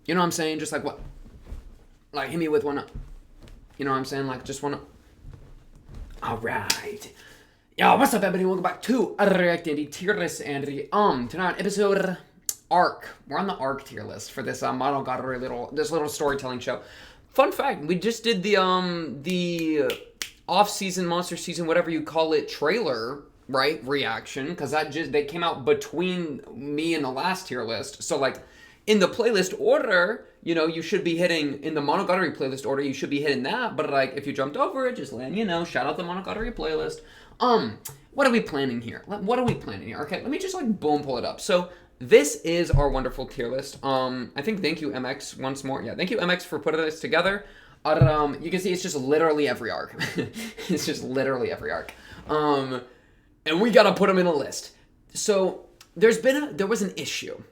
You know what I'm saying? Just like what? Like hit me with one. You know what I'm saying? Like just one. All right. Yo, what's up, everybody? Welcome back to React Andy tier list, Andy. Tonight episode arc. We're on the arc tier list for this Monogatari little storytelling show. Fun fact: we just did the off-season, monster season, whatever you call it, trailer, right? Reaction, because they came out between me and the last tier list. So like in the playlist order, you know, you should be hitting, in the Monogatari playlist order, you should be hitting that. But like if you jumped over it, just letting you know, shout out the Monogatari playlist. What are we planning here? Okay, let me just like boom pull it up. So this is our wonderful tier list. I think thank you MX once more. Yeah, thank you MX for putting this together. You can see it's just literally every arc. It's just literally every arc. And we gotta put them in a list. So there was an issue.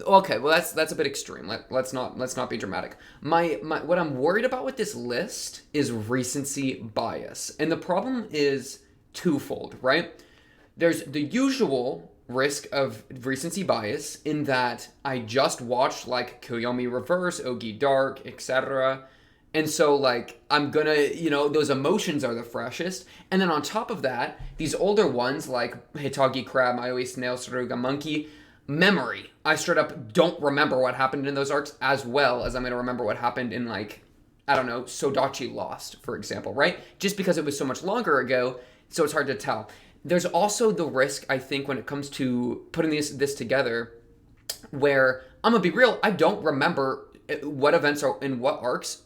Okay, well that's a bit extreme. Let's not be dramatic. My what I'm worried about with this list is recency bias, and the problem is twofold, right? There's the usual risk of recency bias in that I just watched like Kiyomi Reverse, Ogi Dark, etc. And so like I'm gonna, you know, those emotions are the freshest. And then on top of that, these older ones like Hitagi Crab, Maoi Snail, Saruga Monkey, memory. I straight up don't remember what happened in those arcs as well as I'm gonna remember what happened in like, I don't know, Sodachi Lost, for example, right? Just because it was so much longer ago, so it's hard to tell. There's also the risk, I think, when it comes to putting this together, where I'm gonna be real, I don't remember what events are in what arcs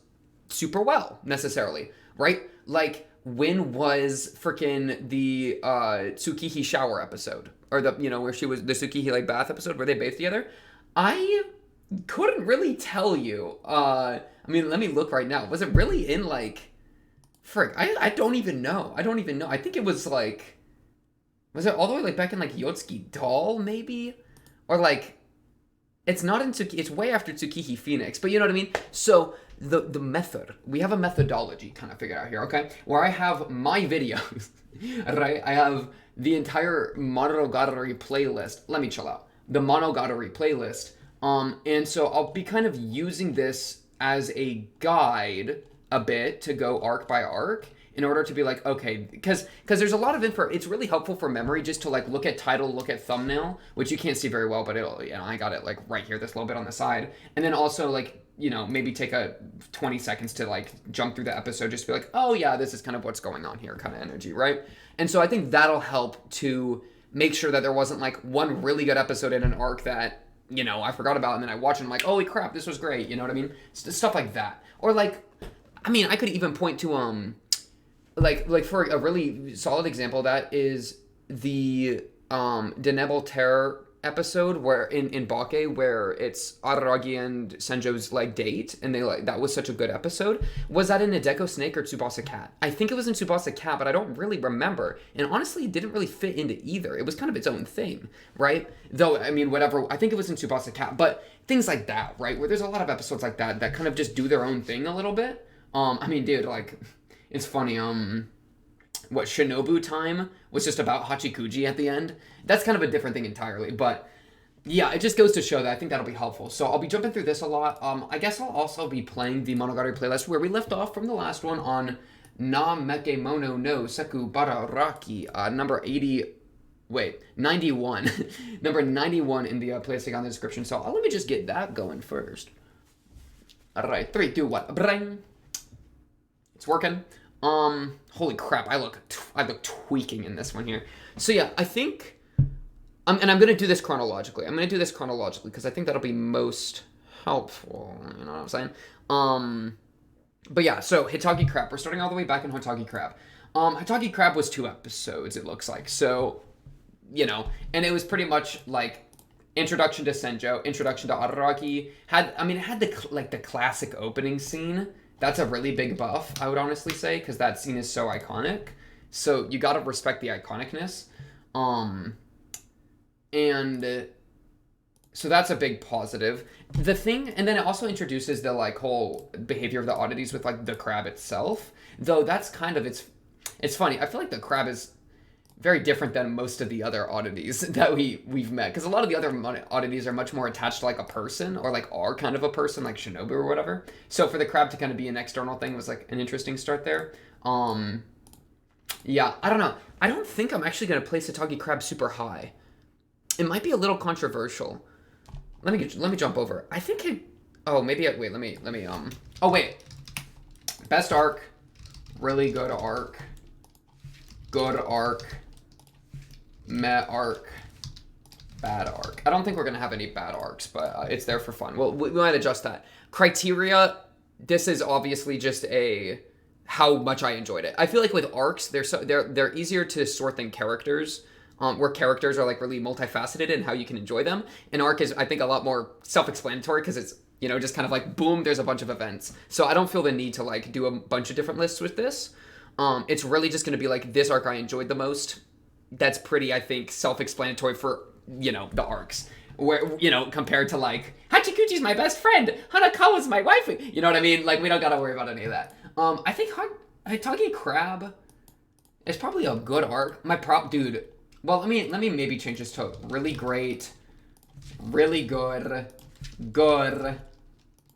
super well, necessarily, right? Like, when was freaking the Tsukihi shower episode? Or the, you know, where she was, the Tsukihi, like, bath episode where they bathed together? I couldn't really tell you. I mean, let me look right now. Was it really in, like, frick, I don't even know. I think it was, like, was it all the way, like, back in, like, Yotsuki Doll, maybe? Or, like, it's not in Tsukihi, it's way after Tsukihi Phoenix, but you know what I mean? So, the method, we have a methodology kind of figured out here, okay? Where I have my videos, right? I have the entire Monogatari playlist. Let me chill out. The Monogatari playlist. And so I'll be kind of using this as a guide a bit to go arc by arc in order to be like, okay, because there's a lot of info. It's really helpful for memory just to like look at title, look at thumbnail, which you can't see very well, but it'll, you know, I got it like right here, this little bit on the side. And then also like, you know, maybe take a 20 seconds to like jump through the episode, just be like, oh yeah, this is kind of what's going on here kind of energy, right? And so I think that'll help to make sure that there wasn't like one really good episode in an arc that, you know, I forgot about and then I watch it and I'm like, holy crap, this was great, you know what I mean? Stuff like that. Or like, I mean, I could even point to, like for a really solid example of that is the Denebel Terror episode where in Bake where it's Araragi and Senjo's like date and they like that was such a good episode. Was that in Hideko Snake or Tsubasa Cat? I think it was in Tsubasa Cat, but I don't really remember. And honestly, it didn't really fit into either. It was kind of its own thing, right? Though, I mean, whatever, I think it was in Tsubasa Cat, but things like that, right? Where there's a lot of episodes like that that kind of just do their own thing a little bit. I mean, dude, like, it's funny, what, Shinobu Time was just about Hachikuji at the end. That's kind of a different thing entirely, but yeah, it just goes to show that I think that'll be helpful. So I'll be jumping through this a lot. I guess I'll also be playing the Monogatari playlist where we left off from the last one on Na Meke Mono no Seku Bararaki, number 91. Number 91 in the playlist on the description. So let me just get that going first. All right, 3, 2, 1, bring. It's working. Holy crap, I look tweaking in this one here. So yeah, I think, and I'm going to do this chronologically. Because I think that'll be most helpful, you know what I'm saying? But yeah, so Hitagi Crab. We're starting all the way back in Hitagi Crab. Hitagi Crab was 2 episodes, it looks like. So, you know, and it was pretty much like introduction to Senjo, introduction to Araragi. It had the classic opening scene. That's a really big buff, I would honestly say, because that scene is so iconic. So you gotta respect the iconicness. And so that's a big positive. The thing, and then it also introduces the like whole behavior of the oddities with like the crab itself. Though that's kind of, it's funny. I feel like the crab is, very different than most of the other oddities that we've met. Because a lot of the other oddities are much more attached to like a person or like are kind of a person, like Shinobu or whatever. So for the crab to kind of be an external thing was like an interesting start there. Yeah, I don't know. I don't think I'm actually gonna place Satagi Crab super high. It might be a little controversial. Let me jump over. I think it. Oh, maybe. Wait. Let me. Oh wait. Best arc. Really good arc. Good arc. Meh arc. Bad arc. I don't think we're gonna have any bad arcs, but it's there for fun. Well, we might adjust that. Criteria. This is obviously just a how much I enjoyed it. I feel like with arcs, they're easier to sort than characters. Where characters are like really multifaceted and how you can enjoy them. An arc is, I think, a lot more self-explanatory because it's, you know, just kind of like, boom, there's a bunch of events. So I don't feel the need to like do a bunch of different lists with this. It's really just going to be like, this arc I enjoyed the most. That's pretty, I think, self-explanatory for, you know, the arcs. Where, you know, compared to like, Hachikuchi's my best friend, Hanakawa's my wife. You know what I mean? Like, we don't got to worry about any of that. I think Hitagi Crab is probably a good arc. Dude. Well, let me maybe change this to really great, really good,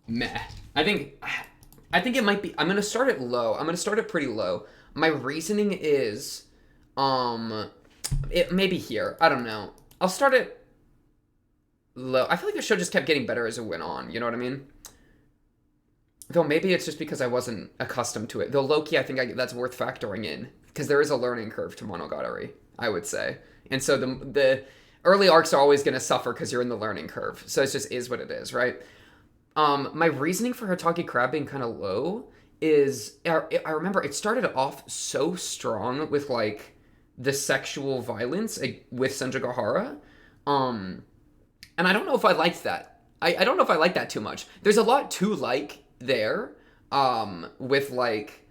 meh. I think it might be. I'm gonna start it low. I'm gonna start it pretty low. My reasoning is, it maybe here. I don't know. I'll start it low. I feel like the show just kept getting better as it went on. You know what I mean? Though maybe it's just because I wasn't accustomed to it. Though low-key, I think that's worth factoring in because there is a learning curve to Monogatari, I would say. And so the early arcs are always going to suffer because you're in the learning curve. So it just is what it is, right? My reasoning for Hitagi Crab being kind of low is, I remember it started off so strong with like the sexual violence with Senjugahara. And I don't know if I liked that. I don't know if I like that too much. There's a lot to like there, with like,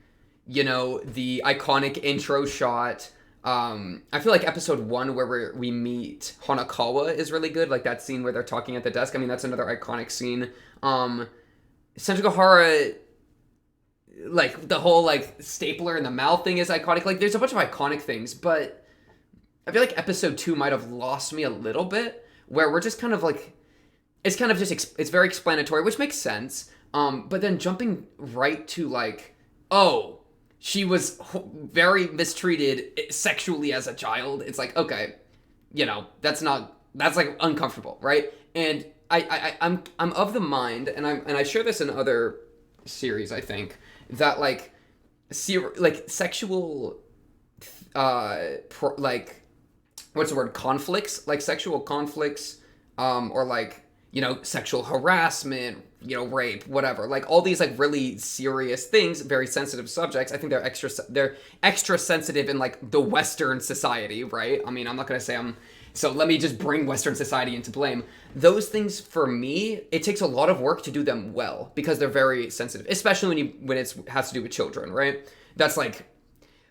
you know, the iconic intro shot. I feel like episode 1 where we meet Hanakawa is really good. Like that scene where they're talking at the desk. I mean, that's another iconic scene. Senjugahara, like the whole like stapler in the mouth thing is iconic. Like there's a bunch of iconic things, but I feel like episode 2 might have lost me a little bit where we're just kind of like, it's kind of just, it's very explanatory, which makes sense. But then jumping right to like, oh, she was very mistreated sexually as a child. It's like, okay, you know, that's like uncomfortable, right? And I'm of the mind, and I share this in other series, I think, that like sexual, like, what's the word? Conflicts, like sexual conflicts, or like, you know, sexual harassment, you know, rape, whatever, like all these like really serious things, very sensitive subjects. I think they're extra sensitive in like the Western society, right? I mean, I'm not gonna say so let me just bring Western society into blame. Those things for me, it takes a lot of work to do them well because they're very sensitive, especially when it has to do with children, right? That's like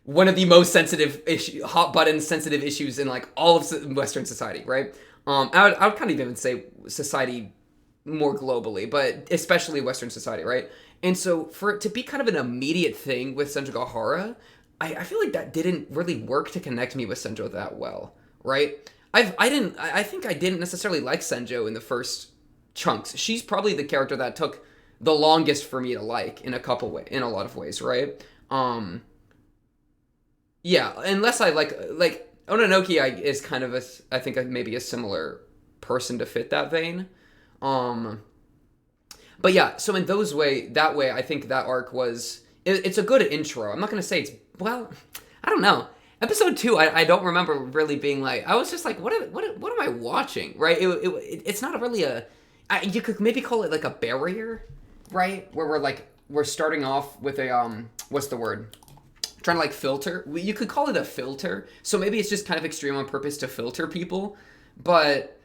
one of the most sensitive hot button sensitive issues in like all of Western society, right? I would kind of even say society more globally, but especially Western society, right? And so for it to be kind of an immediate thing with Senjugahara, I feel like that didn't really work to connect me with Senjo that well, right? I think I didn't necessarily like Senjo in the first chunks. She's probably the character that took the longest for me to like in a lot of ways, right? Yeah, unless I like Ononoki is kind of I think maybe a similar person to fit that vein. But yeah, so in that way, I think that arc it's a good intro. I'm not going to say well, I don't know. Episode 2, I don't remember really being like, I was just like, what am I watching, right? It's not really you could maybe call it like a barrier, right? Where we're starting off with a, what's the word? Trying to like filter. You could call it a filter. So maybe it's just kind of extreme on purpose to filter people, but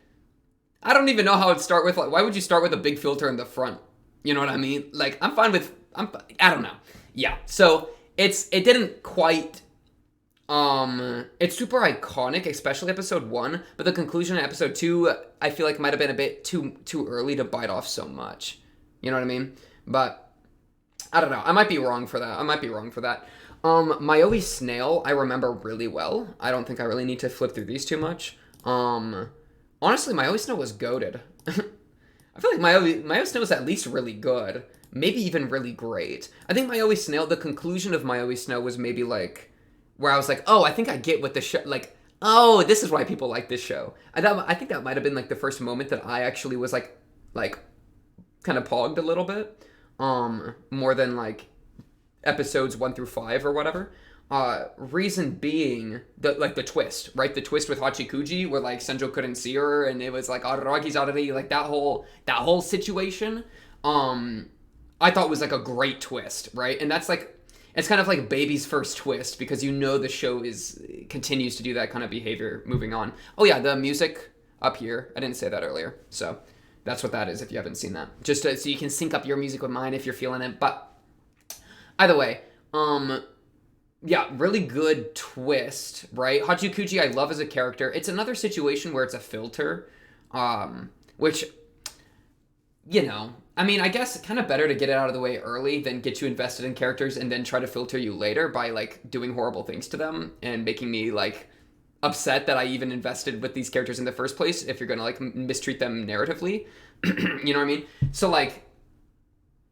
I don't even know how it'd start with, like, why would you start with a big filter in the front? You know what I mean? Like, I don't know. Yeah. So it didn't quite, it's super iconic, especially episode 1, but the conclusion of episode 2, I feel like might have been a bit too early to bite off so much. You know what I mean? But I don't know. I might be wrong for that. Maoi Snail, I remember really well. I don't think I really need to flip through these too much. Honestly, Maoi Snail was goated. I feel like Maoi Snail was at least really good. Maybe even really great. I think Maoi Snail, the conclusion of Maoi Snail was maybe like, where I was like, oh, I think I get what the show, like, oh, this is why people like this show. I think that might have been like the first moment that I actually was like, kind of pogged a little bit. More than like episodes 1 through 5 or whatever. Reason being the twist, right? The twist with Hachikuji where like Senjo couldn't see her and it was like Aragi's already like that whole situation. I thought was like a great twist, right? And that's like it's kind of like Baby's first twist because you know the show continues to do that kind of behavior moving on. Oh yeah, the music up here. I didn't say that earlier. So that's what that is if you haven't seen that. Just so you can sync up your music with mine if you're feeling it. But either way, yeah, really good twist, right? Hachikuji I love as a character. It's another situation where it's a filter, which, you know, I mean, I guess kind of better to get it out of the way early than get you invested in characters and then try to filter you later by, like, doing horrible things to them and making me, like, upset that I even invested with these characters in the first place if you're gonna, like, mistreat them narratively. You know what I mean? So, like,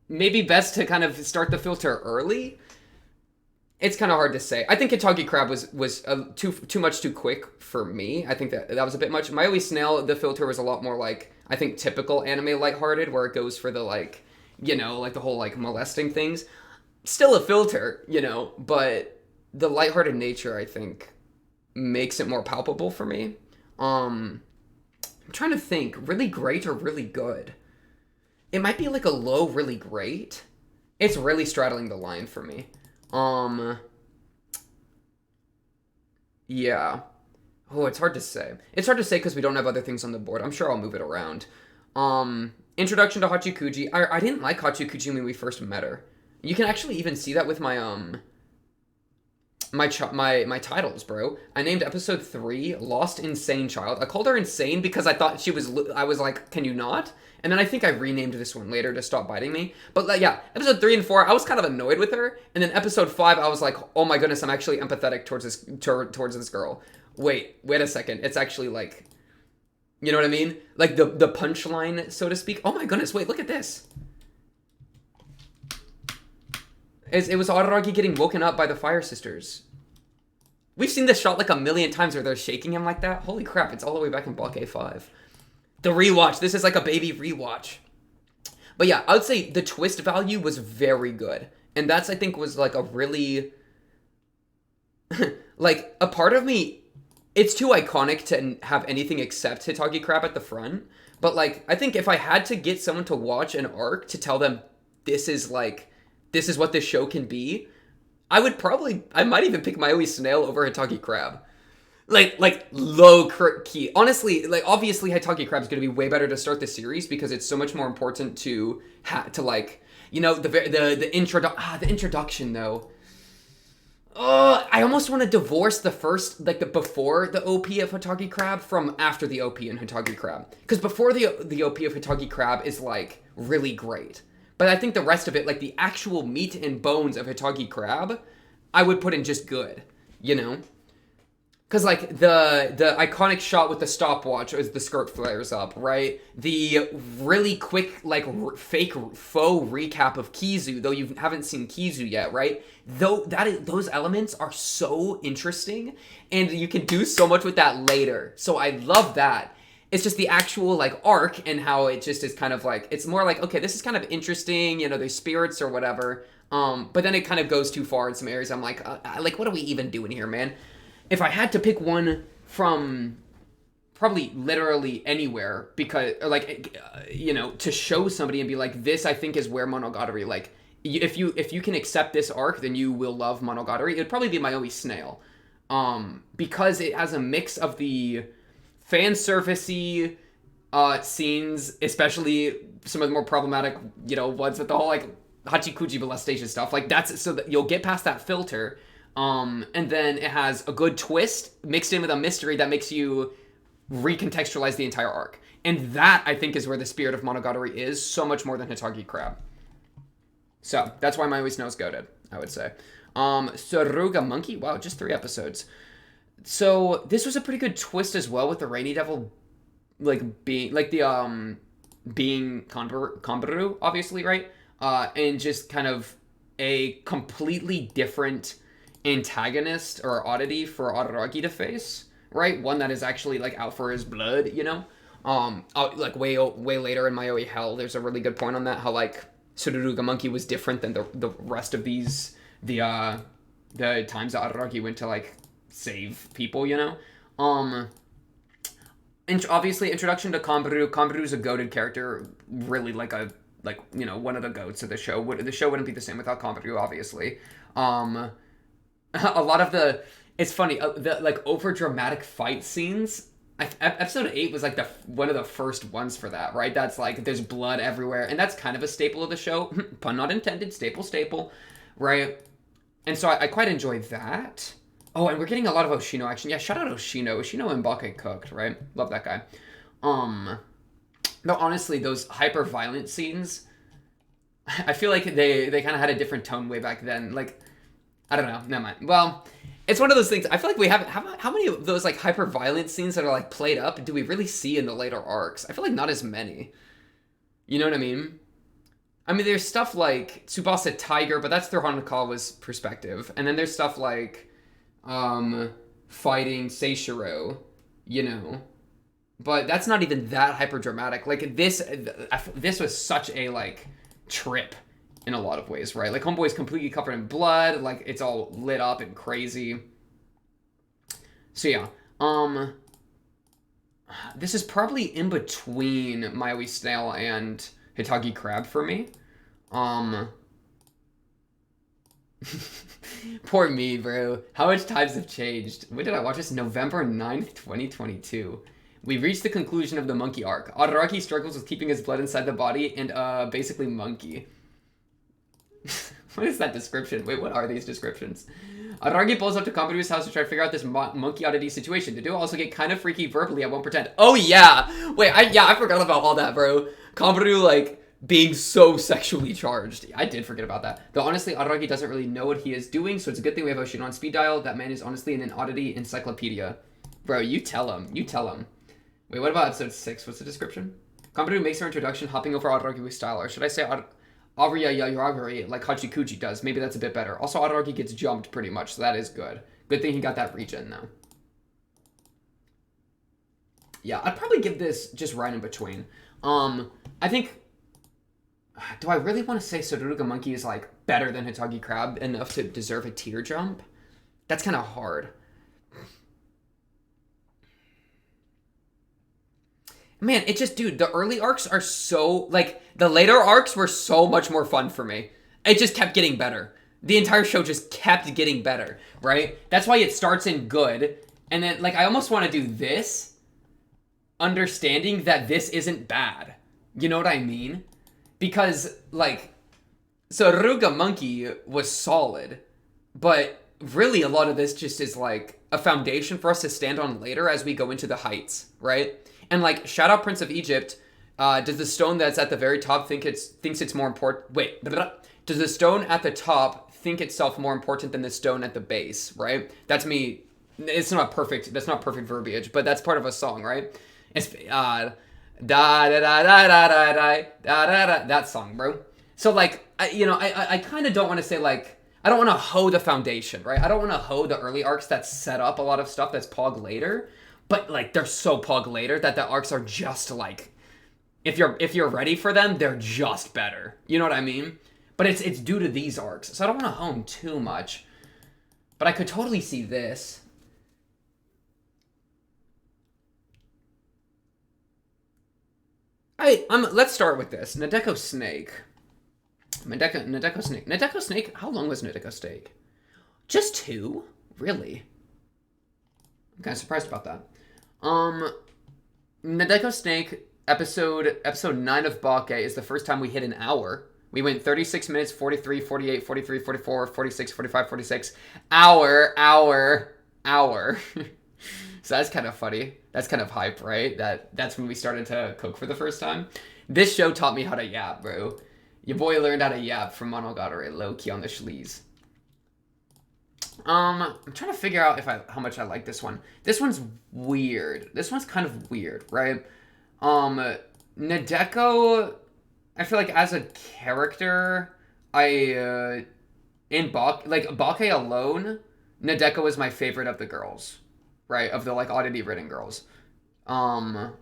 maybe best to kind of start the filter early. It's kind of hard to say. I think Hitagi Crab was too much too quick for me. I think that was a bit much. Maoi Snail, the filter was a lot more like, I think, typical anime lighthearted, where it goes for the, like, you know, like the whole, like, molesting things. Still a filter, you know, but the lighthearted nature, I think, makes it more palpable for me. I'm trying to think. Really great or really good? It might be like a low really great. It's really straddling the line for me. Yeah. Oh, it's hard to say. It's hard to say because we don't have other things on the board. I'm sure I'll move it around. Introduction to Hachikuji. I didn't like Hachikuji when we first met her. You can actually even see that with my my titles, bro. I named episode 3 Lost Insane Child. I called her insane because I thought I was like, can you not? And then I think I renamed this one later to stop biting me. But like, yeah, episode 3 and 4, I was kind of annoyed with her. And then episode 5, I was like, oh my goodness, I'm actually empathetic towards this girl. Wait a second. It's actually like, you know what I mean? Like the punchline, so to speak. Oh my goodness, wait, look at this. It was Araragi getting woken up by the Fire Sisters. We've seen this shot like a million times where they're shaking him like that. Holy crap, it's all the way back in Block A5. The rewatch. This is like a baby rewatch. But yeah, I would say the twist value was very good. And that's, I think, was like a really... like, a part of me... It's too iconic to have anything except Hitagi Crab at the front. But like, I think if I had to get someone to watch an arc to tell them this is what this show can be, I might even pick Maoi Snail over Hitagi Crab. Like low key. Honestly, like obviously Hitagi Crab's going to be way better to start the series because it's so much more important to like, you know, the introduction though. I almost want to divorce the first, like the before the OP of Hitagi Crab from after the OP in Hitagi Crab. Because before the OP of Hitagi Crab is like really great. But I think the rest of it, like the actual meat and bones of Hitagi Crab, I would put in just good, you know? Because, like, the iconic shot with the stopwatch as the skirt flares up, right? The really quick, like, faux recap of Kizu, though you haven't seen Kizu yet, right? Those elements are so interesting, and you can do so much with that later. So I love that. It's just the actual, like, arc and how it just is kind of, like, it's more like, okay, this is kind of interesting, you know, there's spirits or whatever. But then it kind of goes too far in some areas. I'm like, what are we even doing here, man? If I had to pick one from probably literally anywhere, because, like, you know, to show somebody and be like, this, I think, is where Monogatari, like, if you can accept this arc, then you will love Monogatari. It would probably be Maoi Snail. Because it has a mix of the fan servicey scenes, especially some of the more problematic, you know, ones with the whole, like, Hachikuji molestation stuff. Like, that's so that you'll get past that filter. And then it has a good twist mixed in with a mystery that makes you recontextualize the entire arc. And that, I think, is where the spirit of Monogatari is, so much more than Hitagi Crab. So, that's why Maoi Snail is goated, I would say. Saruga Monkey. Wow, just 3 episodes. So this was a pretty good twist as well with the Rainy Devil, like being like the being Kanbaru, obviously, right? And just kind of a completely different antagonist or oddity for Araragi to face, right? One that is actually like out for his blood, you know. Like way later in Maoi Hell, there's a really good point on that. How like Tsururuga Monkey was different than the rest of the times that Araragi went to like save people, you know. And obviously introduction to Kanbaru. Kanbaru's a goated character, really like you know, one of the goats of the show. The show wouldn't be the same without Kanbaru, obviously. A lot of it's funny, the like over dramatic fight scenes. Episode 8 was like one of the first ones for that, right? That's like there's blood everywhere, and that's kind of a staple of the show. Pun not intended. Staple, right? And so I quite enjoyed that. Oh, and we're getting a lot of Oshino action. Yeah, shout out Oshino. Oshino and Bake cooked, right? Love that guy. No, honestly, those hyper violent scenes, I feel like they kind of had a different tone way back then. Like, I don't know. Never mind. Well, it's one of those things. I feel like we haven't. How many of those like hyper violent scenes that are like played up do we really see in the later arcs? I feel like not as many. You know what I mean? I mean, there's stuff like Tsubasa Tiger, but that's through Hanakawa's perspective, and then there's stuff like fighting Seishiro, you know. But that's not even that hyper dramatic. Like this was such a like trip in a lot of ways, right? Like Homeboy's completely covered in blood, like it's all lit up and crazy. So yeah, this is probably in between Maui Snail and Hitagi Crab for me. Poor me, bro. How much times have changed? When did I watch this? November 9th, 2022. We reached the conclusion of the monkey arc. Araragi struggles with keeping his blood inside the body and, basically monkey. What is that description? Wait, what are these descriptions? Araragi pulls up to Kanbaru's house to try to figure out this monkey oddity situation. The duo also get kind of freaky verbally, I won't pretend. Oh, yeah! Wait, I forgot about all that, bro. Kanbaru, like, being so sexually charged. I did forget about that. Though, honestly, Araragi doesn't really know what he is doing, so it's a good thing we have Oshino on speed dial. That man is honestly an oddity encyclopedia. Bro, you tell him. You tell him. Wait, what about episode 6? What's the description? Kanbaru makes her introduction, hopping over Araragi with style. Or should I say Aria Yayagari, like Hachikuji does? Maybe that's a bit better. Also, Araragi gets jumped pretty much, so that is good. Good thing he got that regen, though. Yeah, I'd probably give this just right in between. I think... Do I really want to say Tsururuga Monkey is, like, better than Hitagi Crab enough to deserve a tier jump? That's kind of hard. Man, it just, dude, the early arcs are so, like, the later arcs were so much more fun for me. It just kept getting better. The entire show just kept getting better, right? That's why it starts in good, and then, like, I almost want to do this, understanding that this isn't bad. You know what I mean? Because, like, Tsururuga Monkey was solid, but really a lot of this just is, like, a foundation for us to stand on later as we go into the heights, right? And, like, shout out Prince of Egypt. Does the stone that's at the very top thinks it's more important? Wait, does the stone at the top think itself more important than the stone at the base? Right? That's me. It's not perfect. That's not perfect verbiage, but that's part of a song, right? It's da da da da da da da da da. That song, bro. So, like, I kind of don't want to say like. I don't want to hoe the foundation, right? I don't want to hoe the early arcs that set up a lot of stuff that's pog later. But, like, they're so pog later that the arcs are just, like... If you're ready for them, they're just better. You know what I mean? But it's due to these arcs. So I don't want to hone too much. But I could totally see this. Let's start with this. Nadeko Snake. Nadeko Snake. Nadeko Snake? How long was Nadeko Snake? Just 2? Really? I'm kind of surprised about that. Nadeko Snake, episode 9 of Bake is the first time we hit an hour. We went 36 minutes, 43, 48, 43, 44, 46, 45, 46. Hour. So that's kind of funny. That's kind of hype, right? That's when we started to cook for the first time. This show taught me how to yap, bro. Your boy learned how to yap from Monogatari, low-key on the schleeze. I'm trying to figure out how much I like this one. This one's weird. This one's kind of weird, right? Nadeko, I feel like as a character, in Bake alone, Nadeko is my favorite of the girls, right? Of the like oddity ridden girls. Um,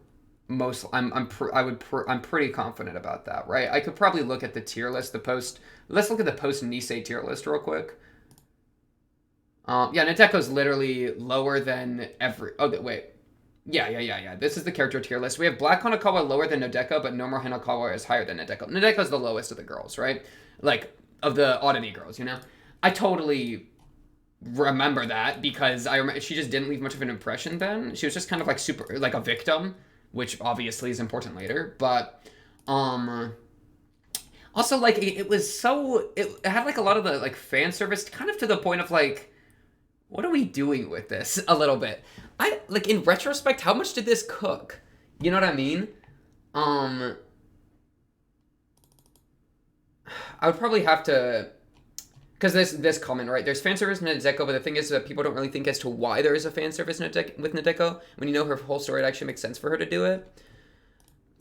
I'm pretty confident about that, right? I could probably look at the tier list, Let's look at the post Nisei tier list real quick. Yeah, Nateko's literally lower than every. Oh, wait. Yeah. This is the character tier list. We have Black Hanakawa lower than Nadeko, but normal Hanakawa is higher than Nadeko. Nadeko's the lowest of the girls, right? Like, of the oddity girls, you know? I totally remember that because I remember she just didn't leave much of an impression then. She was just kind of like super, like a victim, which obviously is important later. But, also, like, it was so. It had, like, a lot of the, like, fan service, kind of to the point of, like, what are we doing with this a little bit? Like, in retrospect, how much did this cook? You know what I mean? I would probably have to, because this comment, right? There's fan service in Nadeko, but the thing is that people don't really think as to why there is a fan service with Nadeko. When you know her whole story, it actually makes sense for her to do it.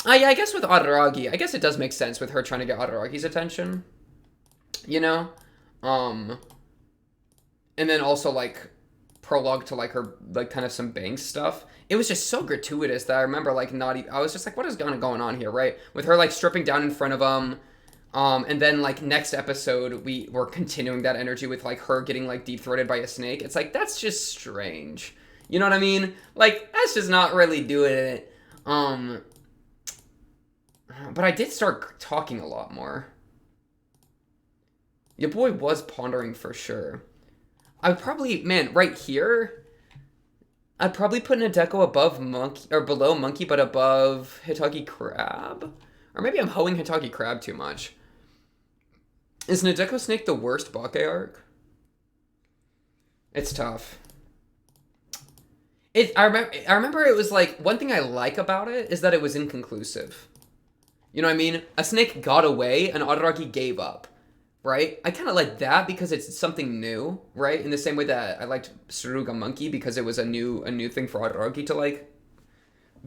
Yeah, I guess with Araragi, I guess it does make sense with her trying to get Araragi's attention. You know? And then also, like, prologue to, like, her, like, kind of some Banks stuff. It was just so gratuitous that I remember, like, I was just like, what is going on here, right? With her, like, stripping down in front of him. And then, like, next episode, we were continuing that energy with, like, her getting, like, deep-throated by a snake. It's like, that's just strange. You know what I mean? Like, that's just not really doing it. But I did start talking a lot more. Your boy was pondering for sure. I would probably, man, right here, I'd probably put Nadeko above Monkey, or below Monkey, but above Hitagi Crab? Or maybe I'm hoeing Hitagi Crab too much. Is Nadeko Snake the worst Bake arc? It's tough. I remember it was like, one thing I like about it is that it was inconclusive. You know what I mean? A snake got away and Araragi gave up. Right? I kind of like that because it's something new, right? In the same way that I liked Suruga Monkey because it was a new thing for Araragi to, like,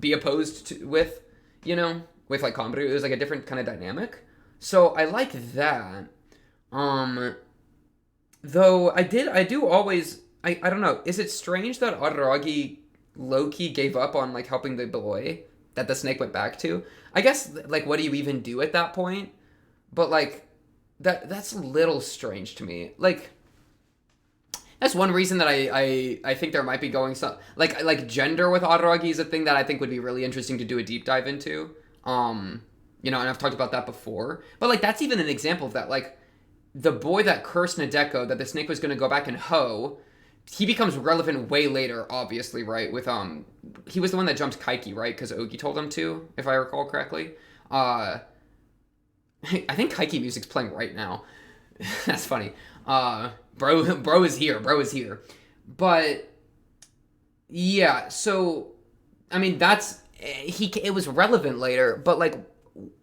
be opposed to, with, you know? With, like, Kombaru. It was, like, a different kind of dynamic. So, I like that. Though, I do always, I don't know. Is it strange that Araragi low-key gave up on, like, helping the boy that the snake went back to? I guess, like, what do you even do at that point? But, like, that's a little strange to me. Like, that's one reason that I think there might be going some like gender with Araragi is a thing that I think would be really interesting to do a deep dive into. You know, and I've talked about that before. But like that's even an example of that. Like the boy that cursed Nadeko that the snake was gonna go back and hoe, he becomes relevant way later, obviously, right? With he was the one that jumped Kaiki, right? Because Ogi told him to, if I recall correctly. I think Kaiki music's playing right now. That's funny. Bro is here. But yeah, so I mean it was relevant later, but like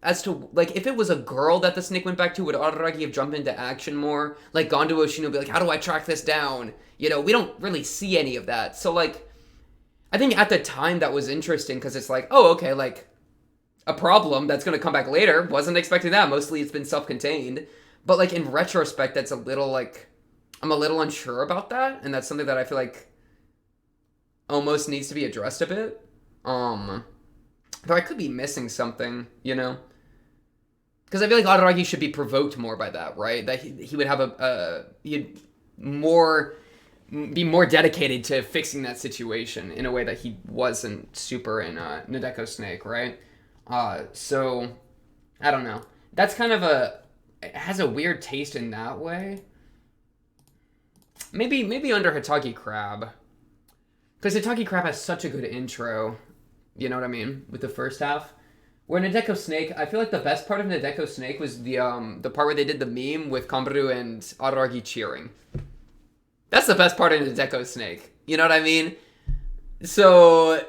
as to like if it was a girl that the snake went back to, would Araragi have jumped into action more? Like gone to Oshino, be like, how do I track this down? You know, we don't really see any of that. So like I think at the time that was interesting because it's like, oh, okay, like a problem that's going to come back later. Wasn't expecting that. Mostly it's been self-contained. But, like, in retrospect, that's a little, like... I'm a little unsure about that. And that's something that I feel like almost needs to be addressed a bit. Though I could be missing something, you know? Because I feel like Araragi should be provoked more by that, right? That he would have he'd be more dedicated to fixing that situation in a way that he wasn't super in Nadeko Snake, right? So, I don't know. That's kind of it has a weird taste in that way. Maybe under Hitagi Crab. Because Hitagi Crab has such a good intro. You know what I mean? With the first half. Where Nadeko Snake, I feel like the best part of Nadeko Snake was the part where they did the meme with Kombaru and Araragi cheering. That's the best part of Nadeko Snake. You know what I mean? So...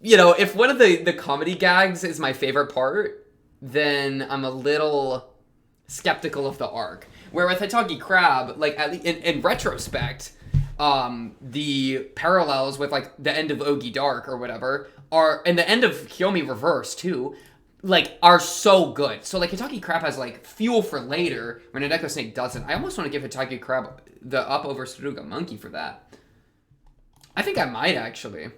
You know, if one of the comedy gags is my favorite part, then I'm a little skeptical of the arc. Where with Hitagi Crab, like, at least in retrospect, the parallels with like the end of Ogi Dark or whatever are, and the end of Kyomi Reverse too, like are so good. So like Hitaki Crab has like fuel for later when Hideko Snake doesn't. I almost want to give Hitaki Crab the up over Suruga Monkey for that. I think I might actually.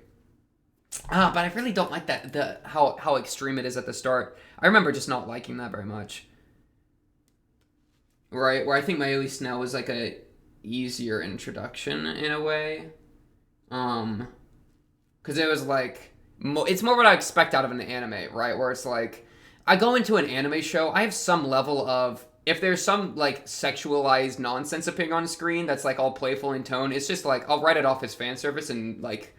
But I really don't like that how extreme it is at the start. I remember just not liking that very much. Right, where I think Mayuri Snell was like a easier introduction in a way. Because it was like it's more what I expect out of an anime, right? Where it's like I go into an anime show, I have some level of if there's some like sexualized nonsense appearing on screen that's like all playful in tone, it's just like I'll write it off as fan service and like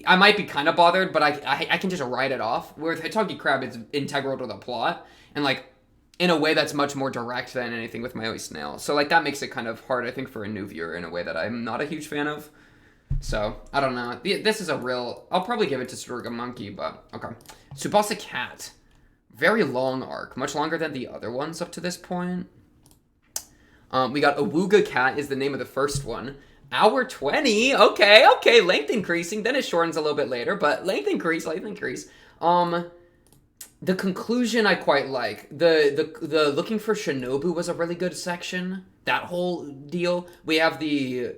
I might be kind of bothered, but I can just write it off. Where with Hitaki Crab, it's integral to the plot, and like in a way that's much more direct than anything with Mayuri Snail. So like that makes it kind of hard, I think, for a new viewer in a way that I'm not a huge fan of. So I don't know. This is a real. I'll probably give it to Suruga Monkey, but okay. Tsubasa Cat, very long arc, much longer than the other ones up to this point. We got Awuga Cat is the name of the first one. Hour 20. Okay. Length increasing. Then it shortens a little bit later, but length increase. The conclusion I quite like. The looking for Shinobu was a really good section. That whole deal. We have the.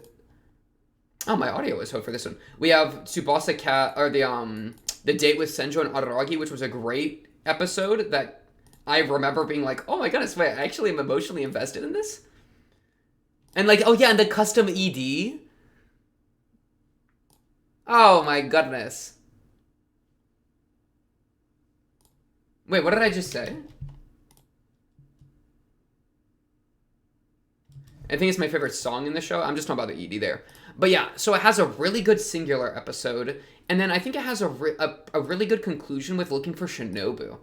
Oh, my audio is hooked for this one. We have Tsubasa Cat, or the date with Senjo and Araragi, which was a great episode that I remember being like, oh my goodness, wait, I actually am emotionally invested in this. And like, oh yeah, and the custom ED. Oh my goodness. Wait, what did I just say? I think it's my favorite song in the show. I'm just talking about the ED there. But yeah, so it has a really good singular episode. And then I think it has a really good conclusion with looking for Shinobu.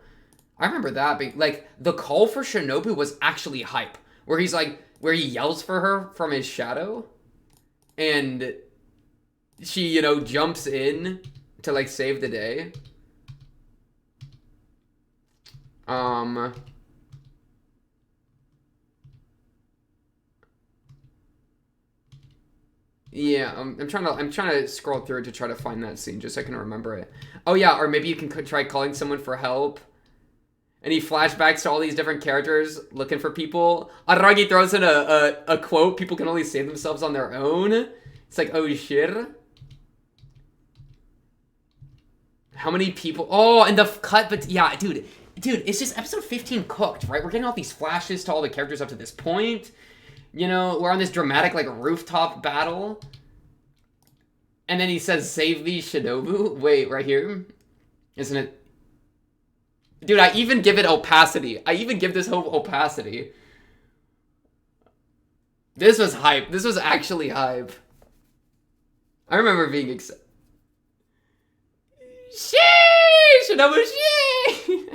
I remember that being, like, the call for Shinobu was actually hype. Where he's like, where he yells for her from his shadow. And she, you know, jumps in to, like, save the day. Yeah, I'm trying to scroll through it to try to find that scene just so I can remember it. Oh yeah, or maybe you can try calling someone for help. And he flashbacks to all these different characters looking for people. Aragi throws in a quote, people can only save themselves on their own. It's like, oh shit. How many people? Oh, and the cut, but yeah, dude, it's just episode 15 cooked, right? We're getting all these flashes to all the characters up to this point. You know, we're on this dramatic, like, rooftop battle. And then he says, save me, Shinobu. Wait, right here? Isn't it? Dude, I even give it opacity. I even give this whole opacity. This was hype. This was actually hype. I remember being excited. Shee! Shinobu, shee!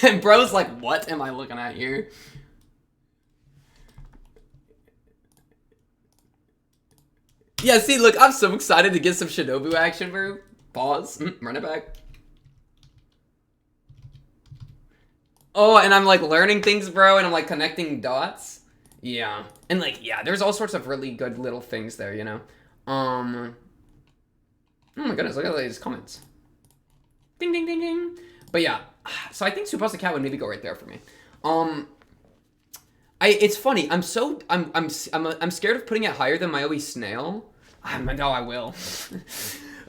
And bro's like, what am I looking at here? Yeah, see, look, I'm so excited to get some Shinobu action, bro. Pause. Run it back. Oh, and I'm, like, learning things, bro, and I'm, like, connecting dots. Yeah. And, like, yeah, there's all sorts of really good little things there, you know? Oh my goodness, look at these comments. Ding, ding, ding, ding. But, yeah. So I think Tsubasa Cat would maybe go right there for me. It's funny. I'm scared of putting it higher than Mayuri Snail. No, I will.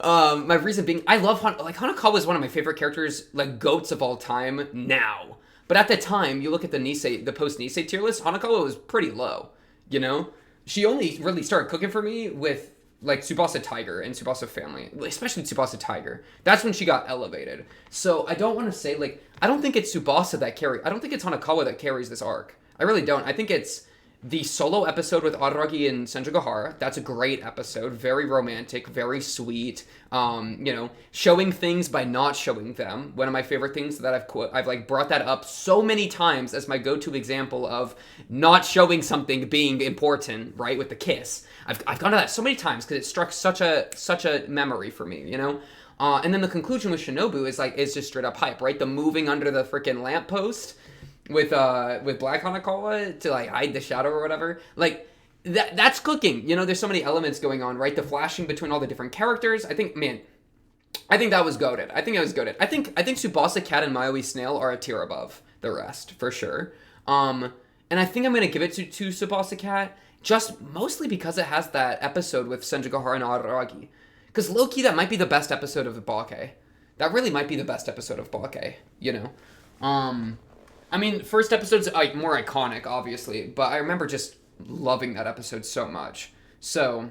My reason being, I love Hanakawa is one of my favorite characters, like goats of all time now. But at the time, you look at the post Nisei tier list, Hanakawa was pretty low. You know, she only really started cooking for me with like Tsubasa Tiger and Tsubasa Family, especially Tsubasa Tiger. That's when she got elevated. So I don't want to say like I don't think it's Tsubasa that I don't think it's Hanakawa that carries this arc. I really don't. I think it's the solo episode with Araragi and Senjougahara. That's a great episode. Very romantic, very sweet. You know, showing things by not showing them. One of my favorite things that I've like brought that up so many times as my go-to example of not showing something being important, right? With the kiss. I've gone to that so many times because it struck such a memory for me, you know? And then the conclusion with Shinobu is just straight up hype, right? The moving under the freaking lamppost with Black Hanakawa to like hide the shadow or whatever. Like that's cooking. You know, there's so many elements going on, right? The flashing between all the different characters. I think that was goated. I think it was goated. I think Tsubasa Cat and Maui Snail are a tier above the rest for sure. And I think I'm gonna give it to Tsubasa Cat just mostly because it has that episode with Senjugahara and Araragi. Because low-key, that might be the best episode of Bake. That really might be the best episode of Bake, you know? I mean, first episode's like more iconic, obviously, but I remember just loving that episode so much. So,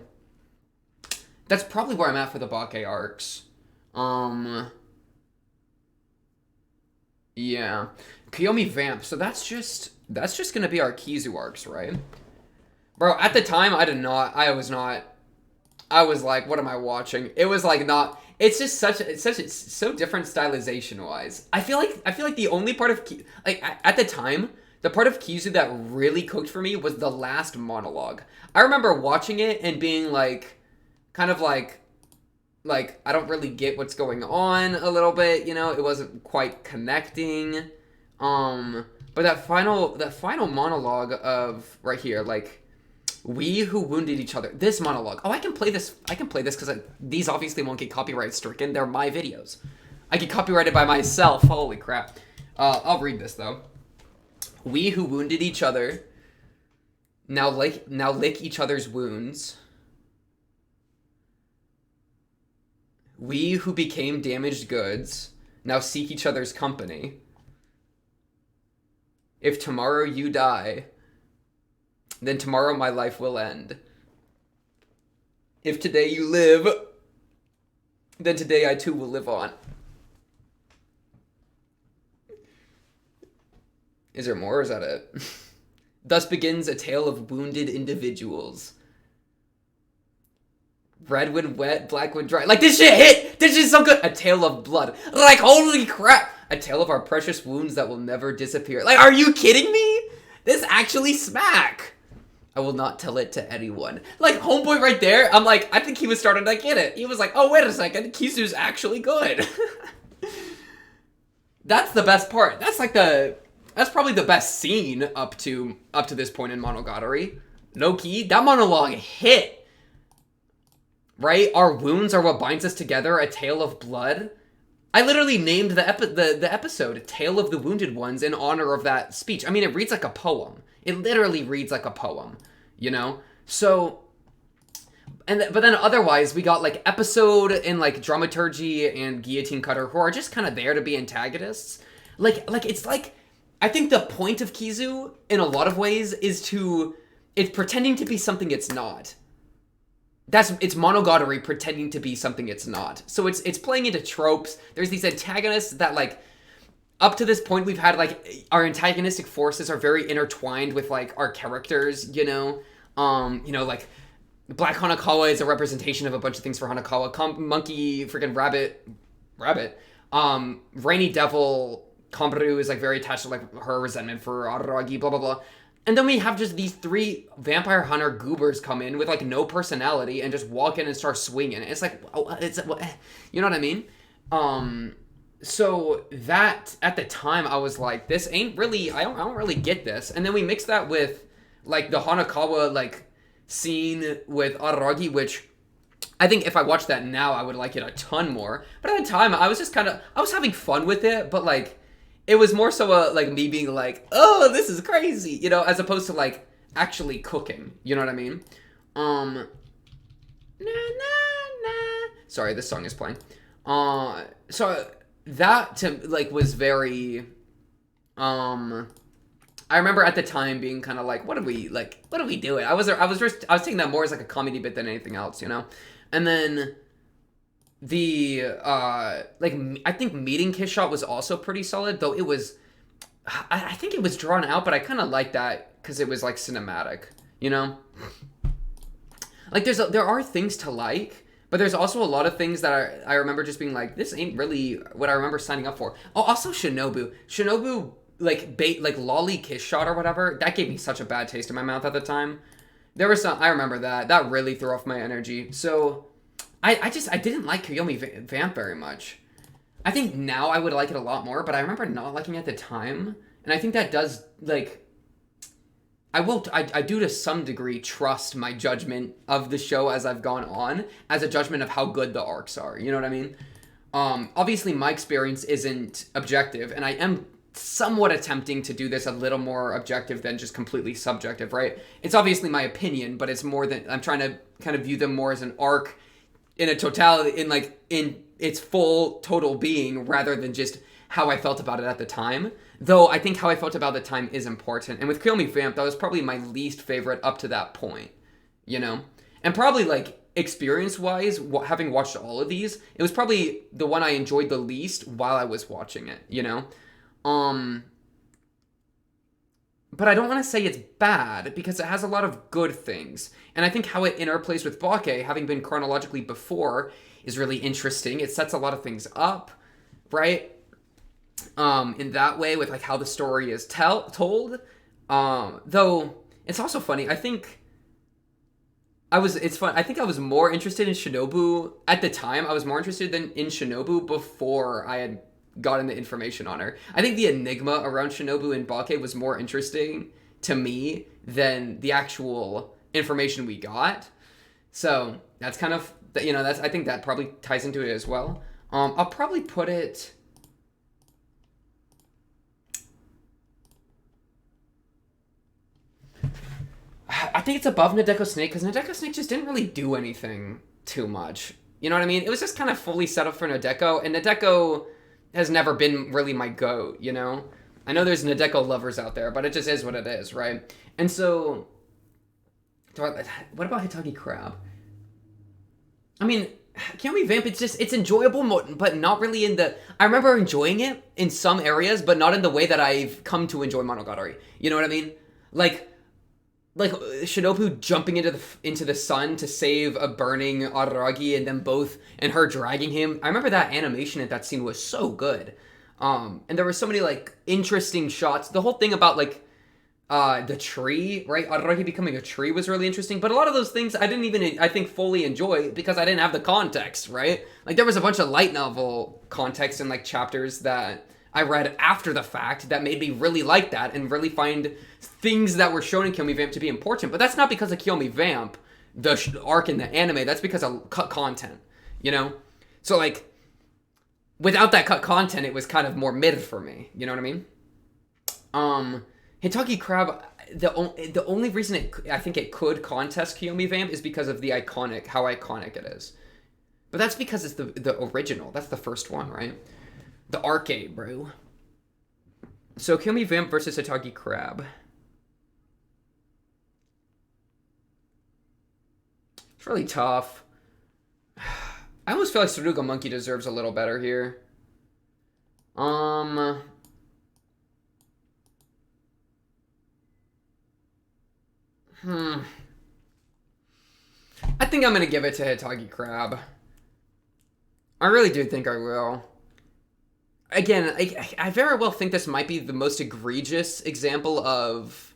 that's probably where I'm at for the Bake arcs. Yeah. Kiyomi Vamp, so that's just gonna be our Kizu arcs, right? Bro, at the time, I was like, what am I watching? It was like not. It's just so different stylization wise. I feel like the only part of at the time, the part of Kizu that really cooked for me was the last monologue. I remember watching it and being like, kind of like I don't really get what's going on a little bit. You know, it wasn't quite connecting. But that final monologue of right here, like. We who wounded each other. This monologue. Oh, I can play this because these obviously won't get copyright stricken. They're my videos. I get copyrighted by myself. Holy crap. I'll read this though. We who wounded each other now lick each other's wounds. We who became damaged goods now seek each other's company. If tomorrow you die, then tomorrow my life will end. If today you live, then today I too will live on. Is there more or is that it? Thus begins a tale of wounded individuals. Red when wet, black when dry. Like, this shit hit! This shit's so good! A tale of blood. Like, holy crap! A tale of our precious wounds that will never disappear. Like, are you kidding me? This actually smack! I will not tell it to anyone. Like, homeboy right there, I'm like, I think he was starting to get it. He was like, oh, wait a second, Kizu's actually good. That's the best part. That's probably the best scene up to this point in Monogatari. Low-key, that monologue hit. Right? Our wounds are what binds us together, a tale of blood. I literally named the episode Tale of the Wounded Ones in honor of that speech. I mean, it reads like a poem. It literally reads like a poem, you know? So, but then otherwise, we got like episode and like dramaturgy and guillotine cutter who are just kind of there to be antagonists. Like it's like, I think the point of Kizu in a lot of ways is it's pretending to be something it's not. It's Monogatari pretending to be something it's not. So it's playing into tropes. There's these antagonists that like, up to this point, we've had, like, our antagonistic forces are very intertwined with, like, our characters, you know? Like, Black Hanakawa is a representation of a bunch of things for Hanakawa. Monkey, freaking Rabbit. Rainy Devil, Kombaru is, like, very attached to, like, her resentment for Araragi, blah, blah, blah. And then we have just these 3 vampire hunter goobers come in with, like, no personality and just walk in and start swinging. It's like, you know what I mean? So that, at the time, I was like, this ain't really, I don't really get this. And then we mix that with, like, the Hanakawa, like, scene with Araragi, which I think if I watched that now, I would like it a ton more. But at the time, I was just I was having fun with it, but, like, it was more so, like, me being like, oh, this is crazy, you know, as opposed to, like, actually cooking, you know what I mean? Na, na, na. Sorry, this song is playing. So that to like was very I remember at the time being kind of like, what are we doing? I was taking that more as like a comedy bit than anything else, you know? And then the I think Meeting Kiss Shot was also pretty solid, though it was I think it was drawn out, but I kind of like that because it was like cinematic, you know? Like there are things to like, but there's also a lot of things that I remember just being like, this ain't really what I remember signing up for. Oh, also Shinobu, like lolly kiss shot or whatever, that gave me such a bad taste in my mouth at the time. There was I remember that really threw off my energy. So I didn't like Kiyomi Vamp very much. I think now I would like it a lot more, but I remember not liking it at the time. And I think that does, like, I do to some degree trust my judgment of the show as I've gone on, as a judgment of how good the arcs are. You know what I mean? Obviously, my experience isn't objective, and I am somewhat attempting to do this a little more objective than just completely subjective, right? It's obviously my opinion, but it's more than I'm trying to kind of view them more as an arc in a totality, in its full total being, rather than just how I felt about it at the time. Though I think how I felt about the time is important. And with Kill Me Vamp, that was probably my least favorite up to that point, you know? And probably like experience-wise, having watched all of these, it was probably the one I enjoyed the least while I was watching it, you know? But I don't want to say it's bad, because it has a lot of good things. And I think how it interplays with Bake, having been chronologically before, is really interesting. It sets a lot of things up, right? In that way, with like how the story is told. Though, it's also funny, it's fun. I think I was more interested in Shinobu at the time. I was more interested in Shinobu before I had gotten the information on her. I think the enigma around Shinobu and Bake was more interesting to me than the actual information we got. So that's kind of, I think that probably ties into it as well. I'll probably put it. I think it's above Nadeko Snake, because Nadeko Snake just didn't really do anything too much. You know what I mean? It was just kind of fully set up for Nadeko, and Nadeko has never been really my goat, you know? I know there's Nadeko lovers out there, but it just is what it is, right? And so, what about Hitagi Crab? I mean, Kiyomi Vamp, it's enjoyable, but not really in the... I remember enjoying it in some areas, but not in the way that I've come to enjoy Monogatari. You know what I mean? Like Shinobu jumping into the sun to save a burning Araragi, and then and her dragging him. I remember that animation at that scene was so good. And there were so many like interesting shots. The whole thing about like the tree, right? Araragi becoming a tree was really interesting. But a lot of those things I didn't even, I think, fully enjoy because I didn't have the context, right? Like there was a bunch of light novel context in like chapters that I read after the fact that made me really like that and really find things that were shown in Kiyomi Vamp to be important. But that's not because of Kiyomi Vamp, the arc in the anime. That's because of cut content, you know? So, like, without that cut content, it was kind of more mid for me. You know what I mean? Hitagi Crab, the only reason I think it could contest Kiyomi Vamp is because of how iconic it is. But that's because it's the original. That's the first one, right? The arcade, bro. So, Kiyomi Vamp versus Hitagi Crab. It's really tough. I almost feel like Suruga Monkey deserves a little better here. I think I'm going to give it to Hitagi Crab. I really do think I will. Again, I very well think this might be the most egregious example of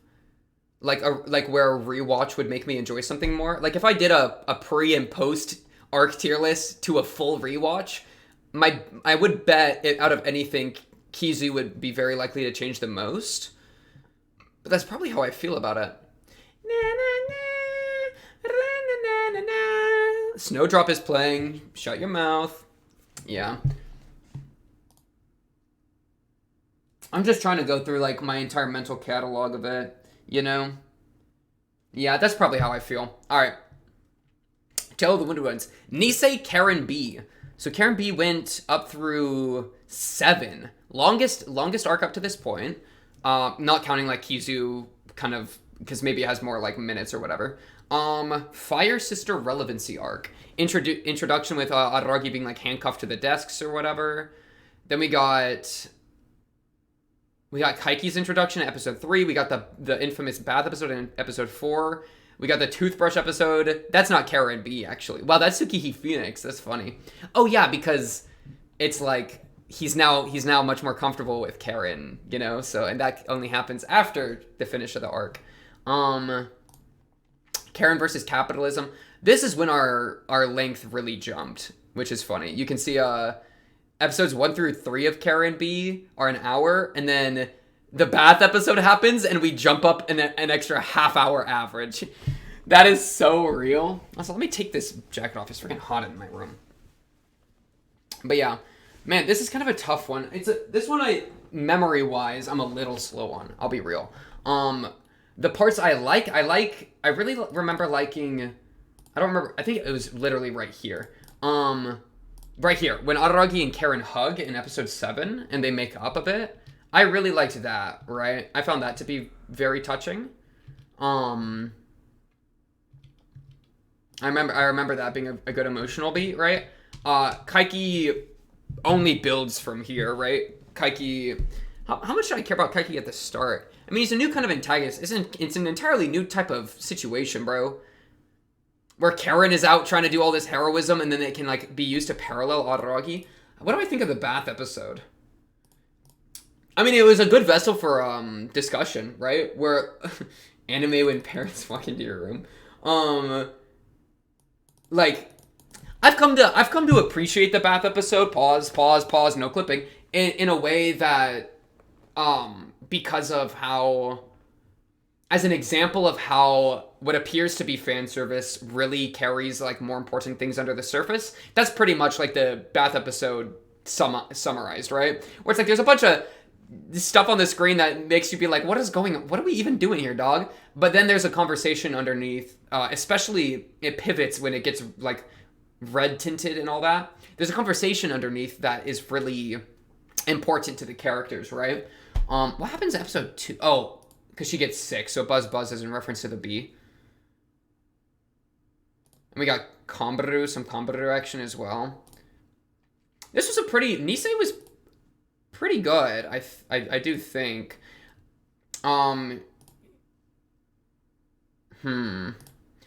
like where a rewatch would make me enjoy something more. Like if I did a pre and post arc tier list to a full rewatch, I would bet out of anything, Kizu would be very likely to change the most. But that's probably how I feel about it. Snowdrop is playing. Shut your mouth. Yeah. I'm just trying to go through, like, my entire mental catalog of it, you know? Yeah, that's probably how I feel. Alright. Tale of the Winded Ones. Nisei Karen B. So Karen B went up through 7. Longest arc up to this point. Not counting, like, Kizu, kind of, because maybe it has more, like, minutes or whatever. Fire Sister Relevancy arc. Introduction with Araragi being, like, handcuffed to the desks or whatever. Then we got Kaiki's introduction in episode 3. We got the infamous bath episode in episode 4. We got the toothbrush episode. That's not Karen B, actually. Wow, that's Tsukihi Phoenix. That's funny. Oh, yeah, because it's like he's now much more comfortable with Karen, you know? So, and that only happens after the finish of the arc. Karen versus Capitalism. This is when our length really jumped, which is funny. You can see episodes 1 through 3 of Karen B are an hour, and then the bath episode happens and we jump up an extra half-hour average. That is so real. Also, let me take this jacket off. It's freaking hot in my room. But yeah, man, this is kind of a tough one. This one, memory-wise, I'm a little slow on. I'll be real. The parts I really remember liking. I don't remember. I think it was literally right here. Right here when Araragi and Karen hug in episode 7 and they make up a bit. I really liked that. Right, I found that to be very touching. I remember that being a good emotional beat. Right. Kaiki only builds from here. Right. Kaiki. How much did I care about Kaiki at the start? I mean, he's a new kind of antagonist. It's an entirely new type of situation, bro. Where Karen is out trying to do all this heroism and then it can, like, be used to parallel Araragi. What do I think of the bath episode? I mean, it was a good vessel for discussion, right? Where anime when parents walk into your room. Like, I've come to appreciate the bath episode. Pause, no clipping. In a way that, because of how, as an example of how what appears to be fan service really carries, like, more important things under the surface. That's pretty much like the bath episode summarized, right? Where it's like there's a bunch of stuff on the screen that makes you be like, what are we even doing here, dog? But then there's a conversation underneath, especially it pivots when it gets, like, red tinted and all that. There's a conversation underneath that is really important to the characters, right? What happens in episode 2? Oh, because she gets sick, so Buzz is in reference to the bee. And we got some Kombaru action as well. This was Nisei was pretty good, I do think. The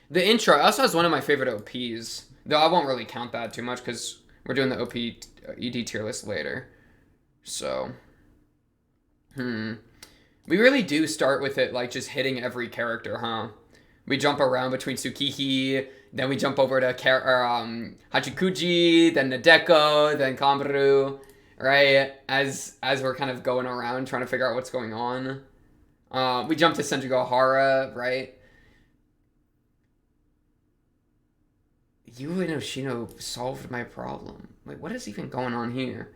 intro also has one of my favorite OPs. Though I won't really count that too much because we're doing the OP ED tier list later. So, we really do start with it, like, just hitting every character, huh? We jump around between Tsukihi, then we jump over to Hachikuji, then Nadeko, then Kombaru, right? As we're kind of going around trying to figure out what's going on. We jump to Senjugo Hara, right? Yu and Oshino solved my problem. Wait, what is even going on here?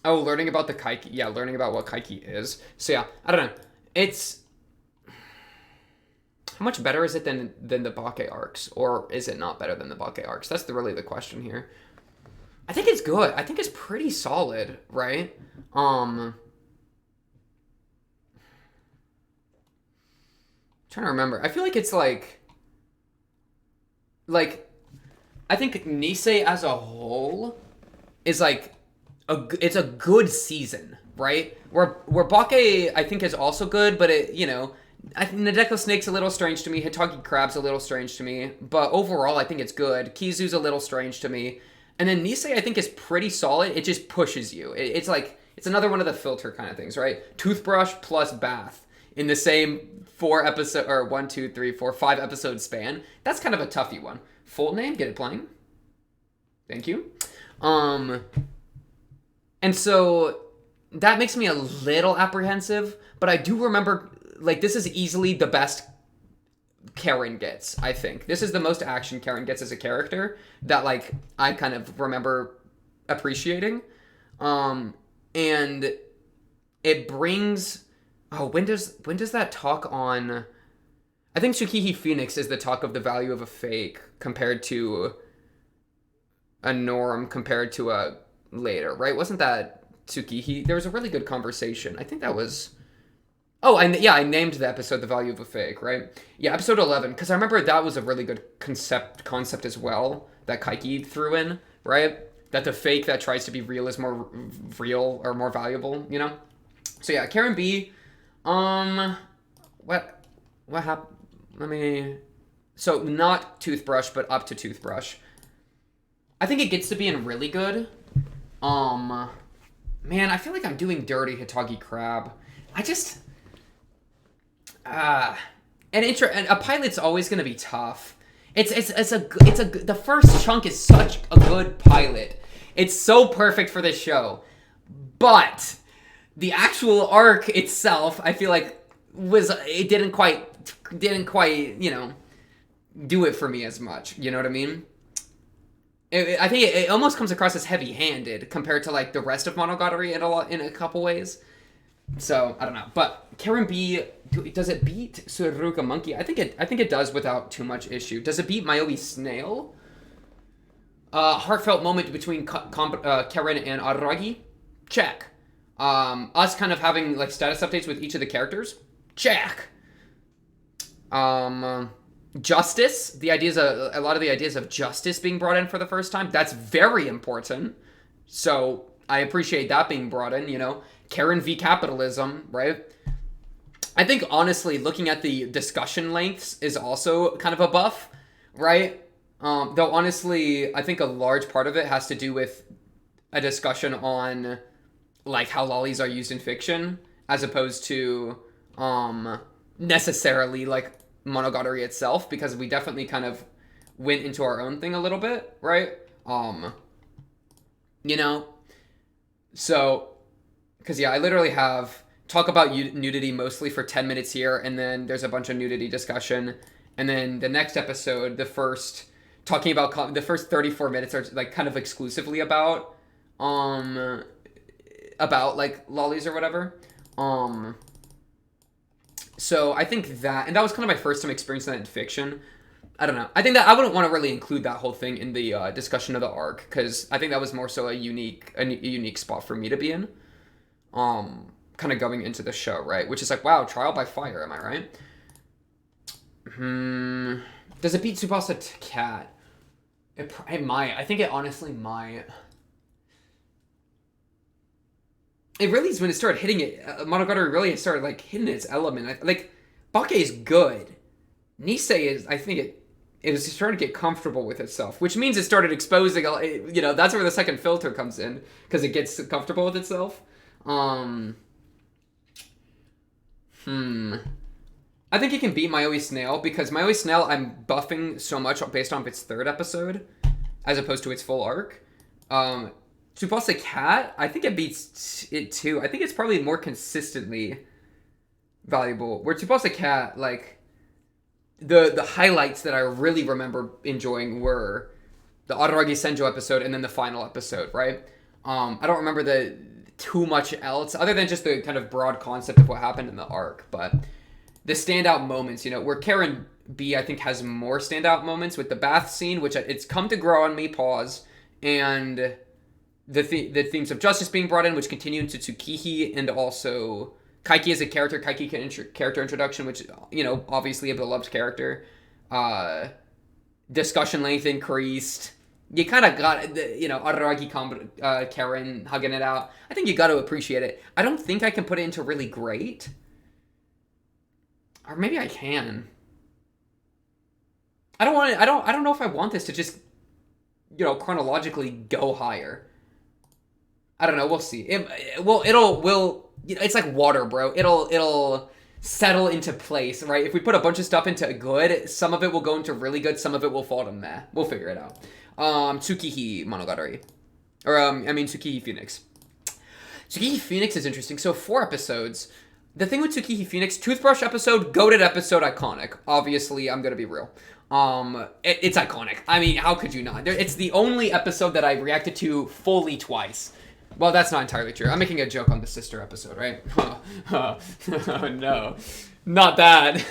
Oh, learning about the Kaiki. Yeah, learning about what Kaiki is. So yeah, I don't know. It's... How much better is it than the Bake arcs? Or is it not better than the Bake arcs? That's really the question here. I think it's good. I think it's pretty solid, right? Trying to remember. I feel like it's like... I think Nisei as a whole is like... It's a good season, right? Where Bake, I think, is also good, but it, you know... I think Nadeko Snake's a little strange to me. Hitagi Crab's a little strange to me. But overall, I think it's good. Kizu's a little strange to me. And then Nisei, I think, is pretty solid. It just pushes you. It's like... It's another one of the filter kind of things, right? Toothbrush plus bath in the same 5 episode span. That's kind of a toughy one. Full name? Get it playing. Thank you. And so that makes me a little apprehensive. But I do remember... Like, this is easily the best Karen gets, I think. This is the most action Karen gets as a character that, like, I kind of remember appreciating. And it brings... Oh, when does that talk on... I think Tsukihi Phoenix is the talk of the value of a fake compared to a norm compared to a later, right? Wasn't that Tsukihi? There was a really good conversation. I think that was... Oh, and yeah, I named the episode The Value of a Fake, right? Yeah, episode 11, because I remember that was a really good concept as well that Kaiki threw in, right? That the fake that tries to be real is more real or more valuable, you know? So yeah, Karen B, what happened? So not Toothbrush, but up to Toothbrush. I think it gets to being really good. Man, I feel like I'm doing dirty Hitagi Crab. And a pilot's always gonna be tough. The first chunk is such a good pilot. It's so perfect for this show, but The actual arc itself, I feel like, it didn't quite, do it for me as much. You know what I mean? I think it almost comes across as heavy-handed compared to like the rest of Monogatari in a couple ways. So I don't know, but Karen B, does it beat Suruga Monkey? I think it does without too much issue. Does it beat Maoi Snail? Heartfelt moment between Karen and Araragi? Check. Us kind of having like status updates with each of the characters? Check. Justice, a lot of the ideas of justice being brought in for the first time, that's very important. So I appreciate that being brought in, Karen v. capitalism, right? I think honestly, looking at the discussion lengths is also kind of a buff, right? Though honestly, I think a large part of it has to do with a discussion on like how lollies are used in fiction, as opposed to necessarily like Monogatari itself, because we definitely kind of went into our own thing a little bit, right? So, because yeah, I literally have talk about nudity mostly for 10 minutes here, and then there's a bunch of nudity discussion, and then the next episode, the first 34 minutes are like kind of exclusively about like lollies or whatever. So I think and that was kind of my first time experiencing that in fiction. I don't know. I think that I wouldn't want to really include that whole thing in the discussion of the arc, because I think that was more so a unique spot for me to be in. Kind of going into the show, right? Which is like, wow, trial by fire, am I right? Does it beat Tsubasa Cat? It might. I think it honestly might. It really is when it started hitting it. Monogatari really started like hitting its element. Like Bake is good. Nisei is. I think it was starting to get comfortable with itself, which means it started exposing. That's where the second filter comes in, because it gets comfortable with itself. I think it can beat Maoi Snail, because Maoi Snail I'm buffing so much based on its third episode, as opposed to its full arc. Tsubasa Cat, I think it beats it too. I think it's probably more consistently valuable. Where Tsubasa Cat, like, the highlights that I really remember enjoying were the Araragi Senjo episode and then the final episode, right? I don't remember too much else, other than just the kind of broad concept of what happened in the arc, but the standout moments, where Karen B, I think, has more standout moments with the bath scene, which it's come to grow on me, pause, and the themes of justice being brought in, which continue into Tsukihi, and also Kaiki as a character, character introduction, which, obviously a beloved character. Discussion length increased. You kind of got, Araragi Karen hugging it out. I think you got to appreciate it. I don't think I can put it into really great. Or maybe I can. I don't know if I want this to just, chronologically go higher. I don't know. We'll see. It's like water, bro. It'll settle into place, right? If we put a bunch of stuff into good, some of it will go into really good, some of it will fall to meh. We'll figure it out. Tsukihi Monogatari. Tsukihi Phoenix. Tsukihi Phoenix is interesting. So 4 episodes. The thing with Tsukihi Phoenix, toothbrush episode, goated episode, iconic. Obviously, I'm gonna be real. It's iconic. I mean, how could you not? It's the only episode that I reacted to fully twice. Well, that's not entirely true. I'm making a joke on the sister episode, right? Oh, no. Not that.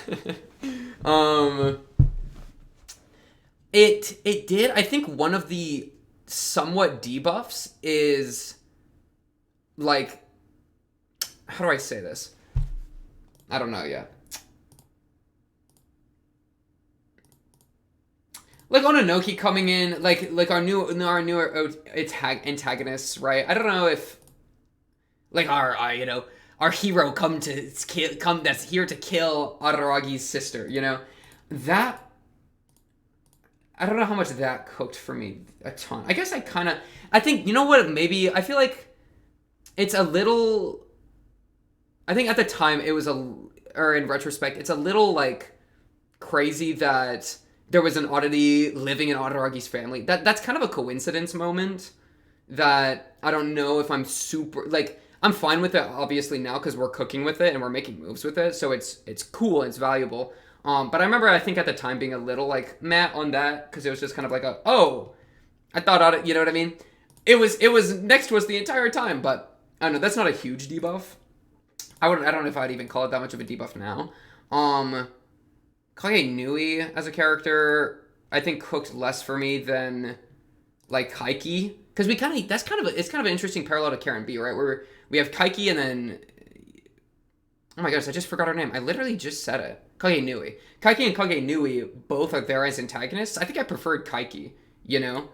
It did. I think one of the somewhat debuffs is, like, how do I say this? I don't know yet. Like Ononoki coming in, like our newer antagonists, right? I don't know if, like, our hero that's here to kill Araragi's sister, that, I don't know how much that cooked for me a ton. I guess I think, maybe, I feel like it's a little, I think at the time or in retrospect, it's a little, like, crazy that there was an oddity living in Araragi's family. That's kind of a coincidence moment that I don't know if I'm super, like, I'm fine with it, obviously, now, because we're cooking with it and we're making moves with it, so it's cool, it's valuable. But I remember, I think at the time being a little, like, meh on that, because it was just kind of like I thought on it, you know what I mean? It was next to us the entire time, but I don't know, that's not a huge debuff. I don't know if I'd even call it that much of a debuff now. Kage Nui as a character, I think cooked less for me than like Kaiki, because it's kind of an interesting parallel to Karen B, right? Where we have Kaiki and then, oh my gosh, I just forgot her name. I literally just said it. Kage Nui. Kaiki and Kage Nui both are there as antagonists. I think I preferred Kaiki, you know?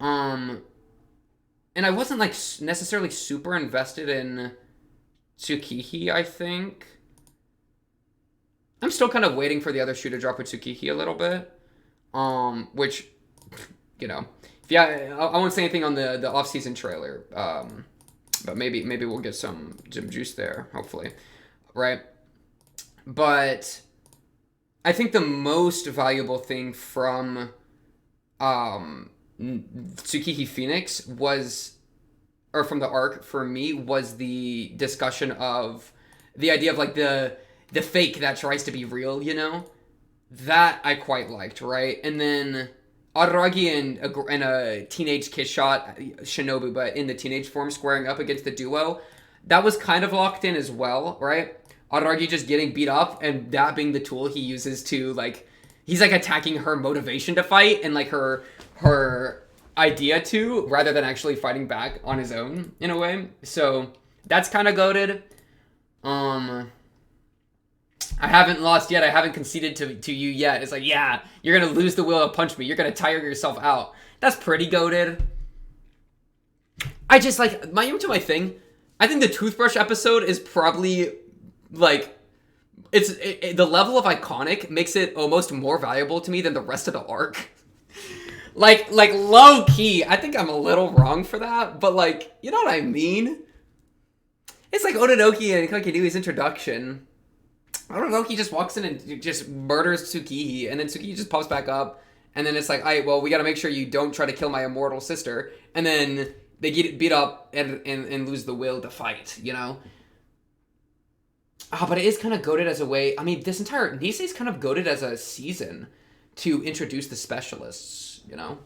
And I wasn't like necessarily super invested in Tsukihi, I think. I'm still kind of waiting for the other shoe to drop with Tsukihi a little bit. Which, you know, yeah, I won't say anything on the off-season trailer. But maybe we'll get some juice there, hopefully, right? But I think the most valuable thing from Tsukihi Phoenix or from the arc for me, was the discussion of the idea of like the fake that tries to be real, you know? That I quite liked, right? And then Araragi and a teenage kiss shot, Shinobu, but in the teenage form, squaring up against the duo, that was kind of locked in as well, right? Araragi just getting beat up, and that being the tool he uses to, like, he's, like, attacking her motivation to fight, and, like, her idea to, rather than actually fighting back on his own, in a way. So, that's kind of goated. I haven't lost yet. I haven't conceded to you yet. It's like, yeah, you're going to lose the will to punch me. You're going to tire yourself out. That's pretty goated. I just, like, my thing, I think the toothbrush episode is probably, like, the level of iconic makes it almost more valuable to me than the rest of the arc. like low key, I think I'm a little wrong for that, but, like, you know what I mean? It's like Ononoki and Kakenui's introduction. Ononoki just walks in and just murders Tsukihi, and then Tsukihi just pops back up, and then it's like, alright, well, we gotta make sure you don't try to kill my immortal sister, and then they get beat up and lose the will to fight, you know? But it is kind of goated as a way, I mean, this entire, Nisei's kind of goated as a season to introduce the specialists, you know?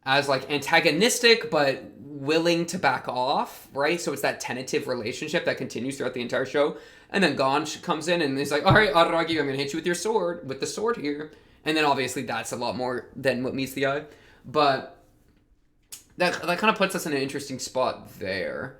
As, like, antagonistic, but willing to back off, right? So it's that tentative relationship that continues throughout the entire show. And then Gon comes in and he's like, all right, Araragi, I'm going to hit you with the sword here. And then obviously that's a lot more than what meets the eye. But that kind of puts us in an interesting spot there.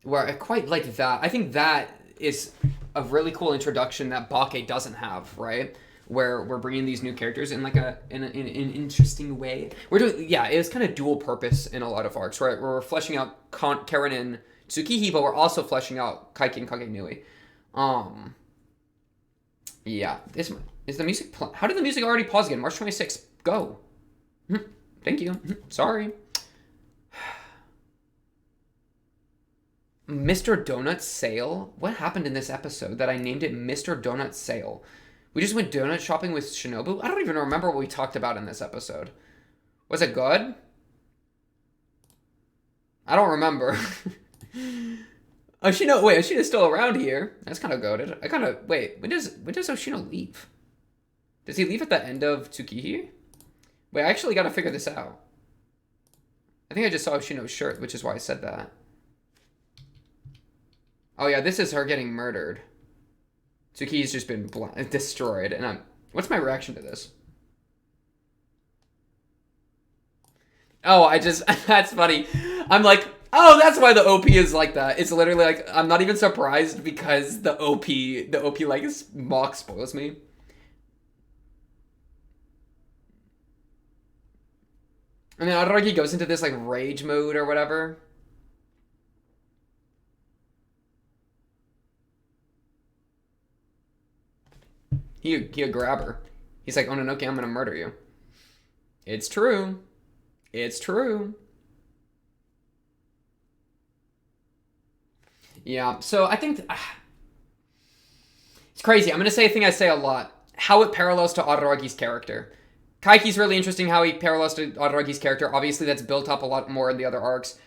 Where I quite like that. I think that is a really cool introduction that Bake doesn't have, right? Where we're bringing these new characters in like in an interesting way. We're doing, yeah, it was kind of dual purpose in a lot of arcs, right? Where we're fleshing out Karen and Tsukihi, but we're also fleshing out Kaiki and Kage Nui. Yeah, is the music how did the music already pause again? March 26th. Go. Thank you. Sorry. Mr. Donut Sale? What happened in this episode that I named it Mr. Donut Sale? We just went donut shopping with Shinobu? I don't even remember what we talked about in this episode. Was it good? I don't remember. Oshino's still around here. That's kind of goated. Wait, when does Oshino leave? Does he leave at the end of Tsukihi? Wait, I actually gotta figure this out. I think I just saw Oshino's shirt, which is why I said that. Oh yeah, this is her getting murdered. Tsukihi's just been destroyed, and what's my reaction to this? Oh, that's funny. I'm like, oh, that's why the OP is like that. It's literally like, I'm not even surprised because the OP like mock spoils me. And then Araragi goes into this like rage mode or whatever. He'll grab her. He's like, Ononoki, I'm gonna murder you. It's true. It's true. Yeah, so I think it's crazy. I'm gonna say a thing I say a lot. How it parallels to Araragi's character. Kaiki's really interesting how he parallels to Araragi's character. Obviously, that's built up a lot more in the other arcs.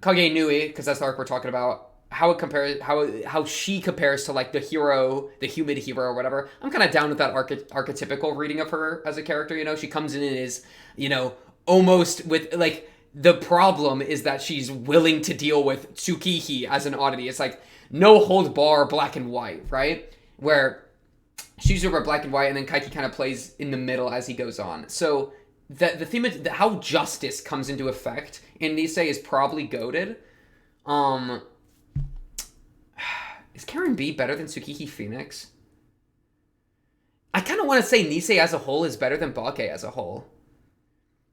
Kage Nui, because that's the arc we're talking about, how it compares, how she compares to like the hero, the human hero or whatever. I'm kind of down with that archetypical reading of her as a character. You know, she comes in and is, you know, almost with like, the problem is that she's willing to deal with Tsukihi as an oddity. It's like no hold bar, black and white, right? Where she's over black and white, and then Kaiki kind of plays in the middle as he goes on. So the theme of how justice comes into effect in Nisei is probably goated. Is Karen B better than Tsukiki Phoenix? I kind of want to say Nisei as a whole is better than Bake as a whole.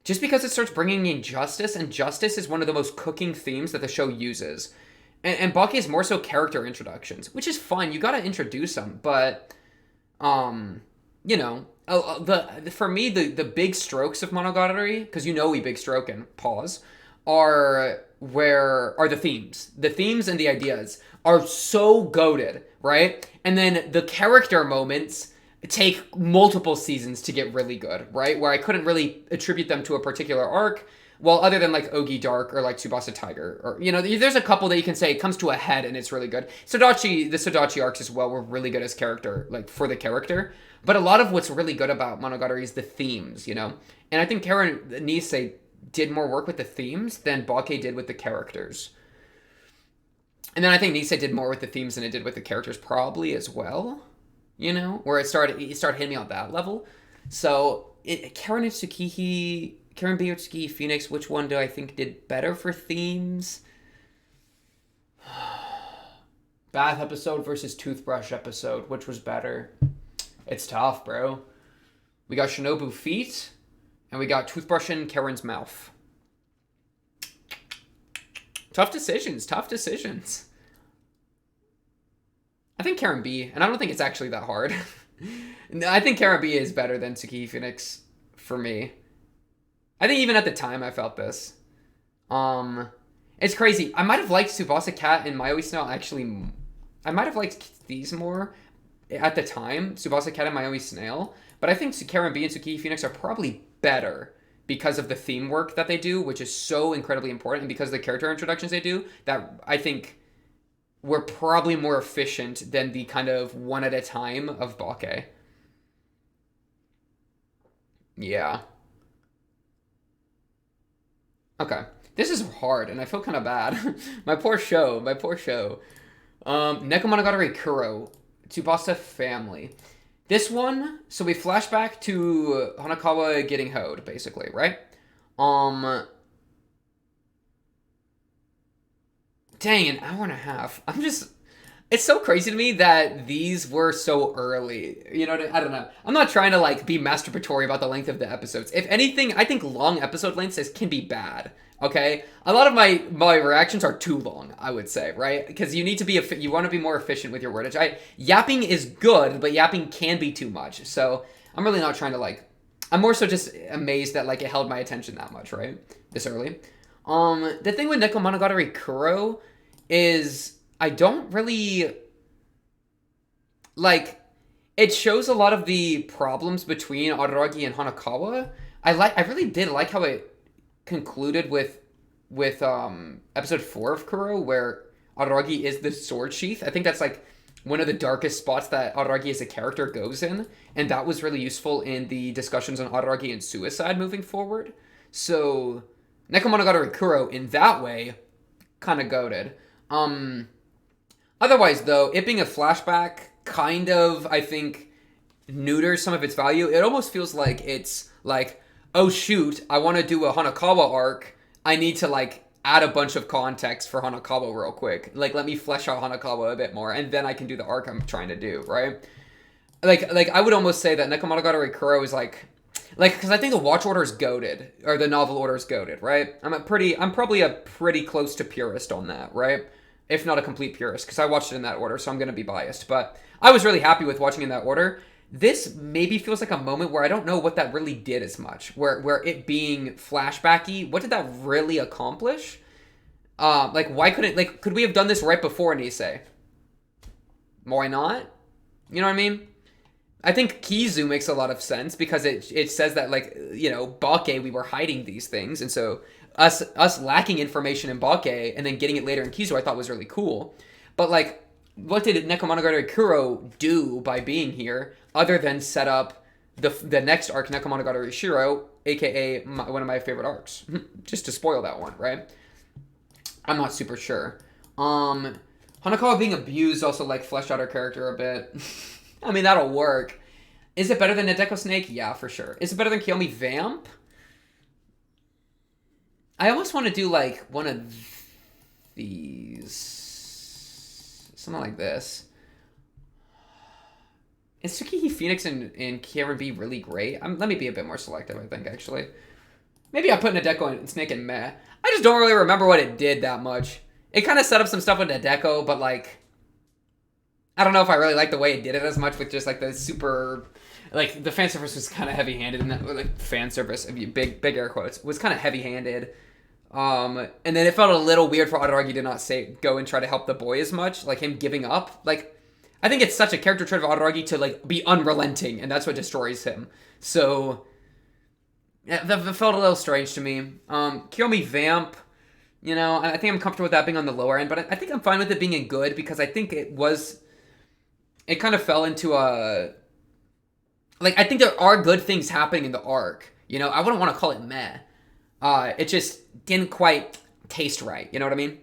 Just because it starts bringing in justice, and justice is one of the most cooking themes that the show uses. And Bake is more so character introductions, which is fine. You gotta introduce them, but, you know, for me, the big strokes of Monogatari, because you know we big stroking, pause, are the themes. The themes and the ideas are so goated, right? And then the character moments take multiple seasons to get really good, right? Where I couldn't really attribute them to a particular arc, well, other than like Ogi Dark or like Tsubasa Tiger, or, you know, there's a couple that you can say it comes to a head and it's really good. The Sodachi arcs as well were really good as character, like for the character. But a lot of what's really good about Monogatari is the themes, you know? And I think Karen Nisei did more work with the themes than Bake did with the characters. And then I think Nisei did more with the themes than it did with the characters probably as well. You know, where it started hitting me on that level. So Karen B or Tsukihi Phoenix, which one do I think did better for themes? Bath episode versus toothbrush episode, which was better? It's tough, bro. We got Shinobu feet, and we got toothbrush in Karen's mouth. Tough decisions. I think Karen B, and I don't think it's actually that hard. I think Karen B is better than Tsukihi Phoenix for me. I think even at the time I felt this. It's crazy. I might have liked Tsubasa Cat and Mayoi Snail actually. I might have liked these more at the time, Tsubasa Cat and Mayoi Snail. But I think Karen B and Tsukihi Phoenix are probably better because of the theme work that they do, which is so incredibly important, and because of the character introductions they do, that I think were probably more efficient than the kind of one at a time of Bake. Yeah. Okay. This is hard, and I feel kind of bad. My poor show. Nekomonogatari Kuro, Tsubasa family. This one, so we flash back to Hanakawa getting hoed, basically, right? Dang, an hour and a half. It's so crazy to me that these were so early. You know, I don't know. I'm not trying to, like, be masturbatory about the length of the episodes. If anything, I think long episode lengths can be bad, okay? A lot of my reactions are too long, I would say, right? Because you need to be, you want to be more efficient with your wordage. Yapping is good, but yapping can be too much. So I'm really not trying to, like, I'm more so just amazed that, like, it held my attention that much, right? This early. The thing with Nekomonogatari Kuro is I don't really, like, it shows a lot of the problems between Araragi and Hanakawa. I really did like how it concluded with episode 4 of Kuro, where Araragi is the sword sheath. I think that's, like, one of the darkest spots that Araragi as a character goes in, and that was really useful in the discussions on Araragi and suicide moving forward. So Nekomonogatari Kuro, in that way, kind of goated. Otherwise, though, it being a flashback kind of, I think, neuters some of its value. It almost feels like it's like, oh shoot, I want to do a Hanakawa arc. I need to, like, add a bunch of context for Hanakawa real quick. Like, let me flesh out Hanakawa a bit more, and then I can do the arc I'm trying to do, right? Like I would almost say that Nekomonogatari Kuro is like, because I think the watch order is goated, or the novel order is goated, right? I'm probably a pretty close to purist on that, right? If not a complete purist, because I watched it in that order, so I'm going to be biased. But I was really happy with watching in that order. This maybe feels like a moment where I don't know what that really did as much. Where it being flashbacky, what did that really accomplish? Why couldn't, like, could we have done this right before Nisei? Why not? You know what I mean? I think Kizu makes a lot of sense, because it says that, like, you know, Bake, we were hiding these things, and so us lacking information in Bake and then getting it later in Kizu I thought was really cool. But like, what did Nekomonogatari Kuro do by being here, other than set up the next arc, Nekomonogatari Shiro, aka one of my favorite arcs? Just to spoil that one, right? I'm not super sure. Hanakawa being abused also like fleshed out her character a bit. I mean, that'll work. Is it better than Nadeko Snake? Yeah, for sure. Is it better than Kiyomi Vamp? I almost want to do like one of these. Something like this. Is Tsukiji Phoenix and Kieran B really great? Let me be a bit more selective, I think, actually. Maybe I put Nadeko and Snake in meh. I just don't really remember what it did that much. It kind of set up some stuff with Nadeko, but like, I don't know if I really like the way it did it as much with just like the super, like the fan service was kind of heavy-handed, and that like fan service, big air quotes, was kind of heavy-handed. And then it felt a little weird for Araragi to not go and try to help the boy as much, like him giving up. Like, I think it's such a character trait of Araragi to like be unrelenting, and that's what destroys him. So yeah, that felt a little strange to me. Kiyomi Vamp, you know, I think I'm comfortable with that being on the lower end, but I think I'm fine with it being in good, because I think it kind of fell into a, like, I think there are good things happening in the arc. You know, I wouldn't want to call it meh. It just didn't quite taste right. You know what I mean?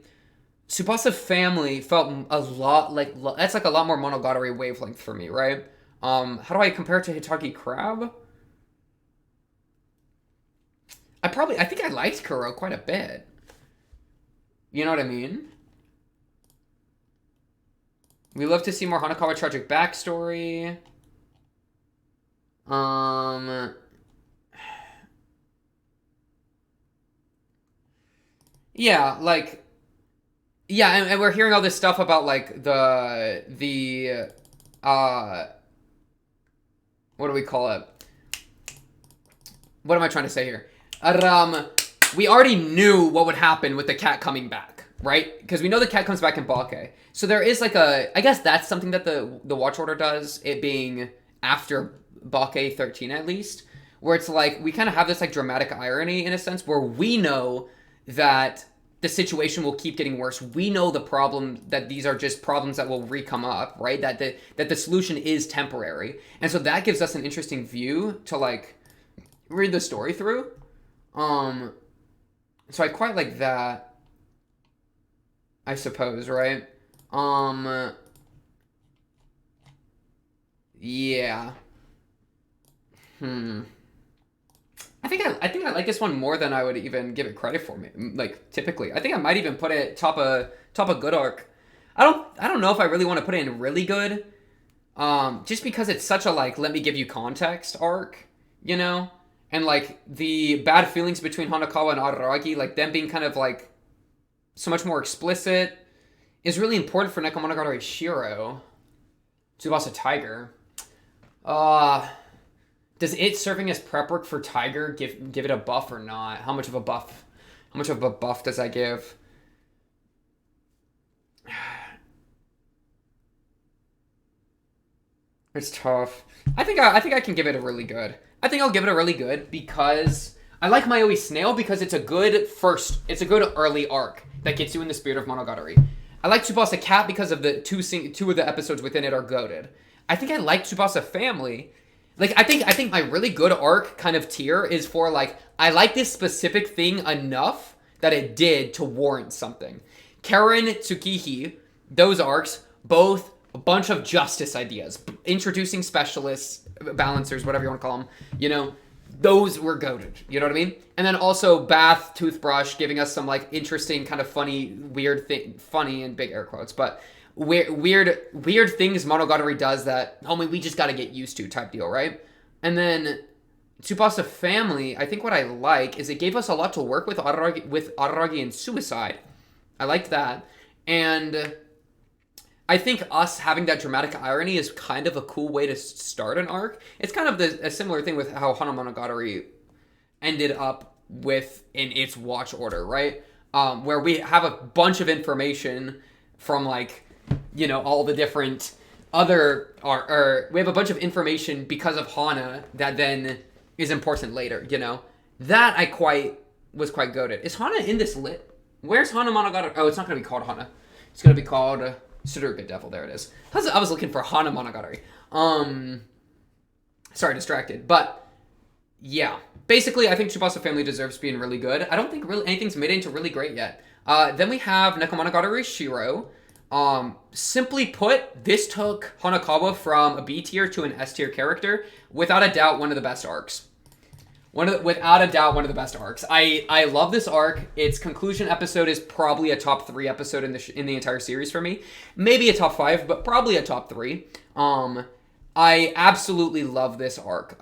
Tsubasa Family felt a lot like, that's like a lot more Monogatari wavelength for me, right? How do I compare it to Hitagi Crab? I think I liked Kuro quite a bit. You know what I mean? We love to see more Hanakawa tragic backstory. Yeah, like, yeah, and we're hearing all this stuff about like the what do we call it? What am I trying to say here? We already knew what would happen with the cat coming back, right? Because we know the cat comes back in Bake. So there is like I guess that's something that the Watch Order does, it being after Bake 13 at least, where it's like we kind of have this like dramatic irony in a sense where we know that the situation will keep getting worse. We know the problem, that these are just problems that will re-come up, right? That the solution is temporary. And so that gives us an interesting view to like read the story through. So I quite like that, I suppose, right? Yeah. I think I like this one more than I would even give it credit for. Me, like typically, I think I might even put it top a good arc. I don't know if I really want to put it in really good, just because it's such a like let me give you context arc, you know, and like the bad feelings between Hanakawa and Araragi, like them being kind of like so much more explicit, is really important for Nekomonogatari Shiro. Tsubasa Tiger. Does it serving as prep work for Tiger give it a buff or not? How much of a buff does that give? It's tough. I think I can give it a really good. I think I'll give it a really good because I like Maoi Snail because it's a good early arc that gets you in the spirit of Monogatari. I like Tsubasa Cat because of the two of the episodes within it are goated. I think I like Tsubasa Family. Like, I think my really good arc kind of tier is for, like, I like this specific thing enough that it did to warrant something. Karen, Tsukihi, those arcs, both a bunch of justice ideas. Introducing specialists, balancers, whatever you want to call them, you know, those were goated. You know what I mean? And then also Bath, Toothbrush, giving us some, like, interesting, kind of funny, weird thing, funny in big air quotes, but weird things Monogatari does that, homie, we just gotta get used to type deal, right? And then Tsubasa Family, I think what I like is it gave us a lot to work with Araragi and Suicide. I liked that. And I think us having that dramatic irony is kind of a cool way to start an arc. It's kind of a similar thing with how Hana Monogatari ended up with in its watch order, right? Where we have a bunch of information from, like, you know, all the different other, or we have a bunch of information because of Hana that then is important later, you know? That was quite goated. Is Hana in this lit? Where's Hana Monogatari? Oh, it's not going to be called Hana. It's going to be called Suruga Devil, there it is. I was looking for Hana Monogatari. Sorry, distracted. But, yeah. Basically, I think Tsubasa Family deserves being really good. I don't think really anything's made into really great yet. Then we have Nekomonogatari Shiro. Simply put, this took Hanakawa from a B tier to an S tier character. Without a doubt, one of the best arcs. Without a doubt, one of the best arcs. I love this arc. Its conclusion episode is probably a top 3 episode in the entire series for me. Maybe a top 5, but probably a top 3. I absolutely love this arc.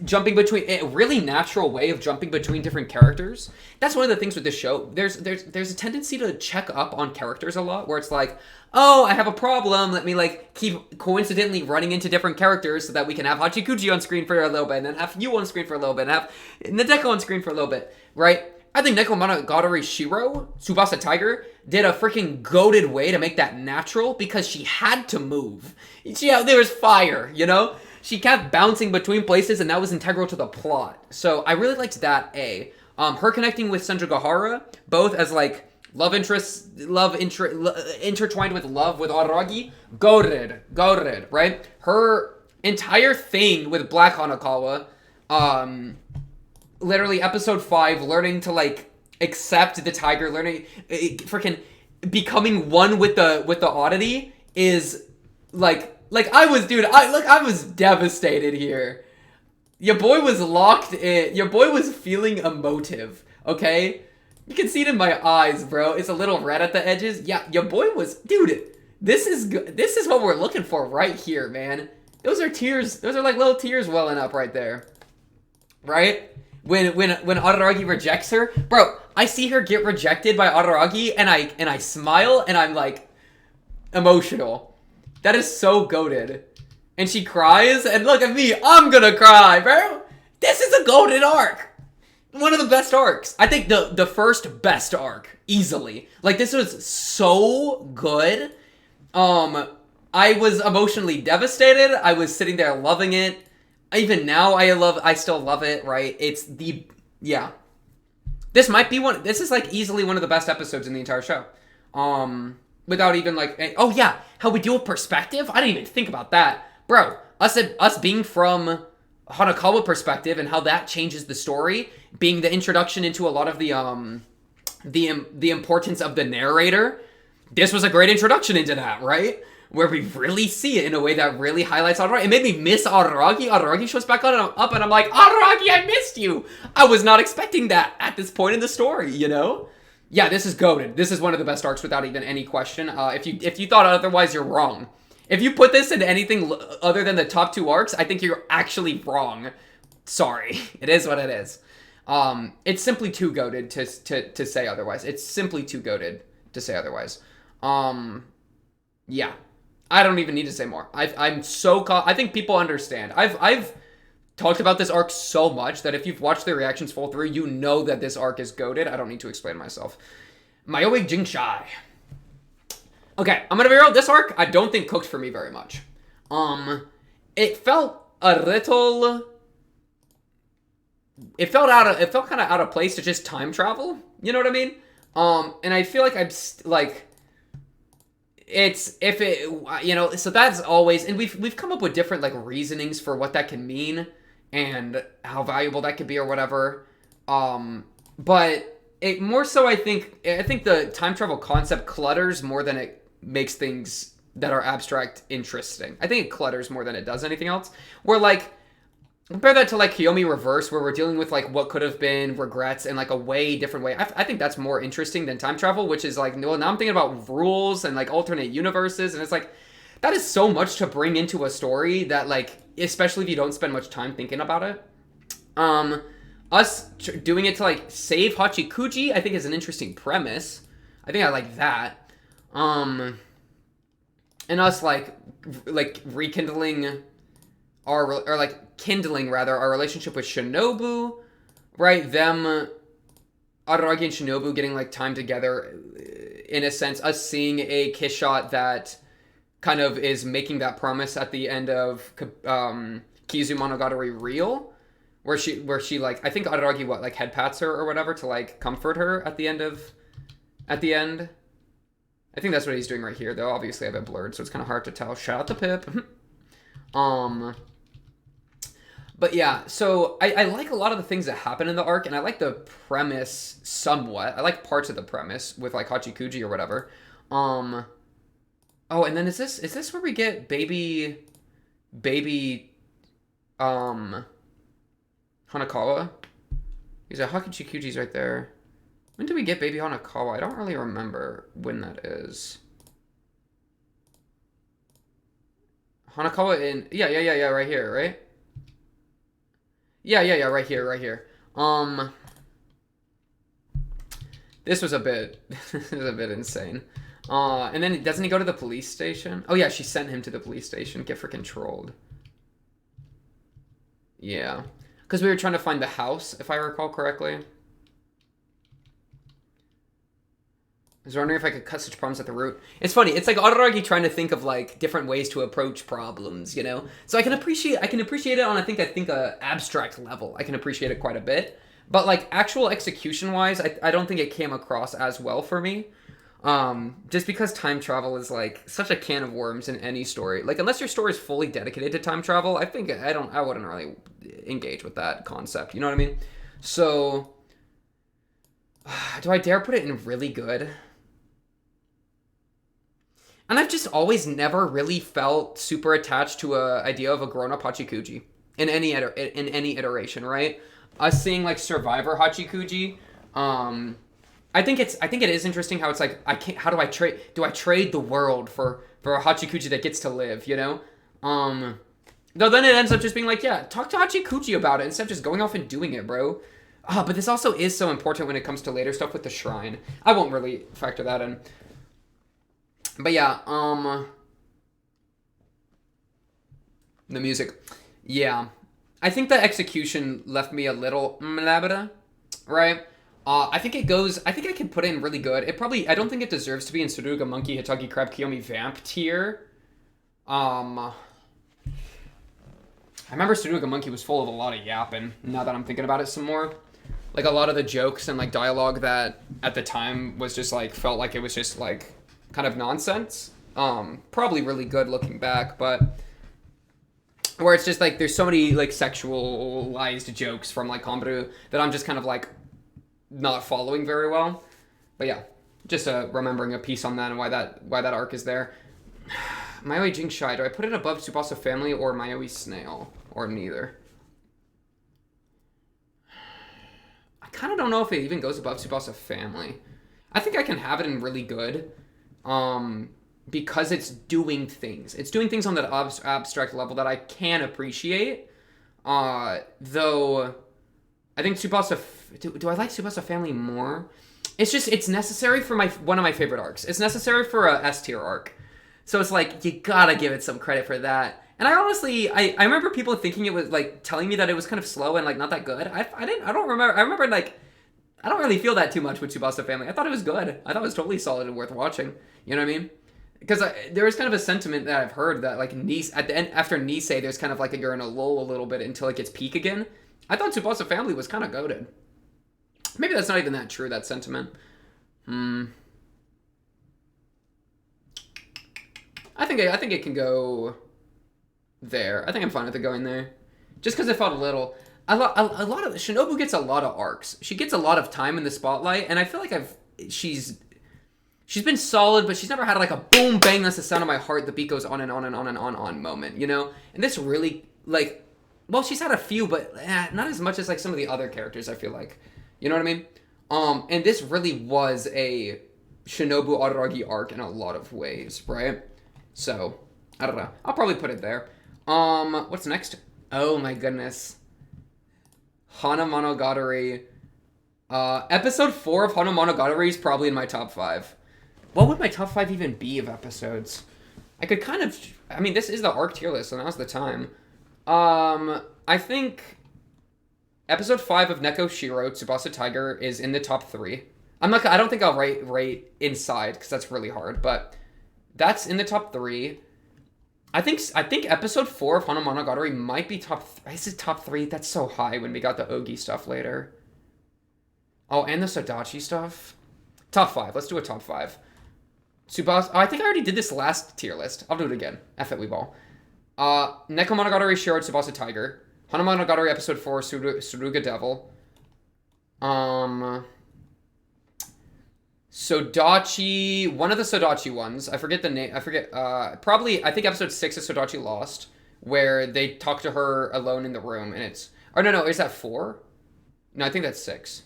Jumping between a really natural way of jumping between different characters. That's one of the things with this show. There's a tendency to check up on characters a lot, where it's like, oh, I have a problem. Let me like keep coincidentally running into different characters so that we can have Hachikuji on screen for a little bit, and then have you on screen for a little bit, and have Nadeko on screen for a little bit, right? I think Nekomonogatari Shiro, Tsubasa Tiger, did a freaking goated way to make that natural because she had to move. There was fire, you know? She kept bouncing between places, and that was integral to the plot. So I really liked that, A. Her connecting with Senjugahara, both as, like, intertwined with love with Araragi, goated, right? Her entire thing with Black Hanakawa, literally episode 5, learning to, like, accept the tiger, learning, freaking becoming one with the oddity is, like I was devastated here. Your boy was locked in. Your boy was feeling emotive, okay? You can see it in my eyes, bro. It's a little red at the edges. Yeah, your boy was... Dude, this is good. This is what we're looking for right here, man. Those are tears. Those are like little tears welling up right there. Right? When Araragi rejects her. Bro, I see her get rejected by Araragi, and I smile, and I'm like... emotional. That is so goated. And she cries, and look at me, I'm gonna cry, bro. This is a goated arc. One of the best arcs. I think the first best arc, easily. Like, this was so good. I was emotionally devastated. I was sitting there loving it. Even now, I still love it, right? Yeah. This is like easily one of the best episodes in the entire show. Without even like, oh yeah, how we deal with perspective? I didn't even think about that. Bro, us being from Hanakawa perspective and how that changes the story, being the introduction into a lot of the importance of the narrator. This was a great introduction into that, right? Where we really see it in a way that really highlights Araragi. It made me miss Araragi. Araragi shows back up and I'm like, Araragi, I missed you! I was not expecting that at this point in the story, you know? Yeah, this is goated. This is one of the best arcs without even any question. If you thought otherwise, you're wrong. If you put this into anything other than the top 2 arcs, I think you're actually wrong. Sorry. It is what it is. It's simply too goated to say otherwise. It's simply too goated to say otherwise. Yeah. I don't even need to say more. I'm so I think people understand. I've talked about this arc so much that if you've watched the reactions full through, you know that this arc is goated. I don't need to explain myself. Mayoi Jingshai. Okay, I'm gonna be real. This arc, I don't think cooked for me very much. It felt a little... It felt kind of out of place to just time travel. You know what I mean? And I feel like so that's always, and we've come up with different like reasonings for what that can mean and how valuable that could be or whatever. But it more so, I think the time travel concept clutters more than it makes things that are abstract interesting. I think it clutters more than it does anything else. Where like, compare that to like Kiyomi Reverse, where we're dealing with like what could have been, regrets, in like a way different way. I think that's more interesting than time travel, which is like, well, now I'm thinking about rules and like alternate universes, and it's like, that is so much to bring into a story that like, especially if you don't spend much time thinking about it. Us doing it to like save Hachikuji, I think is an interesting premise. I think I like that. And us like rekindling kindling our relationship with Shinobu, right? Them, Araragi and Shinobu getting like time together, in a sense, us seeing a kiss shot that kind of is making that promise at the end of Kizu Monogatari real, where she like, I think Araragi head pats her or whatever to like comfort her at the end. I think that's what he's doing right here, though. Obviously, I have it blurred, so it's kind of hard to tell. Shout out to Pip. um, but yeah, so I like a lot of the things that happen in the arc, and I like the premise somewhat. I like parts of the premise with like Hachikuji or whatever. Oh, and then is this where we get baby Hanakawa? He's a Hachikuji's right there. When do we get baby Hanakawa? I don't really remember when that is. Hanakawa in... Yeah, right here, right? Yeah, right here. This was a bit... this was a bit insane. And then doesn't he go to the police station? Oh yeah, she sent him to the police station. Get freaking trolled. Yeah. Because we were trying to find the house, if I recall correctly. I was wondering if I could cut such problems at the root. It's funny. It's like Araragi trying to think of like different ways to approach problems, you know. So I can appreciate it on I think a abstract level. I can appreciate it quite a bit, but like actual execution wise, I don't think it came across as well for me. Just because time travel is like such a can of worms in any story. Like unless your story is fully dedicated to time travel, I think I wouldn't really engage with that concept. You know what I mean? So do I dare put it in really good? And I've just always never really felt super attached to a idea of a grown-up Hachikuji in any iteration, right? Us seeing like Survivor Hachikuji, I think it is interesting how it's like do I trade the world for a Hachikuji that gets to live, you know? Though then it ends up just being like, yeah, talk to Hachikuji about it instead of just going off and doing it, bro. But this also is so important when it comes to later stuff with the shrine. I won't really factor that in. But yeah, the music. Yeah. I think the execution left me a little mlabada, right? I think I can put it in really good. I don't think it deserves to be in Suruga Monkey Hitagi Crab Kiyomi Vamp tier. I remember Suruga Monkey was full of a lot of yapping, now that I'm thinking about it some more. Like a lot of the jokes and like dialogue that at the time was just like, felt like it was just like kind of nonsense. Probably really good looking back, but where it's just like there's so many like sexualized jokes from like Kombaru that I'm just kind of like not following very well. But yeah, just remembering a piece on that and why that arc is there. Mayoi Jinshai, do I put it above Tsubasa Family or Mayoi Snail? Or neither? I kind of don't know if it even goes above Tsubasa Family. I think I can have it in really good. Because it's doing things. It's doing things on that abstract level that I can appreciate. Though, I think Tsubasa... Do I like Tsubasa Family more? It's necessary for one of my favorite arcs. It's necessary for a S tier arc. So it's like, you gotta give it some credit for that. And I honestly, I remember people thinking it was, like, telling me that it was kind of slow and, like, not that good. I don't remember. I remember, like, I don't really feel that too much with Tsubasa Family. I thought it was good. I thought it was totally solid and worth watching. You know what I mean? Because there was kind of a sentiment that I've heard that, like, at the end, after Nisei, there's kind of like you're in a lull a little bit until it gets peak again. I thought Tsubasa Family was kind of goated. Maybe that's not even that true, that sentiment. I think it can go there. I think I'm fine with it going there. Just because it felt a lot of... Shinobu gets a lot of arcs. She gets a lot of time in the spotlight, and I feel like she's been solid, but she's never had like a boom, bang, that's the sound of my heart, the beat goes on and on and on and on moment, you know? And this really, like... Well, she's had a few, but not as much as like some of the other characters, I feel like. You know what I mean? And this really was a Shinobu Araragi arc in a lot of ways, right? So, I don't know. I'll probably put it there. What's next? Oh my goodness. Monogatari. Episode 4 of Monogatari is probably in my top 5. What would my top 5 even be of episodes? I could kind of... I mean, this is the arc tier list, so now's the time. I think episode 5 of Neko Shiro, Tsubasa Tiger, is in the top 3. I don't think I'll rate inside, because that's really hard, but that's in the top 3. I think episode 4 of Monogatari might be top 3. Is it top 3? That's so high when we got the Ogi stuff later. Oh, and the Sodachi stuff? Top 5. Let's do a top 5. Tsubasa. Oh, I think I already did this last tier list. I'll do it again. F it, we ball. Nekomonogatari Shiro Tsubasa Tiger. Hanamonogatari episode 4 Suruga Devil. Sodachi, one of the Sodachi ones. I forget the name. I think episode 6 is Sodachi Lost, where they talk to her alone in the room, and it's... Oh, no, is that 4? No, I think that's 6.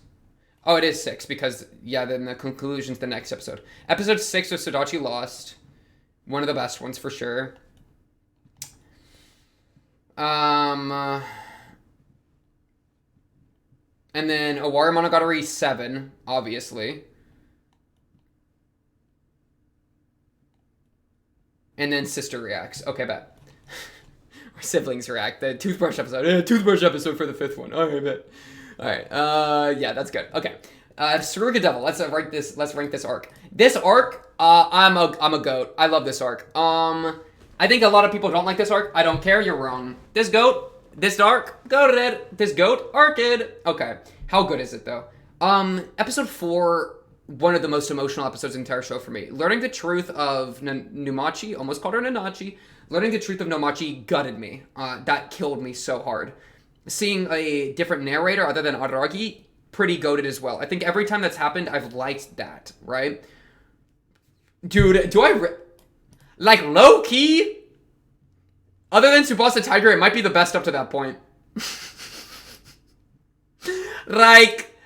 Oh, it is 6, because, yeah, then the conclusion's the next episode. Episode 6 was Sodachi Lost. One of the best ones, for sure. And then Owarimonogatari 7, obviously. And then Sister Reacts. Okay, bet. Or Siblings React. The toothbrush episode. Toothbrush episode for the 5th one. Okay, bet. Alright, yeah, that's good. Okay. Suruga Devil. Let's rank this arc. This arc, I'm a goat. I love this arc. I think a lot of people don't like this arc. I don't care, you're wrong. This arc, goated. This goat, arcade. Okay. How good is it though? Episode 4, one of the most emotional episodes in the entire show for me. Learning the truth of Numachi, almost called her Nanachi. Learning the truth of Numachi gutted me. That killed me so hard. Seeing a different narrator other than Araragi, pretty goated as well. I think every time that's happened, I've liked that, right? Dude, like, low-key, other than Tsubasa Tiger, it might be the best up to that point. like,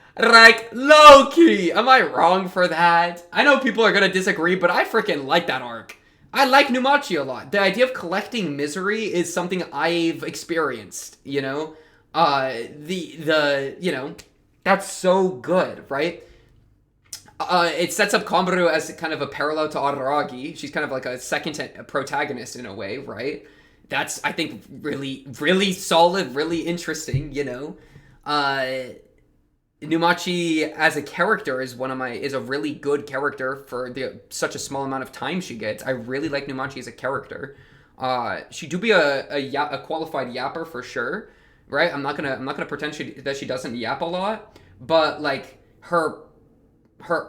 low-key, am I wrong for that? I know people are gonna disagree, but I freaking like that arc. I like Numachi a lot. The idea of collecting misery is something I've experienced, you know? You know, that's so good, right? It sets up Kombaru as kind of a parallel to Araragi. She's kind of like a second protagonist in a way, right? That's, I think, really, really solid, really interesting, you know? Numachi as a character is a really good character for such a small amount of time she gets. I really like Numachi as a character. She do be a qualified yapper for sure, right? I'm not gonna pretend that she doesn't yap a lot, but like her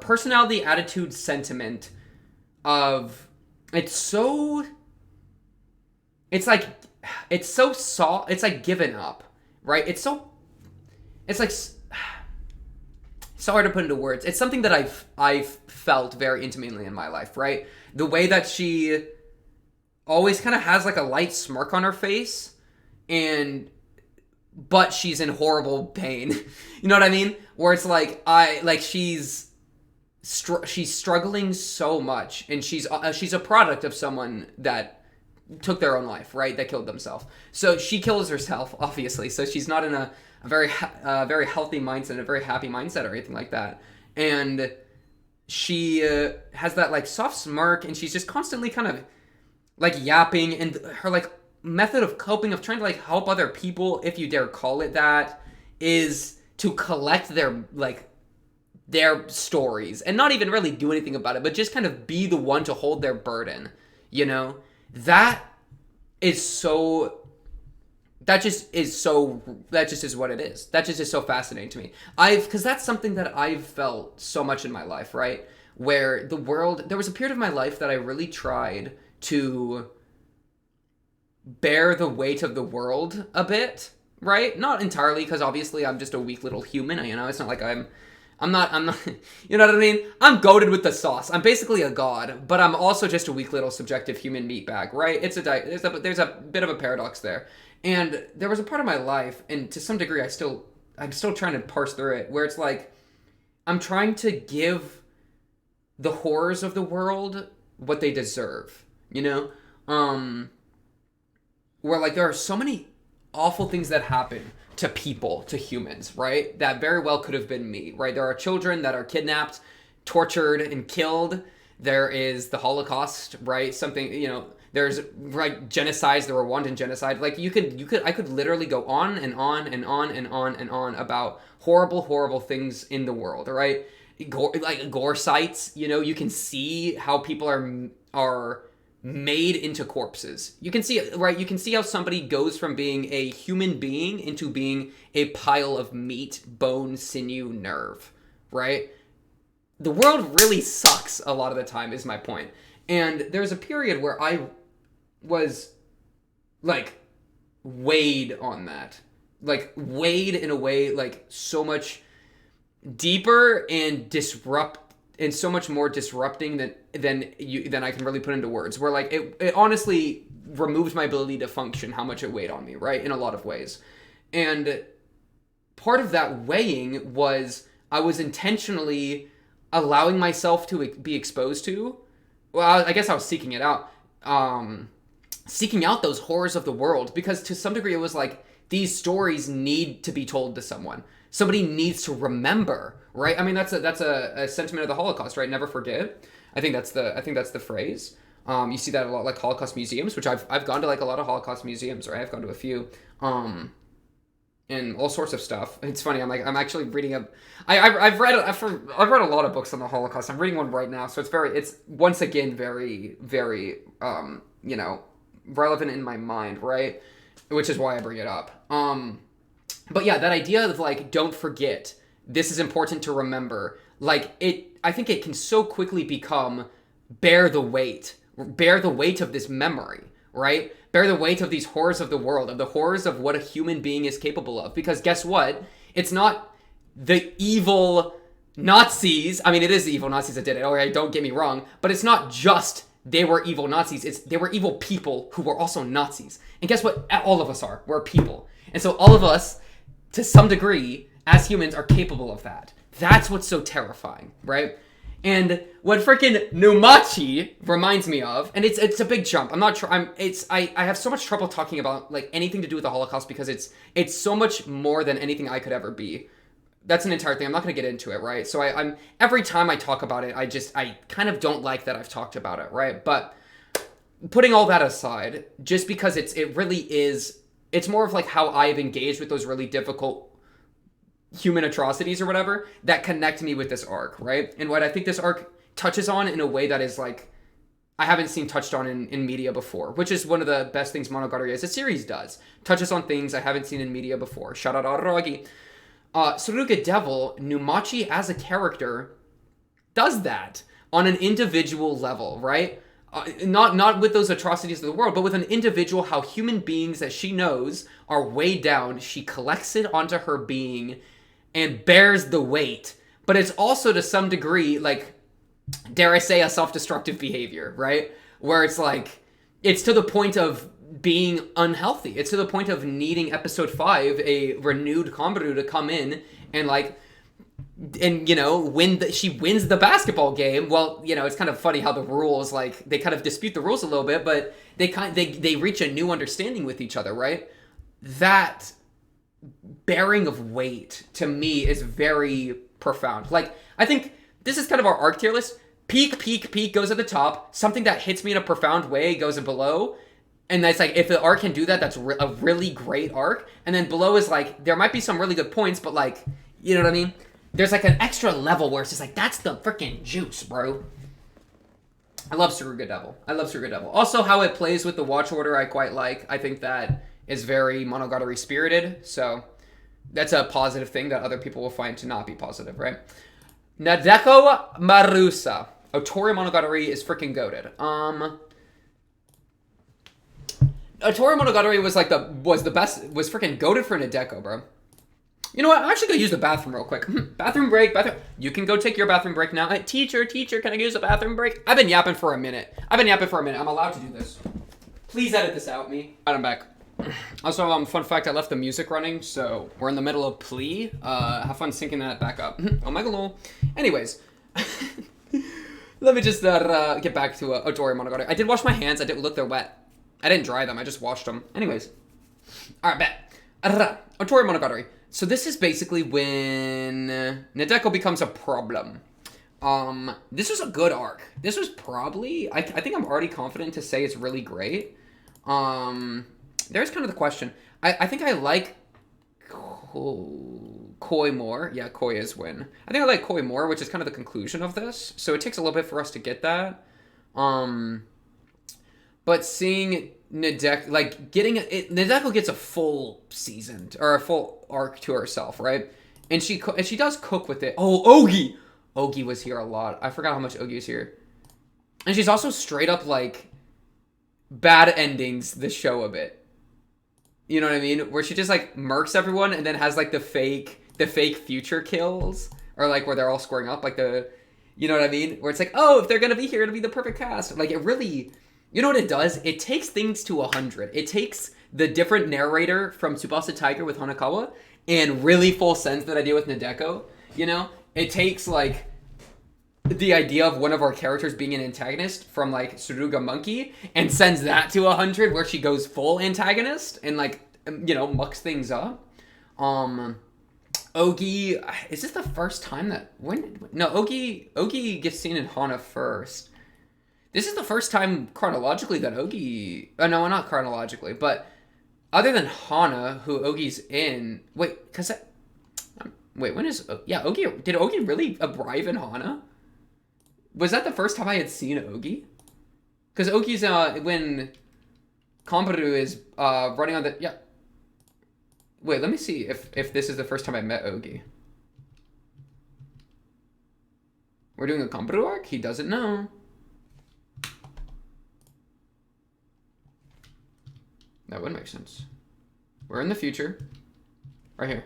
personality, attitude, sentiment of it's like given up, right? It's like so hard to put into words. It's something that I've felt very intimately in my life, right? The way that she always kind of has like a light smirk on her face, but she's in horrible pain. You know what I mean? Where it's like she's struggling so much, and she's a product of someone that took their own life, right? That killed themselves. So she kills herself, obviously. So she's not in a very healthy mindset, a very happy mindset, or anything like that. And she has that like soft smirk, and she's just constantly kind of like yapping, and her like method of coping, of trying to like help other people, if you dare call it that, is to collect their stories and not even really do anything about it, but just kind of be the one to hold their burden, you know? That just is what it is. That just is so fascinating to me. Because that's something that I've felt so much in my life, right? Where there was a period of my life that I really tried to bear the weight of the world a bit, right? Not entirely, because obviously I'm just a weak little human, you know? It's not like I'm not, you know what I mean? I'm goated with the sauce. I'm basically a god, but I'm also just a weak little subjective human meatbag, right? There's a bit of a paradox there. And there was a part of my life, and to some degree I'm still trying to parse through it, where it's like, I'm trying to give the horrors of the world what they deserve, you know? Where like there are so many awful things that happen to people, to humans, right? That very well could have been me, right? There are children that are kidnapped, tortured, and killed. There is the Holocaust, right? Something, you know, there's like genocides, the Rwandan genocide. Like I could literally go on and on and on and on and on about horrible things in the world, right? Gore sites, you know, you can see how people are made into corpses. You can see it, right? You can see how somebody goes from being a human being into being a pile of meat, bone, sinew, nerve, right? the world really sucks a lot of the time, is my point. And there's a period where I was, like, weighed on that. Like, weighed in a way, like, so much deeper and so much more disrupting than I can really put into words. Where, like, it honestly removed my ability to function, how much it weighed on me, right? In a lot of ways. And part of that weighing was I was intentionally allowing myself to be exposed to, well, I guess I was seeking it out, seeking out those horrors of the world, because to some degree it was like, these stories need to be told to someone. Somebody needs to remember, right? I mean, that's a sentiment of the Holocaust, right? Never forget. I think that's the phrase. You see that a lot, like Holocaust museums, which I've gone to, like, a lot of Holocaust museums, right? I've gone to a few, and all sorts of stuff. It's funny. I'm actually reading I've read a lot of books on the Holocaust. I'm reading one right now, so it's once again very, very relevant in my mind, right? Which is why I bring it up. But yeah, that idea of, like, don't forget. This is important to remember. Like, I think it can so quickly become bear the weight of this memory, right? Bear the weight of these horrors of the world, of the horrors of what a human being is capable of. Because guess what? It's not the evil Nazis. I mean, it is the evil Nazis that did it. Okay, don't get me wrong. But it's not just they were evil Nazis. They were evil people who were also Nazis. And guess what? All of us are. We're people. And so all of us, to some degree, as humans, are capable of that. That's what's so terrifying, right? And what freaking Numachi reminds me of, and it's a big jump. I have so much trouble talking about, like, anything to do with the Holocaust because it's so much more than anything I could ever be. That's an entire thing. I'm not going to get into it, right? So I'm every time I talk about it, I kind of don't like that I've talked about it, right? But putting all that aside, just because it really is, it's more of like how I've engaged with those really difficult human atrocities or whatever that connect me with this arc, right? And what I think this arc touches on in a way that is, like, I haven't seen touched on in media before, which is one of the best things Monogatari as a series does. Touches on things I haven't seen in media before. Shout out Aragi. Suruga Devil, Numachi as a character does that on an individual level, right? Not with those atrocities of the world, but with an individual, how human beings that she knows are weighed down. She collects it onto her being and bears the weight. But it's also, to some degree, like, dare I say, a self-destructive behavior, right? Where it's like, it's to the point of being unhealthy. It's to the point of needing episode 5, a renewed Kombaru, to come in and, like, and, she wins the basketball game. Well, it's kind of funny how the rules, like, they kind of dispute the rules a little bit, but they reach a new understanding with each other, right? That bearing of weight, to me, is very profound. Like, I think this is kind of our arc tier list. Peak goes at the top. Something that hits me in a profound way goes below. And that's like, if the arc can do that, that's a really great arc. And then below is like, there might be some really good points, but, like, you know what I mean? There's, like, an extra level where it's just like, that's the freaking juice, bro. I love Suruga Devil. Also, how it plays with the watch order, I quite like. I think that is very Monogatari spirited. So that's a positive thing that other people will find to not be positive, right? Nadeko Marusa. Owarimonogatari is freaking goated. Owarimonogatari was freaking goated for Nadeko, bro. You know what? I'm actually going to use the bathroom real quick. Bathroom break. You can go take your bathroom break now. Teacher, can I use the bathroom break? I've been yapping for a minute. I'm allowed to do this. Please edit this out, me. Alright, I'm back. Also, fun fact, I left the music running, so we're in the middle of Plea. Have fun syncing that back up. Oh my god. Anyways. Let me just get back to Owarimonogatari. I did wash my hands. I didn't look, they're wet. I didn't dry them. I just washed them. Anyways. Alright, bet. Owarimonogatari. So this is basically when Nadeko becomes a problem. This was a good arc. This was probably, I think I'm already confident to say it's really great. There's kind of the question. I think I like Koi more. Yeah, Koi is win. I think I like Koi more, which is kind of the conclusion of this. So it takes a little bit for us to get that. But seeing Nadeko, like, Nadeko gets a full season, or a full arc to herself, right? And she does cook with it. Oh, Ogi! Ogi was here a lot. I forgot how much Ogi was here. And she's also straight up, like, bad endings the show a bit. You know what I mean? Where she just, like, murks everyone and then has, like, the fake future kills. Or, like, where they're all squaring up. Like, you know what I mean? Where it's like, oh, if they're gonna be here, it'll be the perfect cast. Like, it really... You know what it does? It takes things to 100. It takes the different narrator from Tsubasa Tiger with Hanakawa and really full sense that I did with Nadeko, you know? It takes, like, the idea of one of our characters being an antagonist from, like, Suruga Monkey and sends that to 100 where she goes full antagonist and, like, you know, mucks things up. Ogi, is this the first time that... Ogi gets seen in Hana first. This is the first time chronologically that Ogi... Oh, no, not chronologically, but other than Hana, who Ogi's in... Wait, because... Wait, when is... Yeah, Ogi... Did Ogi really arrive in Hana? Was that the first time I had seen Ogi? Because Ogi's... when Kombaru is running on the... Yeah. Wait, let me see if this is the first time I met Ogi. We're doing a Kombaru arc? He doesn't know. That would make sense. We're in the future. Right here.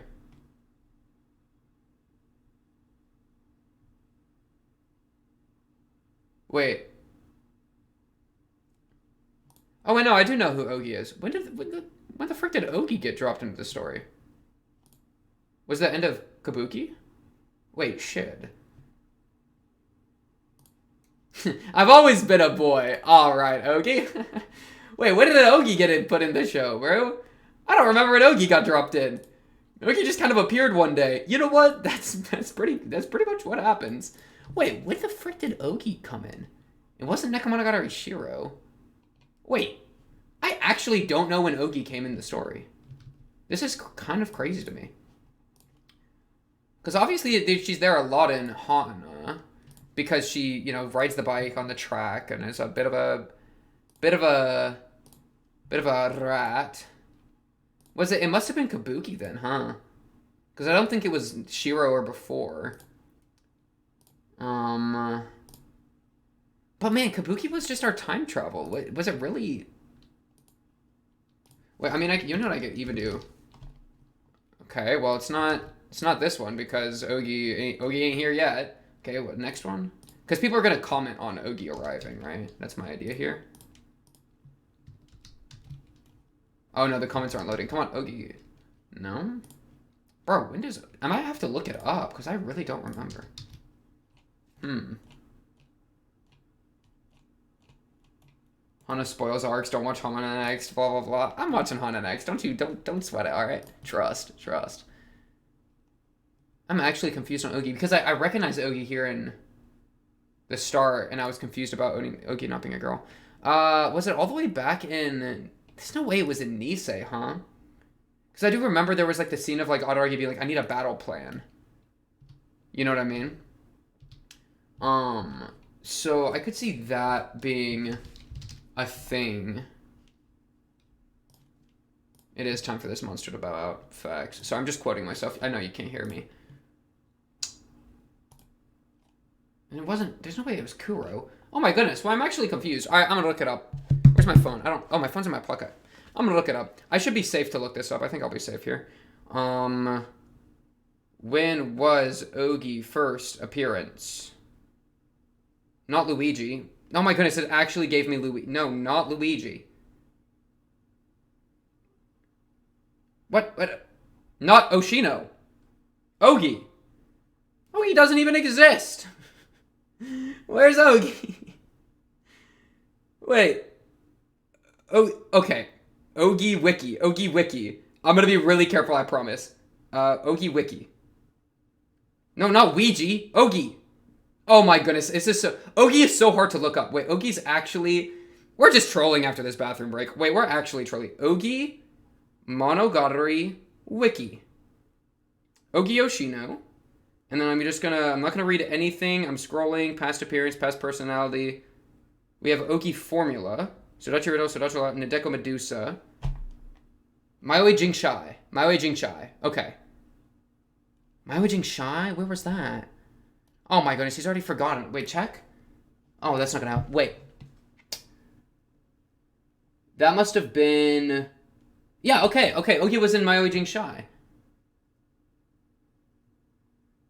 Wait. Oh, wait, no, I do know who Ogi is. When the frick did Ogi get dropped into the story? Was that end of Kabuki? Wait, shit. I've always been a boy. Alright, Ogi. Wait, when did Ogi get put in this show, bro? I don't remember when Ogi got dropped in. Ogi just kind of appeared one day. You know what? That's pretty much what happens. Wait, when the frick did Ogi come in? It wasn't Nekomonogatari Shiro. Wait, I actually don't know when Ogi came in the story. This is kind of crazy to me. Because obviously she's there a lot in Hana. Because she, you know, rides the bike on the track and is a bit of a rat. Was it? It must have been Kabuki then, huh? Because I don't think it was Shiro or before. But man, Kabuki was just our time travel. Was it really? Wait, I mean, you know what I could even do? Okay, well, it's not this one because Ogi ain't here yet. Okay, what next one? Because people are gonna comment on Ogi arriving, right? That's my idea here. Oh no, the comments aren't loading. Come on, Ogi. No? Bro, when does... I might have to look it up, because I really don't remember. Hana spoils arcs, don't watch Hana next, blah blah blah. I'm watching Hana next. Don't sweat it, alright? Trust. I'm actually confused on Ogi, because I recognize Ogi here in the start, and I was confused about Ogi not being a girl. Was it all the way back in... There's no way it was in Nisei, huh? Because I do remember there was, like, the scene of, like, Adaragi being like, I need a battle plan. You know what I mean? So I could see that being a thing. It is time for this monster to bow out. Facts. So I'm just quoting myself. I know you can't hear me. And it wasn't... There's no way it was Kuro. Oh my goodness. Well, I'm actually confused. Alright, I'm gonna look it up. Where's my phone? Oh, my phone's in my pocket. I'm gonna look it up. I should be safe to look this up. I think I'll be safe here. When was Ogi first appearance? Not Luigi. Oh my goodness, it actually gave me Luigi. No, not Luigi. What? Not Oshino. Ogi. Ogi doesn't even exist. Where's Ogi? Wait. Oh, okay. Ogi Wiki. I'm gonna be really careful, I promise. Ogi Wiki. No, not Ouija. Ogi. Oh my goodness, Ogi is so hard to look up. Wait, Ogi's actually... We're just trolling after this bathroom break. Wait, we're actually trolling. Ogi Monogatari Wiki. Ogi Yoshino. And then I'm not gonna read anything. I'm scrolling. Past appearance, past personality. We have Ogi Formula. Sodachi Riddle, Sodachi Nadeko Medusa. Maui Jingshai. Okay. Maui Jingshai? Where was that? Oh my goodness, he's already forgotten. Wait, check? Oh, that's not gonna help. Wait. That must have been... Yeah, okay. Ogi was in Maoi Jing Shai.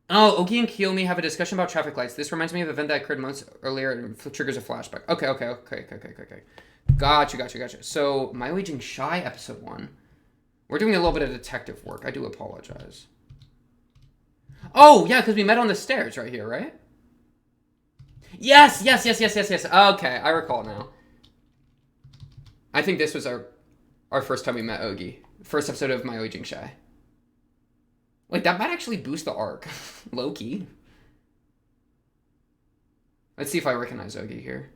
Oh, Ogi and Kiyomi have a discussion about traffic lights. This reminds me of an event that occurred months earlier and triggers a flashback. Okay. Gotcha. So, Maoi Jing Shai episode 1. We're doing a little bit of detective work. I do apologize. Oh, yeah, because we met on the stairs right here, right? Yes. Okay, I recall now. I think this was our first time we met Ogi. First episode of Maoi Jing Shai. Wait, that might actually boost the arc. Low-key. Let's see if I recognize Ogi here.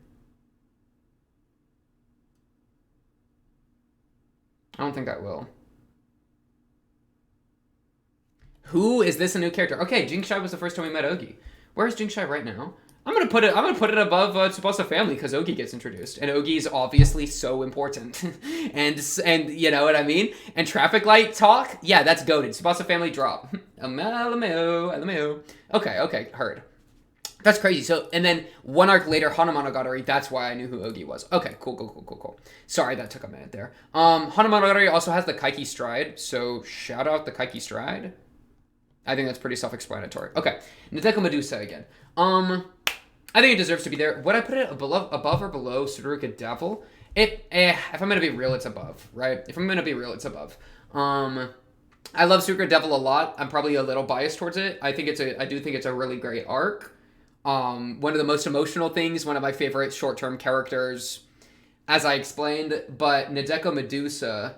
I don't think I will. Who is this a new character? Okay, Jing Shai was the first time we met Ogi. Where's Jing Shai right now? I'm gonna put it above Tsubasa Family because Ogi gets introduced, and Ogi is obviously so important, and you know what I mean. And traffic light talk, yeah, that's goated. Tsubasa Family drop. LMAO. Okay, heard. That's crazy. So, and then one arc later, Monogatari. That's why I knew who Ogi was. Okay, cool. Sorry, that took a minute there. Monogatari also has the Kaiki Stride, so shout out the Kaiki Stride. I think that's pretty self-explanatory. Okay, Nadeko Medusa again. I think it deserves to be there. Would I put it above or below Suruka Devil? If I'm gonna be real, it's above, right? If I'm gonna be real, it's above. I love Suruka Devil a lot. I'm probably a little biased towards it. I do think it's a really great arc. One of the most emotional things, one of my favorite short-term characters, as I explained. But Nadeko Medusa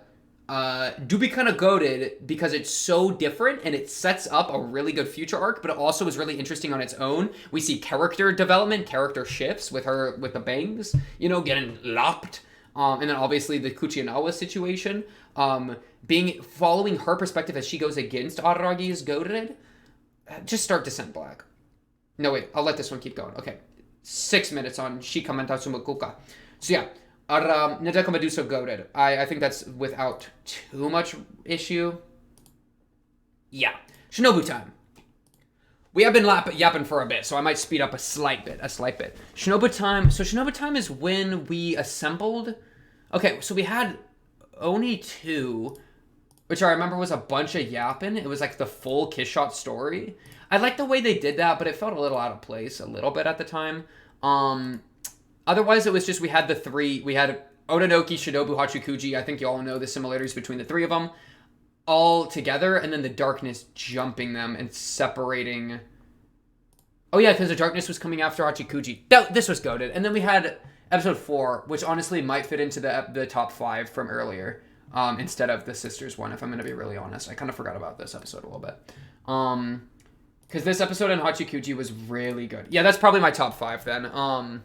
do be kind of goated because it's so different and it sets up a really good future arc, but it also is really interesting on its own. We see character development, character shifts with her, with the bangs, you know, getting lopped. And then obviously the Kuchinawa situation, following her perspective as she goes against Araragi is goated. Just start Descent Black. No, wait, I'll let this one keep going. Okay. 6 minutes on Shikamentatsu Mokuka. So yeah. Nadeko Medusa goated. I think that's without too much issue. Yeah. Shinobu time. We have been yapping for a bit, so I might speed up a slight bit. Shinobu time. So Shinobu time is when we assembled. Okay, so we had Oni 2, which I remember was a bunch of yapping. It was like the full Kiss Shot story. I liked the way they did that, but it felt a little out of place a little bit at the time. Otherwise, it was just we had the three. We had Ononoki, Shinobu, Hachikuji. I think you all know the similarities between the three of them all together, and then the darkness jumping them and separating. Oh yeah, because the darkness was coming after Hachikuji. This was goated. And then we had episode 4, which honestly might fit into the top 5 from earlier, instead of the sisters one, if I'm going to be really honest. I kind of forgot about this episode a little bit. Because this episode on Hachikuji was really good. Yeah, that's probably my top 5 then.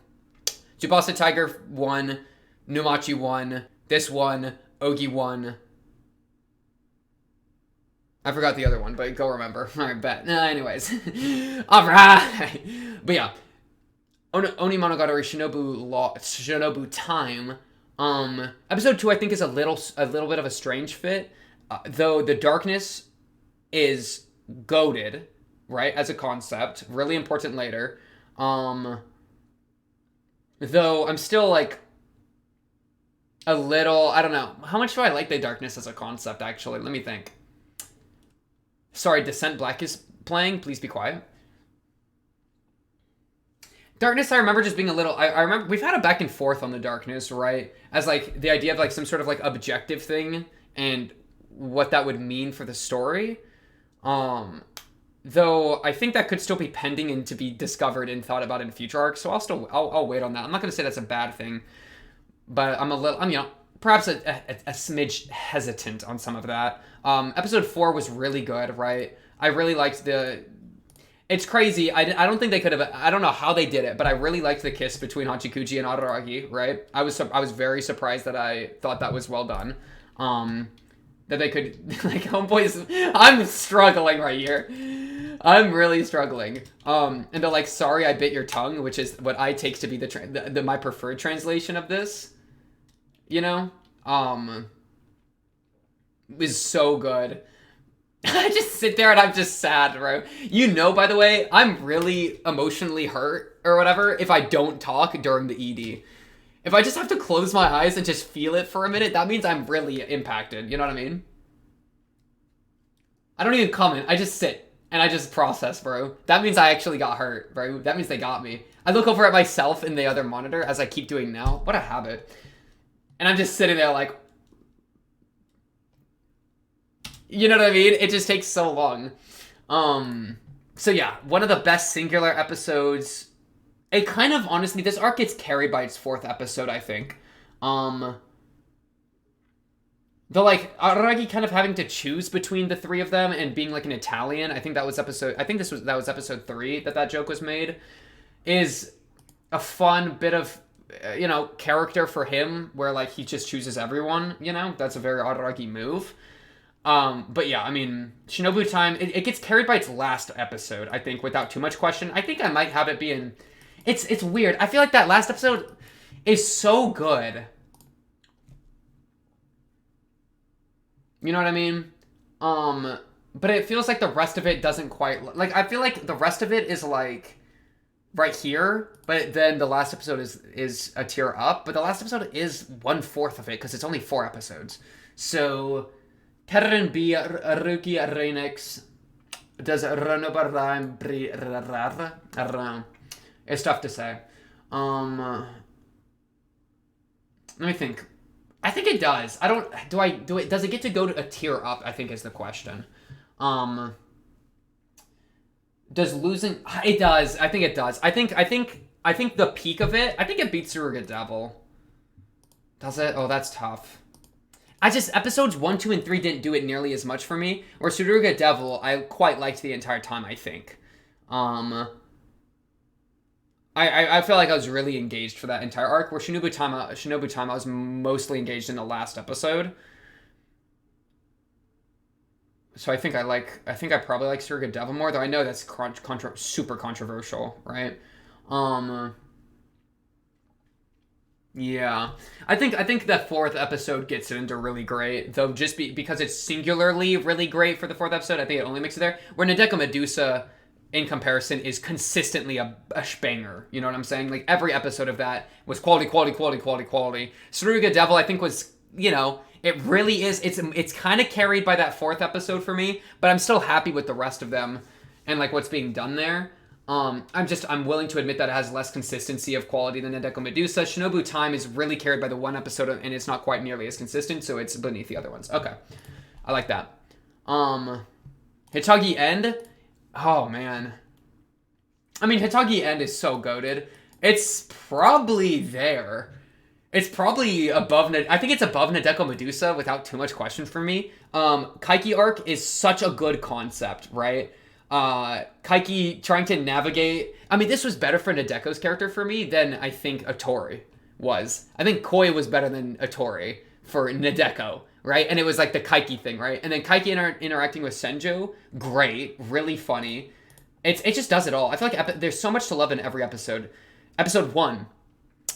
Tsubasa Tiger 1, Numachi 1, this one, Ogi 1. I forgot the other one, but go remember. Alright, bet. Anyways. Alright. But yeah. Owarimonogatari Shinobu time. Episode 2 I think is a little bit of a strange fit. Though the darkness is goated, right, as a concept. Really important later. Though I'm still like a little, I don't know. How much do I like the darkness as a concept, actually? Let me think. Sorry, Descent Black is playing. Please be quiet. Darkness, I remember just being a little, I remember, we've had a back and forth on the darkness, right? As like the idea of like some sort of like objective thing and what that would mean for the story. Though I think that could still be pending and to be discovered and thought about in future arcs, so I'll wait on that. I'm not going to say that's a bad thing, but I'm you know, perhaps a smidge hesitant on some of that. Episode 4 was really good, right? I really liked it's crazy. I don't think they could have. I don't know how they did it, but I really liked the kiss between Hachikuji and Araragi, right? I was very surprised that I thought that was well done. That they could, like, homeboys. I'm struggling right here. I'm really struggling. And they're like, sorry I bit your tongue, which is what I take to be my preferred translation of this. You know? Is so good. I just sit there and I'm just sad, bro. You know, by the way, I'm really emotionally hurt or whatever if I don't talk during the ED. If I just have to close my eyes and just feel it for a minute, that means I'm really impacted. You know what I mean? I don't even comment. I just sit and I just process, bro. That means I actually got hurt, bro. That means they got me. I look over at myself in the other monitor as I keep doing now. What a habit. And I'm just sitting there like, you know what I mean? It just takes so long. So yeah, one of the best singular episodes. It kind of, honestly, this arc gets carried by its 4th episode, I think. The, like, Araragi kind of having to choose between the 3 of them and being, like, an Italian, I think that was episode 3 that joke was made, is a fun bit of, character for him, where, like, he just chooses everyone, That's a very Araragi move. But yeah, I mean, Shinobu Time, it gets carried by its last episode, I think, without too much question. I think I might have it be in... It's weird. I feel like that last episode is so good. You know what I mean? But it feels like the rest of it doesn't quite... Like, I feel like the rest of it is, like, right here, but then the last episode is a tier up, but the last episode is 1/4 of it, because it's only 4 episodes. So... Terren B. Ruki Renex does Renobarheim Bri. It's tough to say. Let me think. I think it does. I don't. Does it get to go to a tier up? I think is the question. Does losing? It does. I think it does. I think the peak of it. I think it beats Tsuruga Devil. Does it? Oh, that's tough. Episodes 1, 2, and 3 didn't do it nearly as much for me. Or Tsuruga Devil, I quite liked the entire time, I think. I feel like I was really engaged for that entire arc, where Shinobu Time, I was mostly engaged in the last episode. So I think I probably like Tsuruga Devil more, though I know that's super controversial, right? Yeah, I think that 4th episode gets it into really great, though just because it's singularly really great for the 4th episode, I think it only makes it there. Where Nadeko Medusa, in comparison, is consistently a banger. You know what I'm saying? Like, every episode of that was quality. Tsuruga Devil, I think, was, it really is. It's kind of carried by that 4th episode for me, but I'm still happy with the rest of them and, like, what's being done there. I'm willing to admit that it has less consistency of quality than Nadeko Medusa. Shinobu Time is really carried by the 1 episode, and it's not quite nearly as consistent, so it's beneath the other ones. Okay. I like that. Hitagi End? Oh, man. I mean, Hitagi End is so goated. It's probably there. It's probably above... I think it's above Nadeko Medusa without too much question for me. Kaiki arc is such a good concept, right? Kaiki trying to navigate... I mean, this was better for Nadeko's character for me than I think Otori was. I think Koi was better than Otori for Nadeko, right? And it was like the Kaiki thing, right? And then Kaiki interacting with Senjo, great, really funny. It just does it all. I feel like there's so much to love in every episode. Episode 1,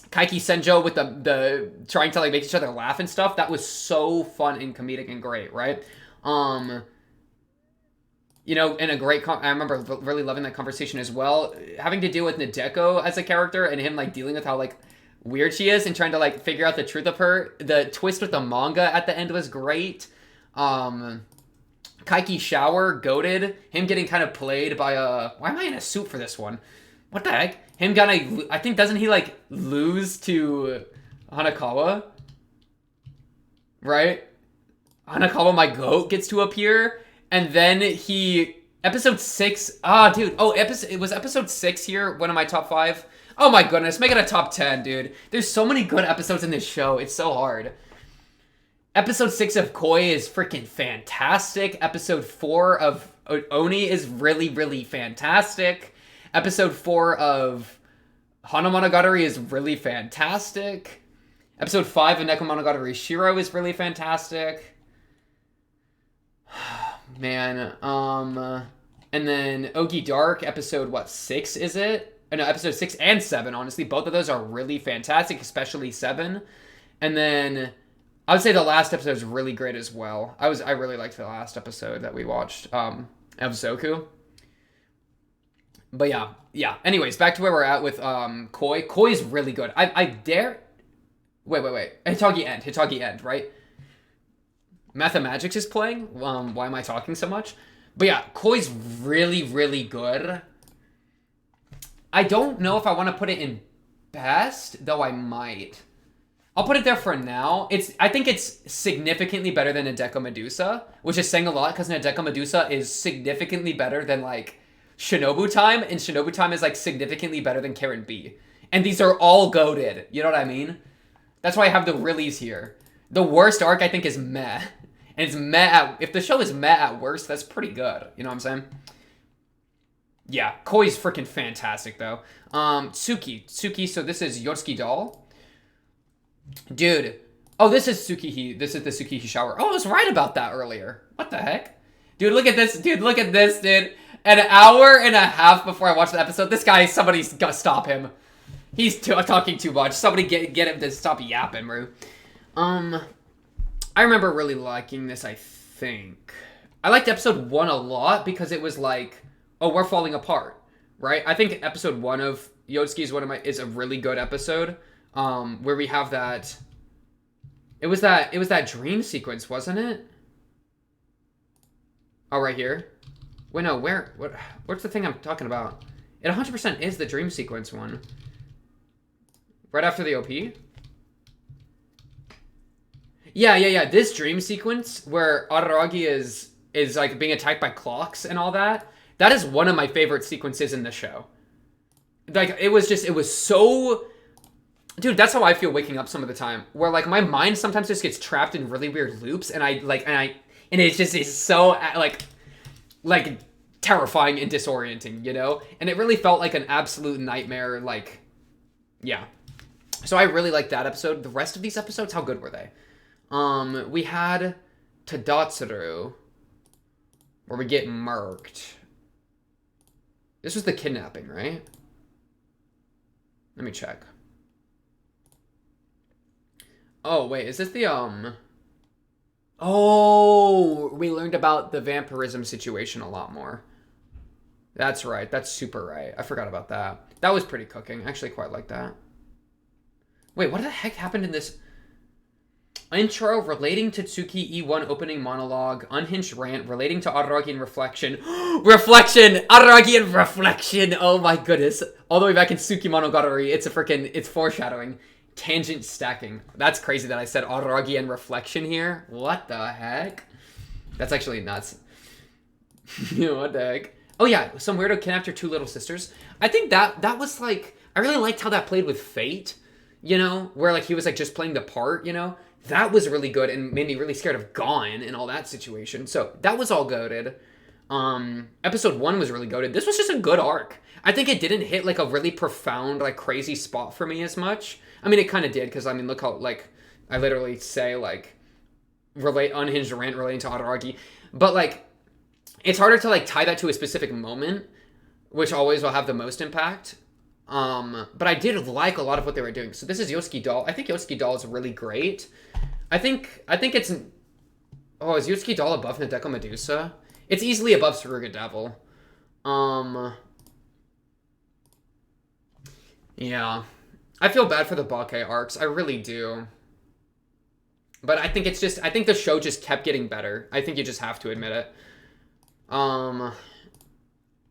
Kaiki Senjo with the trying to like make each other laugh and stuff. That was so fun and comedic and great, right? And a great... I remember really loving that conversation as well. Having to deal with Nadeko as a character and him, like, dealing with how, like, weird she is and trying to, like, figure out the truth of her. The twist with the manga at the end was great. Kaiki Shower, goated. Him getting kind of played by a... Why am I in a suit for this one? What the heck? Him gonna... I think, doesn't he, like, lose to Hanakawa? Right? Hanakawa, my goat, gets to appear... And then episode 6, it was episode 6 here, one of my top 5. Oh my goodness, make it a top 10, dude. There's so many good episodes in this show, it's so hard. Episode 6 of Koi is freaking fantastic. Episode 4 of Oni is really, really fantastic. Episode 4 of Monogatari is really fantastic. Episode 5 of Monogatari Shiro is really fantastic. Man, and then Ogi Dark, episode, 6 is it? No, episode 6 and 7, honestly. Both of those are really fantastic, especially 7. And then I would say the last episode is really great as well. I really liked the last episode that we watched of Zoku. But yeah. Anyways, back to where we're at with Koi. Koi's really good. I dare. Wait. Hitagi end, right? Mathemagics is playing. Why am I talking so much? But yeah, Koi's really, really good. I don't know if I want to put it in best, though I might. I'll put it there for now. I think it's significantly better than Nadeko Medusa, which is saying a lot because Nadeko Medusa is significantly better than like Shinobu Time, and Shinobu Time is like significantly better than Karen B. And these are all goated. You know what I mean? That's why I have the release here. The worst arc I think is meh. And it's meh if the show is meh at worst, that's pretty good. You know what I'm saying? Yeah, Koi's freaking fantastic though. Tsuki, so this is Yotsuki doll. Dude. Oh, this is Tsukihi. This is the Tsukihi shower. Oh, I was right about that earlier. What the heck? Dude, look at this. Dude. An hour and a half before I watched the episode, somebody's gotta stop him. He's talking too much. Somebody get him to stop yapping, bro. I remember really liking this, I think. I liked episode 1 a lot because it was like, oh, we're falling apart, right? I think episode 1 of Yotsuki is a really good episode. Where we have that. It was that dream sequence, wasn't it? Oh, right here. Wait, no, what's the thing I'm talking about? It 100% is the dream sequence one. Right after the OP? Yeah. This dream sequence where Araragi is like being attacked by clocks and all that. That is one of my favorite sequences in the show. Like, it was so... Dude, that's how I feel waking up some of the time. Where, like, my mind sometimes just gets trapped in really weird loops, and it just is so, like, terrifying and disorienting, you know? And it really felt like an absolute nightmare, like, yeah. So I really liked that episode. The rest of these episodes, how good were they? We had Tadatsuru, where we get murked. This was the kidnapping, right? Let me check. Oh, wait, is this the, Oh, we learned about the vampirism situation a lot more. That's right. That's super right. I forgot about that. That was pretty cooking. I actually quite like that. Wait, what the heck happened in this intro relating to Tsuki E1 opening monologue, unhinged rant relating to Araragi and reflection. Reflection! Araragi and reflection! Oh my goodness. All the way back in Monogatari, it's foreshadowing. Tangent stacking. That's crazy that I said Araragi and reflection here. What the heck? That's actually nuts. What the heck? Oh yeah, some weirdo kidnapped her 2 little sisters. I think that was like, I really liked how that played with fate, you know, where like he was like just playing the part, you know. That was really good and made me really scared of Gon and all that situation. So that was all goated. Episode 1 was really goated. This was just a good arc. I think it didn't hit like a really profound, like crazy spot for me as much. I mean, it kind of did, because, I mean, look how, like, I literally say, like, unhinged rant relating to Araragi. But, like, it's harder to, like, tie that to a specific moment, which always will have the most impact. But I did like a lot of what they were doing. So this is Yotsuki doll. I think Yotsuki doll is really great. I think it's... Oh, is Yotsuki doll above Nadeko Medusa? It's easily above Surrogate Devil. Yeah. I feel bad for the Bake arcs. I really do. But I think I think the show just kept getting better. I think you just have to admit it.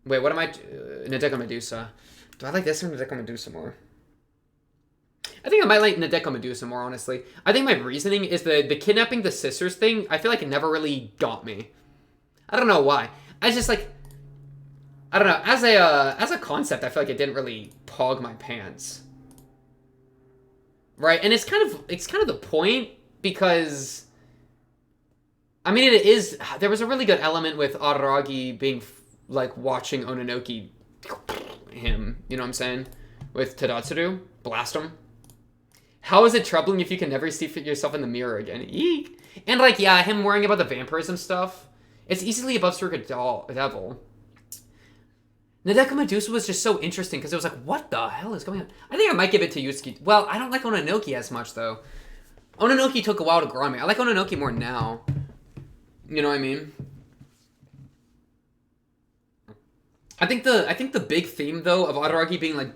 Wait, what am I... Nadeko Medusa. Do I like this or Nadeko Medusa more? I think I might like Nadeko Medusa more, honestly. I think my reasoning is the kidnapping the sisters thing, I feel like it never really got me. I don't know why. I just like... I don't know. As a concept, I feel like it didn't really pog my pants. Right? And it's kind of the point, because... I mean, it is... There was a really good element with Araragi being, like, watching Ononoki him. You know what I'm saying? With Tadatsuru. Blast him. How is it troubling if you can never see yourself in the mirror again? Eek. And, like, yeah, him worrying about the vampirism stuff. It's easily above Surrogate Devil. Nadeko Medusa was just so interesting, because it was like, what the hell is going on? I think I might give it to Yutsuki. Well, I don't like Ononoki as much, though. Ononoki took a while to grow on me. I like Ononoki more now. You know what I mean? I think the big theme though of Araragi being like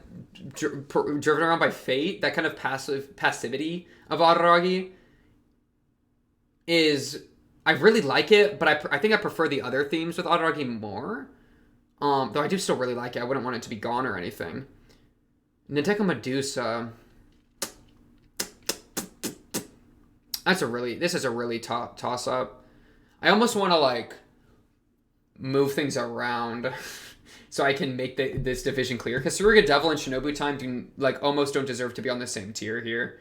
driven around by fate, that kind of passivity of Araragi, is I really like it, but I think I prefer the other themes with Araragi more. Though I do still really like it. I wouldn't want it to be gone or anything. Nadeko Medusa. This is a really toss up. I almost want to like move things around so I can make this division clear, because Tsuruga Devil and Shinobu Time almost don't deserve to be on the same tier here.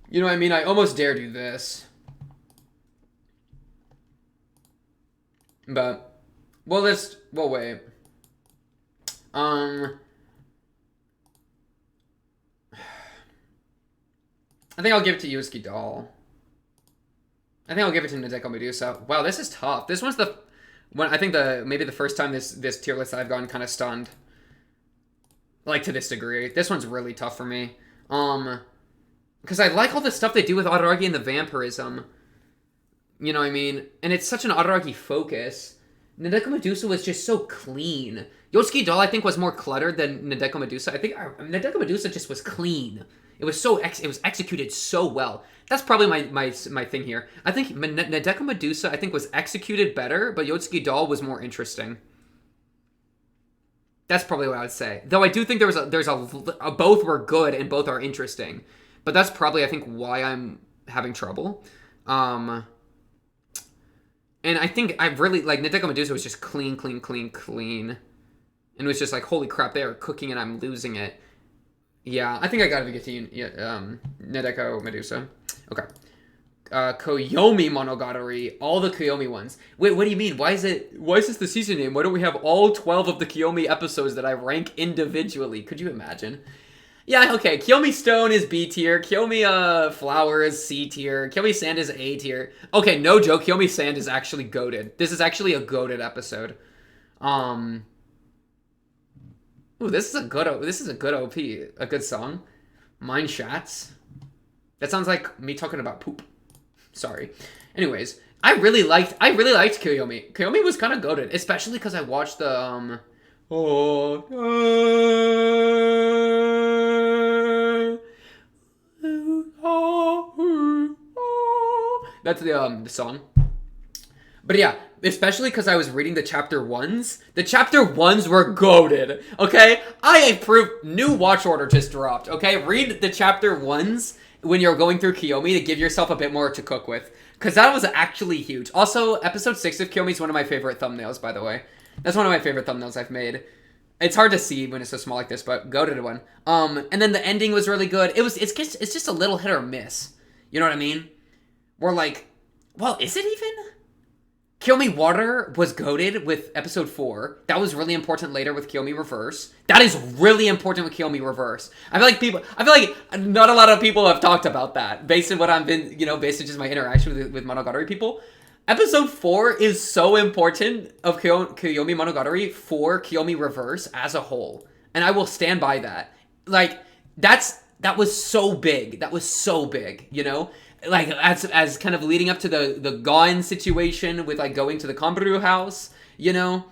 You know what I mean? I almost dare do this. But we'll wait. I think I'll give it to Yusuke Doll. I think I'll give it to Nadeko Medusa. Wow, this is tough. This one's maybe the first time this tier list I've gone kind of stunned. Like, to this degree. This one's really tough for me. Because I like all the stuff they do with Araragi and the vampirism. You know what I mean? And it's such an Araragi focus. Nadeko Medusa was just so clean. Yotsuki Doll, I think, was more cluttered than Nadeko Medusa. I think Nadeko Medusa just was clean. It was executed so well. That's probably my thing here. I think Nadeko Medusa, I think, was executed better, but Yotsuki Doll was more interesting. That's probably what I would say. Though I do think there's a both were good and both are interesting. But that's probably, I think, why I'm having trouble. And I think I really, like, Nadeko Medusa was just clean. And it was just like, holy crap, they are cooking and I'm losing it. Yeah, I think I gotta get to Nadeko Medusa. Okay. Koyomi Monogatari. All the Koyomi ones. Wait, what do you mean? Why is this the season name? Why don't we have all 12 of the Koyomi episodes that I rank individually? Could you imagine? Yeah, okay. Kiyomi Stone is B tier. Kiyomi Flower is C tier. Kiyomi Sand is A tier. Okay, no joke. Kiyomi Sand is actually goated. This is actually a goated episode. Ooh, this is a good OP. A good song. Mine Shats. That sounds like me talking about poop. Sorry. Anyways, I really liked Kiyomi. Kiyomi was kind of goated, especially because I watched the that's the song. But yeah, especially because I was reading the chapter 1s. The chapter 1s were goated, okay? I approve. New watch order just dropped, okay? Read the chapter 1s when you're going through Kiyomi to give yourself a bit more to cook with. Because that was actually huge. Also, episode 6 of Kiyomi is one of my favorite thumbnails, by the way. That's one of my favorite thumbnails I've made. It's hard to see when it's so small like this, but goated one. And then the ending was really good. It's just a little hit or miss. You know what I mean? We're like, well, is it even? Kiyomi Water was goated with episode 4. That was really important later with Kiyomi Reverse. That is really important with Kiyomi Reverse. I feel like not a lot of people have talked about that based on what I've been, based on just my interaction with Monogatari people. Episode 4 is so important of Kiyomi Monogatari for Kiyomi Reverse as a whole. And I will stand by that. Like, that was so big. That was so big, Like, as kind of leading up to the Gon situation with, like, going to the Kanbaru house, I don't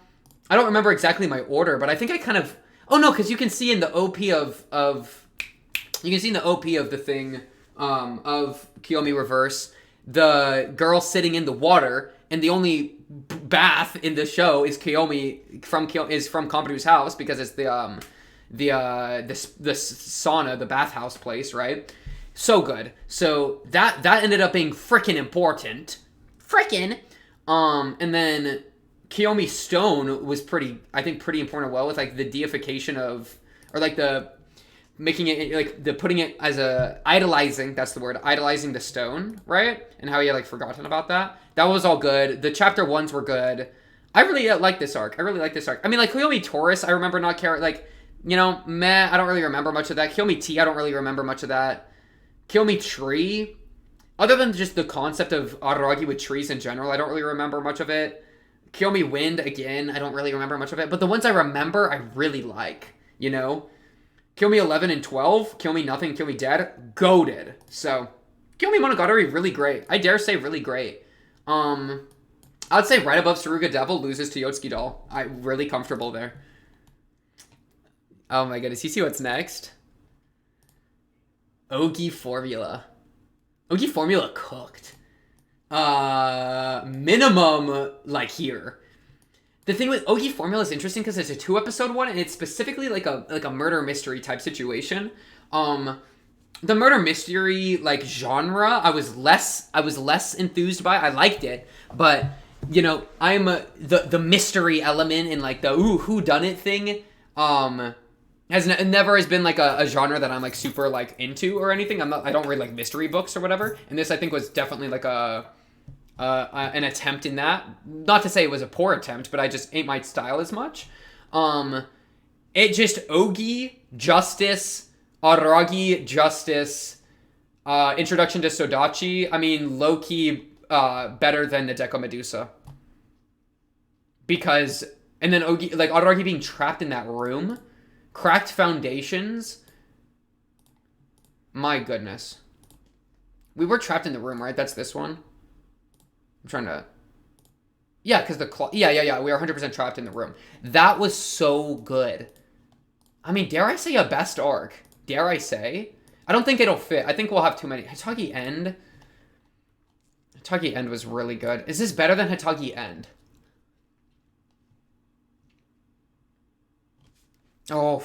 remember exactly my order, but I think I kind of... Oh, no, because you can see in the OP of you can see in the OP of the thing, of Kiyomi Reverse, the girl sitting in the water, and the only bath in the show is from Kanbaru's house, because it's the sauna, the bathhouse place, right? So good. So that ended up being freaking important. And then Kiyomi Stone was pretty important as well, with like the deification of, or like the making it, like the putting it as idolizing the stone, right? And how he had like forgotten about that. That was all good. The chapter 1s were good. I really like this arc. I mean, like Kiyomi Taurus, I remember not caring, like, meh, I don't really remember much of that. Kiyomi T, I don't really remember much of that. Kiyomi Tree, other than just the concept of Araragi with trees in general, I don't really remember much of it. Kiyomi Wind, again, I don't really remember much of it. But the ones I remember, I really like, Kiyomi 11 and 12, Kiyomi Nothing, Kiyomi Dead, goated. So, Owarimonogatari, really great. I dare say really great. I would say right above Suruga Devil, loses to Yotsuki Doll. I'm really comfortable there. Oh my goodness, you see what's next? Ogi Formula. Ogi Formula cooked. Minimum, like, here. The thing with Ogi Formula is interesting because it's a 2-episode one, and it's specifically like a murder mystery type situation. The murder mystery like genre, I was less enthused by. I liked it, but you know, I'm the mystery element and like the who done it thing. Never has been like a genre that I'm like super like into or anything. I don't read like mystery books or whatever. And this I think was definitely like an attempt in that. Not to say it was a poor attempt, but I just ain't my style as much. It just Ogi, Justice, Aragi, Justice, Introduction to Sodachi. I mean, low-key better than Nadeko Medusa. Because, and then Ogi, like Aragi being trapped in that room, cracked foundations. My goodness. We were trapped in the room, right? That's this one. I'm trying to... Yeah, because the... Yeah. We are 100% trapped in the room. That was so good. I mean, dare I say a best arc? Dare I say? I don't think it'll fit. I think we'll have too many. Hitagi End? Hitagi End was really good. Is this better than Hitagi End? Oh,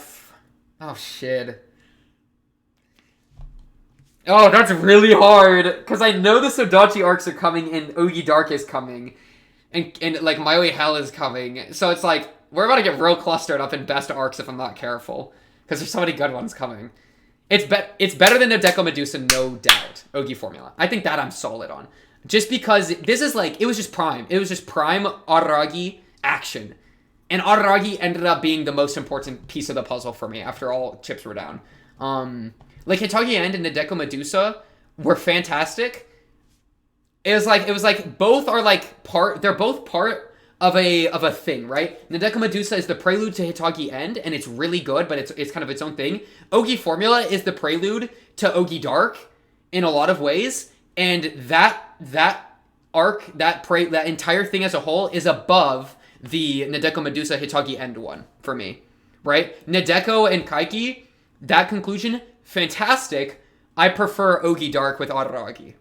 shit. Oh, that's really hard. Because I know the Sodachi arcs are coming and Ogi Dark is coming. And like, Maoi Hell is coming. So it's like, we're about to get real clustered up in best arcs if I'm not careful. Because there's so many good ones coming. It's better than Nadeko Medusa, no doubt. Ogi Formula. I think that I'm solid on. Just because this is like, it was just prime. It was just prime Araragi action. And Araragi ended up being the most important piece of the puzzle for me after all chips were down. Like Hitagi End and Nadeko Medusa were fantastic. It was like both are like they're both part of a thing, right? Nadeko Medusa is the prelude to Hitagi End, and it's really good, but it's kind of its own thing. Ogi Formula is the prelude to Ogi Dark in a lot of ways, and that arc, that entire thing as a whole is above the Nadeko Medusa Hitagi End one for me, right? Nadeko and Kaiki, that conclusion, fantastic. I prefer Ogi Dark with Araragi,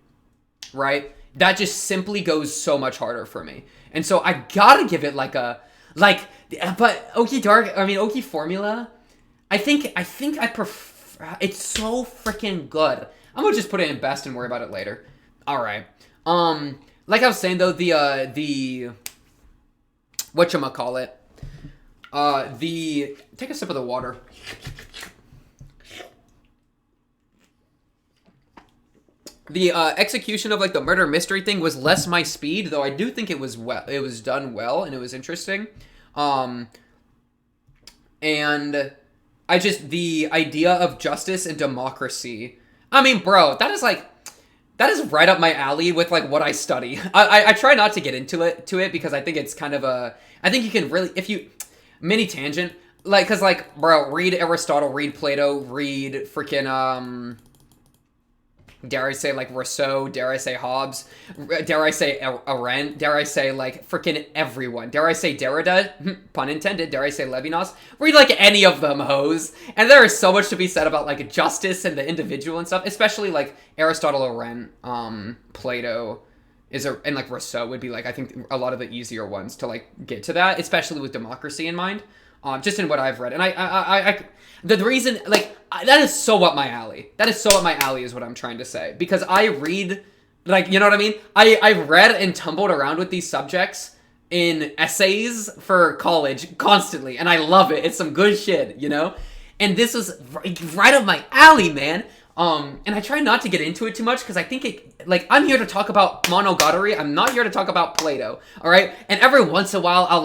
right? That just simply goes so much harder for me. And so I gotta give it but Ogi Dark, I mean, Ogi Formula, I think I prefer, it's so freaking good. I'm gonna just put it in best and worry about it later. Alright. Like I was saying though, the whatchamacallit, take a sip of the water. The execution of like the murder mystery thing was less my speed, though I do think it was done well and it was interesting. And I just, the idea of justice and democracy. I mean, bro, that is right up my alley with like what I study. I try not to get into it because I think it's kind of I think you can really, mini tangent, like, cause like, bro, read Aristotle, read Plato, read freaking, dare I say, like, Rousseau, dare I say Hobbes, dare I say Arendt, dare I say, like, freaking everyone, dare I say Derrida, pun intended, dare I say Levinas, read, like, any of them, hoes, and there is so much to be said about, like, justice and the individual and stuff, especially, like, Aristotle, Arendt, Plato, and, like, Rousseau would be, like, I think a lot of the easier ones to, like, get to that, especially with democracy in mind, just in what I've read, and the reason, like, that is so up my alley. That is so up my alley is what I'm trying to say. Because I read, like, you know what I mean? I've read and tumbled around with these subjects in essays for college constantly. And I love it. It's some good shit, you know? And this was right up my alley, man. And I try not to get into it too much because I think it, like, I'm here to talk about Monogatari. I'm not here to talk about Plato, all right? And every once in a while, I'll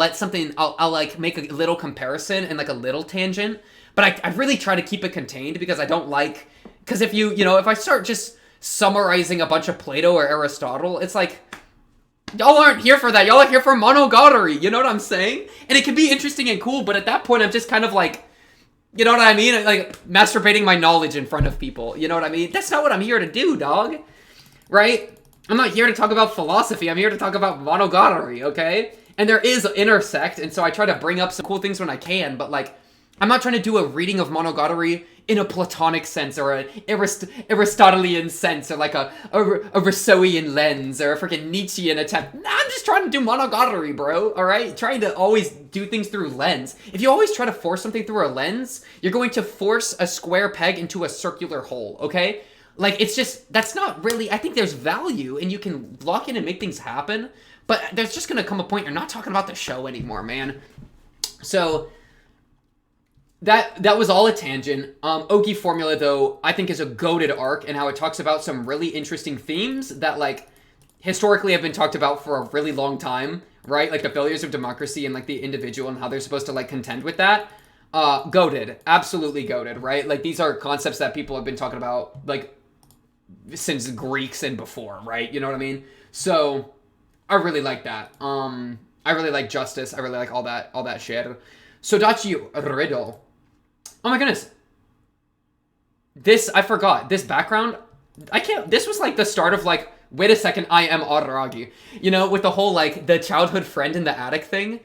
like, make a little comparison and, like, a little tangent. But I really try to keep it contained because I don't like... Because if if I start just summarizing a bunch of Plato or Aristotle, it's like... Y'all aren't here for that. Y'all are here for Monogatari. You know what I'm saying? And it can be interesting and cool, but at that point, I'm just kind of like... You know what I mean? Like, masturbating my knowledge in front of people. You know what I mean? That's not what I'm here to do, dog. right? I'm not here to talk about philosophy. I'm here to talk about Monogatari, okay? And there is intersect, and so I try to bring up some cool things when I can, but, like, I'm not trying to do a reading of Monogatari in a Platonic sense, or an Aristotelian sense, or like a Rousseauian lens, or a freaking Nietzschean attempt. Nah, I'm just trying to do Monogatari, bro, alright? Trying to always do things through lens. If you always try to force something through a lens, you're going to force a square peg into a circular hole, okay? Like, it's just, that's not really, I think there's value, and you can lock in and make things happen, but there's just gonna come a point you're not talking about the show anymore, man. So, that was all a tangent. Ogi Formula, though, I think is a goated arc, and how it talks about some really interesting themes that, like, historically have been talked about for a really long time, right? Like, the failures of democracy and, like, the individual and how they're supposed to, like, contend with that. Goated. Absolutely goated, right? Like, these are concepts that people have been talking about, like, since Greeks and before, right? You know what I mean? So, I really like that. I really like justice. I really like all that shit. Sodachi Riddle. Oh my goodness. This, I forgot. This background, this was like the start of like, wait a second, I am Araragi. You know, with the whole like, the childhood friend in the attic thing.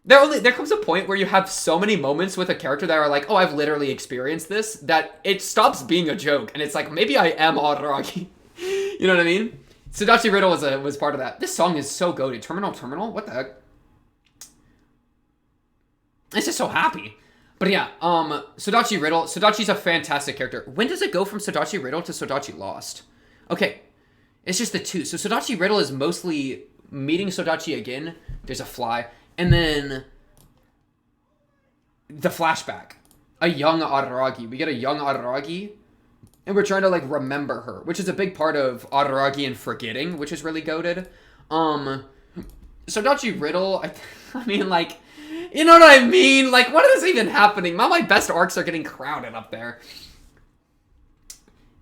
There comes a point where you have so many moments with a character that are like, oh, I've literally experienced this, that it stops being a joke. And it's like, maybe I am Araragi. You know what I mean? Sodachi Riddle was part of that. This song is so goated. Terminal? What the heck? It's just so happy. But yeah, Sodachi Riddle. Sodachi's a fantastic character. When does it go from Sodachi Riddle to Sodachi Lost? Okay, it's just the two. So Sodachi Riddle is mostly meeting Sodachi again. There's a fly. And then the flashback. A young Araragi. We get a young Araragi. And we're trying to, like, remember her. Which is a big part of Araragi and forgetting. Which is really goated. Sodachi Riddle, I mean, like... You know what I mean? Like, what is even happening? My best arcs are getting crowded up there.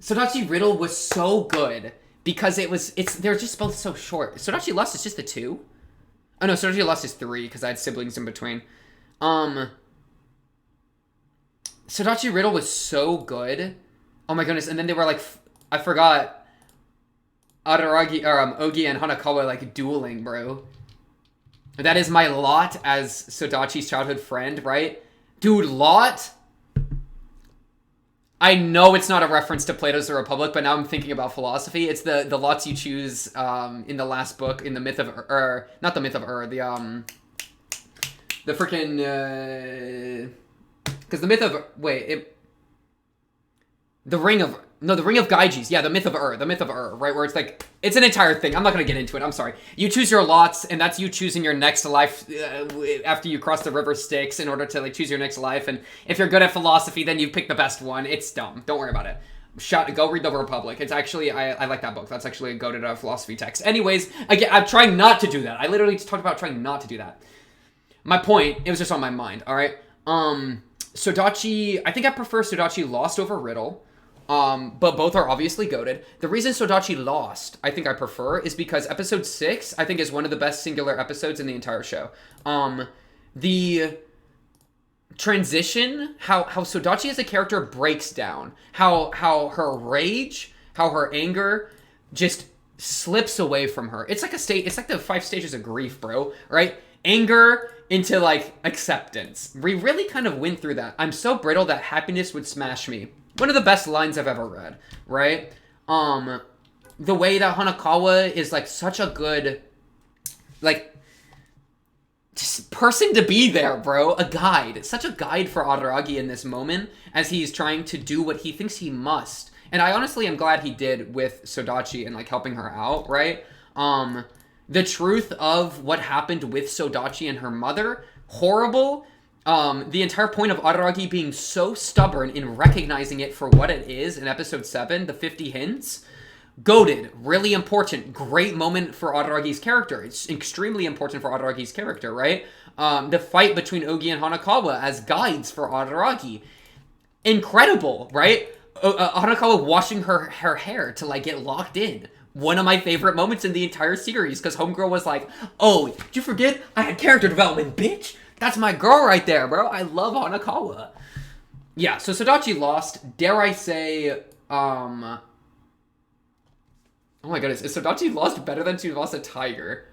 Sodachi Riddle was so good because they're just both so short. Sodachi Lost is just the 2? Oh no, Sodachi Lost is 3 because I had siblings in between. Sodachi Riddle was so good. Oh my goodness, and then they were like, I forgot, Araragi, or Ogi and Hanakawa like dueling, bro. That is my lot as Sodachi's childhood friend, right? Dude, lot? I know it's not a reference to Plato's The Republic, but now I'm thinking about philosophy. It's the lots you choose in the last book, in the Myth of not the Myth of the freaking, because the Myth of, the Ring of Gyges. Yeah, the Myth of right? Where it's like, it's an entire thing. I'm not going to get into it. I'm sorry. You choose your lots, and that's you choosing your next life after you cross the river Styx in order to like choose your next life. And if you're good at philosophy, then you pick the best one. It's dumb. Don't worry about it. Go read The Republic. It's actually, I like that book. That's actually a goated philosophy text. Anyways, again, I'm trying not to do that. I literally just talked about trying not to do that. My point, it was just on my mind, all right? Sodachi, I think I prefer Sodachi Lost over Riddle. But both are obviously goated. The reason Sodachi Lost, I think I prefer, is because episode 6, I think, is one of the best singular episodes in the entire show. The transition, how Sodachi as a character breaks down, how her rage, how her anger just slips away from her. It's like it's like the 5 stages of grief, bro, right? Anger into, like, acceptance. We really kind of went through that. I'm so brittle that happiness would smash me. One of the best lines I've ever read, right? The way that Hanakawa is, like, such a good, like, just person to be there, bro. A guide. Such a guide for Araragi in this moment as he's trying to do what he thinks he must. And I honestly am glad he did with Sodachi and, like, helping her out, right? The truth of what happened with Sodachi and her mother, horrible. The entire point of Araragi being so stubborn in recognizing it for what it is in episode 7, the 50 hints, goated, really important, great moment for Araragi's character. It's extremely important for Araragi's character, right? The fight between Ogi and Hanakawa as guides for Araragi, incredible, right? Hanakawa washing her hair to like get locked in. One of my favorite moments in the entire series, because Homegirl was like, oh, did you forget? I had character development, bitch! That's my girl right there, bro. I love Hanakawa. Yeah, so Sodachi Lost, dare I say, Oh my goodness, is Sodachi Lost better than Tsubasa Tiger?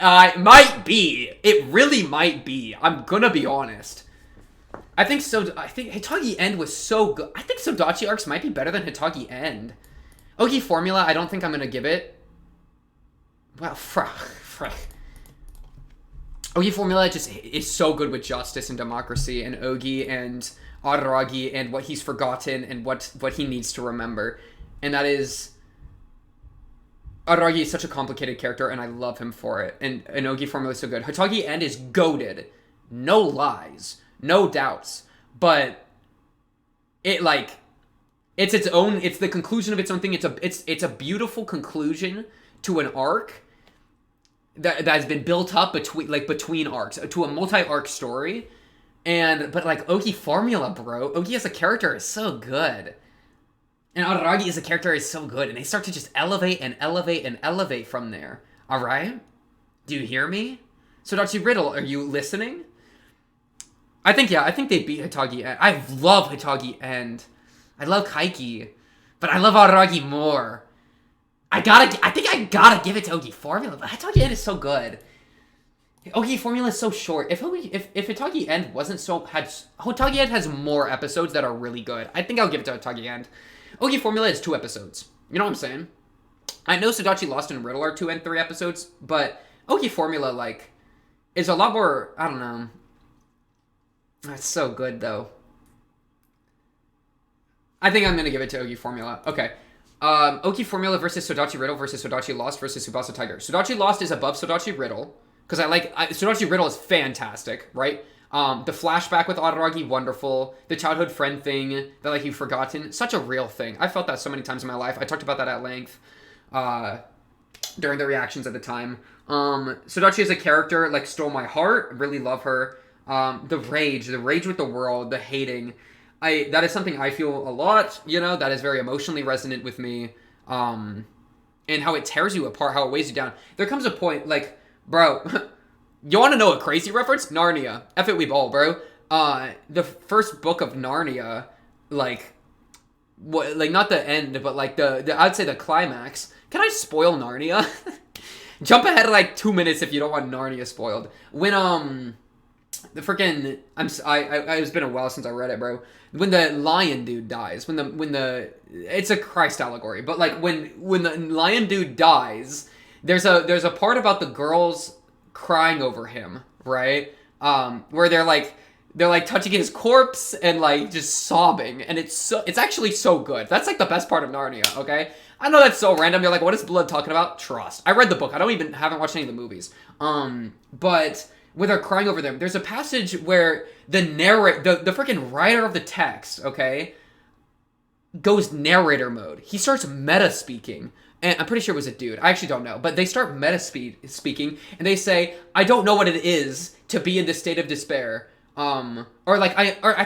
It might be. It really might be. I'm gonna be honest. I think Hitagi End was so good. I think Sodachi arcs might be better than Hitagi End. Ogi Formula, I don't think I'm gonna give it. Well, Ogi Formula just is so good with justice and democracy, and Ogi and Araragi and what he's forgotten and what he needs to remember. And that is... Araragi is such a complicated character, and I love him for it. And Ogi Formula is so good. Hitagi End is goated. No lies. No doubts. But it, like... It's its own... It's the conclusion of its own thing. It's a beautiful conclusion to an arc that has been built up between arcs. To a multi-arc story. But, like, Ogi Formula, bro. Ogi as a character is so good. And Araragi as a character is so good. And they start to just elevate and elevate and elevate from there. Alright? Do you hear me? Sodachi Riddle, are you listening? I think they beat Hitagi End. I love Hitagi End. I love Kaiki. But I love Araragi more. I think I gotta give it to Ogi Formula. But Hitagi End is so good. Ogi Formula is so short. If Hitagi End wasn't so... Hitagi End has more episodes that are really good. I think I'll give it to Hitagi End. Ogi Formula is 2 episodes. You know what I'm saying? I know Sodachi Lost and Riddle are 2 and 3 episodes, but Ogi Formula, like, is a lot more... I don't know. That's so good, though. I think I'm going to give it to Ogi Formula. Okay. Ogi Formula versus Sodachi Riddle versus Sodachi Lost versus Tsubasa Tiger. Sodachi Lost is above Sodachi Riddle, because Sodachi Riddle is fantastic, right? The flashback with Araragi, wonderful. The childhood friend thing that, like, you've forgotten, such a real thing. I felt that so many times in my life. I talked about that at length during the reactions at the time. Sodachi as a character, like, stole my heart. Really love her. The rage with the world, the hating. That is something I feel a lot, you know, that is very emotionally resonant with me. And how it tears you apart, how it weighs you down. There comes a point, like, bro... You want to know a crazy reference? Narnia. F it, we ball, bro. The first book of Narnia, like not the end, but like I'd say the climax. Can I spoil Narnia? Jump ahead like 2 minutes if you don't want Narnia spoiled. When the freaking it's been a while since I read it, bro. When the lion dude dies, when the it's a Christ allegory, but like when the lion dude dies, there's a part about the girls crying over him, right? Where they're like touching his corpse and like just sobbing, and it's actually so good. That's like the best part of Narnia, okay? I know that's so random. You're like, what is Blood talking about? Trust. I read the book. I haven't watched any of the movies. But when they're crying over them, there's a passage where the freaking writer of the text, okay, goes narrator mode. He starts meta speaking. And I'm pretty sure it was a dude. I actually don't know. But they start speaking, and they say, I don't know what it is to be in this state of despair. I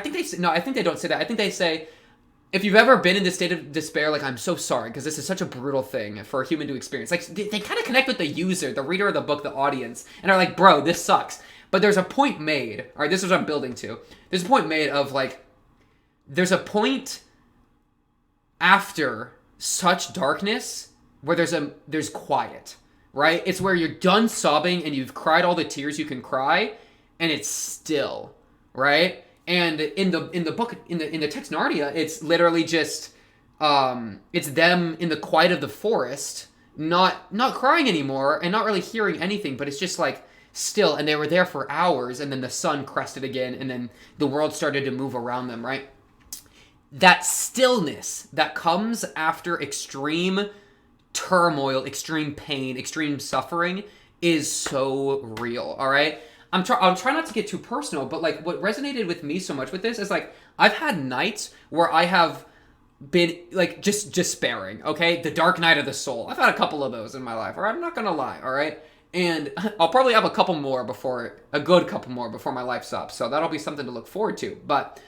think they don't say that. I think they say, if you've ever been in this state of despair, like, I'm so sorry, because this is such a brutal thing for a human to experience. Like, they kind of connect with the user, the reader of the book, the audience, and are like, bro, this sucks. But there's a point made, alright, this is what I'm building to. There's a point made of, like, there's a point after such darkness where there's quiet, right? It's where you're done sobbing and you've cried all the tears you can cry, and it's still, right? And in the book, in the text Narnia, it's literally just it's them in the quiet of the forest, not crying anymore and not really hearing anything, but it's just like still, and they were there for hours, and then the sun crested again, and then the world started to move around them, right? That stillness that comes after extreme turmoil, extreme pain, extreme suffering is so real, all right? I'll try not to get too personal, but like what resonated with me so much with this is like I've had nights where I have been like just despairing, okay? The dark night of the soul. I've had a couple of those in my life, all right? I'm not gonna lie, all right? And I'll probably have a couple more before my life stops, so that'll be something to look forward to. But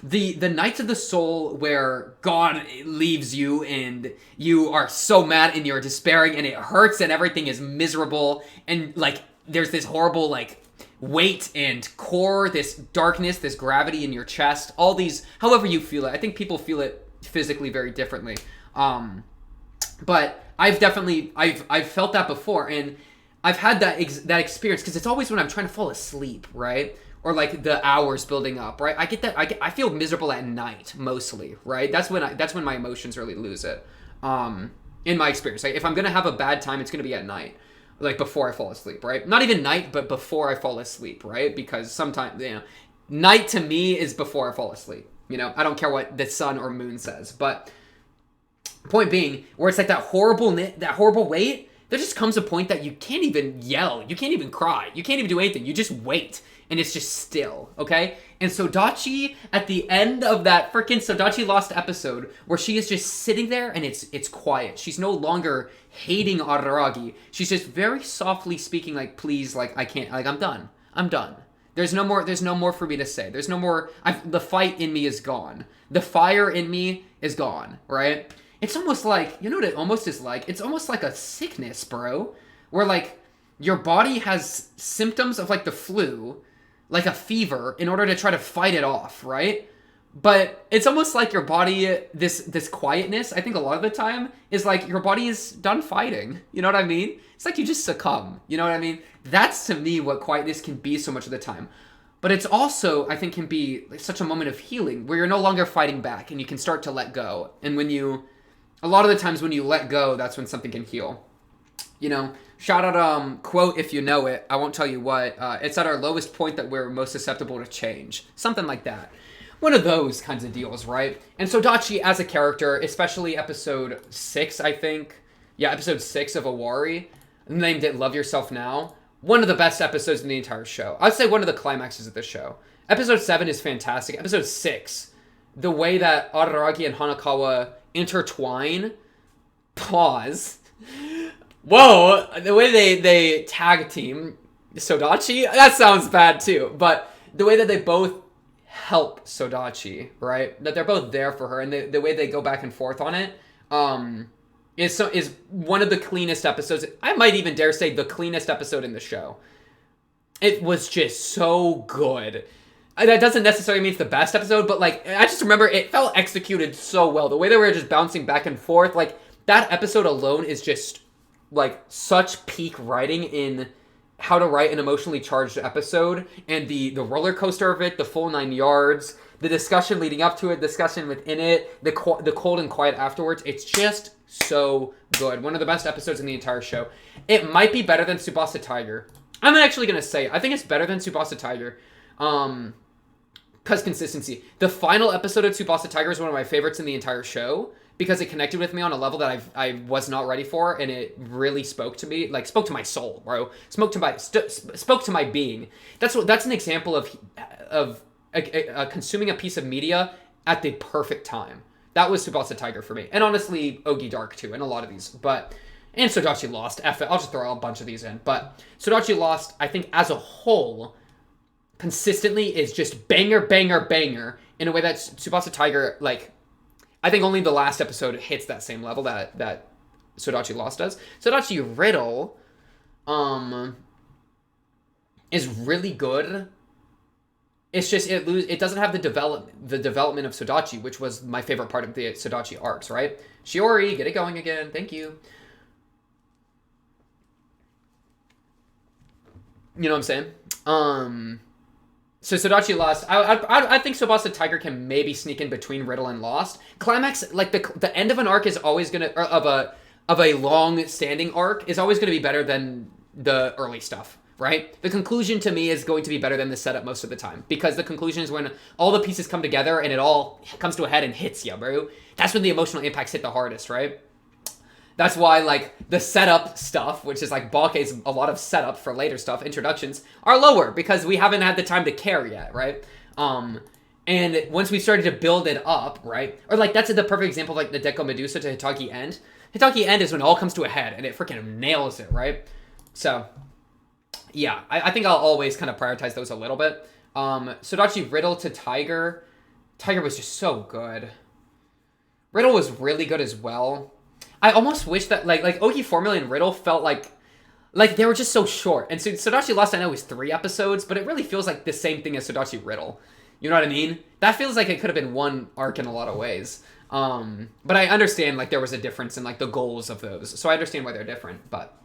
the nights of the soul where God leaves you and you are so mad and you're despairing and it hurts and everything is miserable and like there's this horrible like weight and core, this darkness, this gravity in your chest, all these, however you feel it. I think people feel it physically very differently. But I've felt that before, and I've had that experience because it's always when I'm trying to fall asleep, right? Or like the hours building up, right? I feel miserable at night mostly, right? That's when my emotions really lose it. In my experience, like if I'm gonna have a bad time, it's gonna be at night, like before I fall asleep, right? Not even night, but before I fall asleep, right? Because sometimes night to me is before I fall asleep. I don't care what the sun or moon says, but point being, where it's like that horrible weight, there just comes a point that you can't even yell, you can't even cry, you can't even do anything. You just wait, and it's just still, okay? And Sodachi, at the end of that freaking Sodachi Lost episode, where she is just sitting there and it's quiet. She's no longer hating Araragi. She's just very softly speaking, like, please, like, I can't, like, I'm done. There's no more for me to say. There's no more, the fight in me is gone. The fire in me is gone, right? It's almost like, you know what it almost is like? It's almost like a sickness, bro. Where, like, your body has symptoms of, like, the flu, like a fever, in order to try to fight it off, right? But it's almost like your body, this quietness, I think a lot of the time, is like your body is done fighting. You know what I mean? It's like you just succumb. You know what I mean? That's, to me, what quietness can be so much of the time. But it's also, I think, can be like such a moment of healing, where you're no longer fighting back, and you can start to let go. And a lot of the times when you let go, that's when something can heal. Shout out, quote if you know it, I won't tell you what, it's at our lowest point that we're most susceptible to change. Something like that. One of those kinds of deals, right? And Sodachi as a character, especially episode 6, I think. Yeah, episode 6 of Owari, named it Love Yourself Now. One of the best episodes in the entire show. I'd say one of the climaxes of the show. Episode 7 is fantastic. Episode 6, the way that Araragi and Hanakawa intertwine. Pause. Whoa, the way they tag team Sodachi, that sounds bad too, but the way that they both help Sodachi, right? That they're both there for her, and the way they go back and forth on it, is one of the cleanest episodes. I might even dare say the cleanest episode in the show. It was just so good. That doesn't necessarily mean it's the best episode, but like, I just remember it felt executed so well. The way they were just bouncing back and forth, like, that episode alone is just, like, such peak writing in how to write an emotionally charged episode, and the roller coaster of it, the full 9 yards, the discussion leading up to it, discussion within it, the cold and quiet afterwards. It's just so good. One of the best episodes in the entire show. It might be better than Tsubasa Tiger. I'm actually going to say it. I think it's better than Tsubasa Tiger. Because consistency. The final episode of Tsubasa Tiger is one of my favorites in the entire show, because it connected with me on a level that I was not ready for, and it really spoke to me, like, spoke to my soul, bro. Spoke to my being. That's an example of consuming a piece of media at the perfect time. That was Tsubasa Tiger for me, and honestly, Ogi Dark too, and a lot of these, and Sodachi Lost. I'll just throw a bunch of these in, but Sodachi Lost, I think as a whole, consistently is just banger, banger, banger in a way that Tsubasa Tiger, like, I think only the last episode hits that same level that Sodachi Lost does. Sodachi Riddle is really good. It's just it doesn't have the development of Sodachi, which was my favorite part of the Sodachi arcs, right? Shiori, get it going again. Thank you. You know what I'm saying? So Sodachi Lost, I think Tsubasa Tiger can maybe sneak in between Riddle and Lost. Climax, like the end of an arc is always gonna, or of a long standing arc is always gonna be better than the early stuff, right? The conclusion to me is going to be better than the setup most of the time, because the conclusion is when all the pieces come together and it all comes to a head and hits you, bro. That's when the emotional impacts hit the hardest, right? That's why, like, the setup stuff, which is, like, Balke's a lot of setup for later stuff, introductions, are lower, because we haven't had the time to care yet, right? And once we started to build it up, right? Or, like, that's the perfect example of, like, the Deko Medusa to Hitagi End. Hitagi End is when it all comes to a head, and it freaking nails it, right? So, yeah, I think I'll always kind of prioritize those a little bit. Sodachi Riddle to Tiger. Tiger was just so good. Riddle was really good as well. I almost wish that, like Ogi Formula and Riddle felt like they were just so short. And so Sodachi Lost, I know, is 3 episodes, but it really feels like the same thing as Sodachi Riddle. You know what I mean? That feels like it could have been one arc in a lot of ways. But I understand, like, there was a difference in, like, the goals of those. So I understand why they're different, but...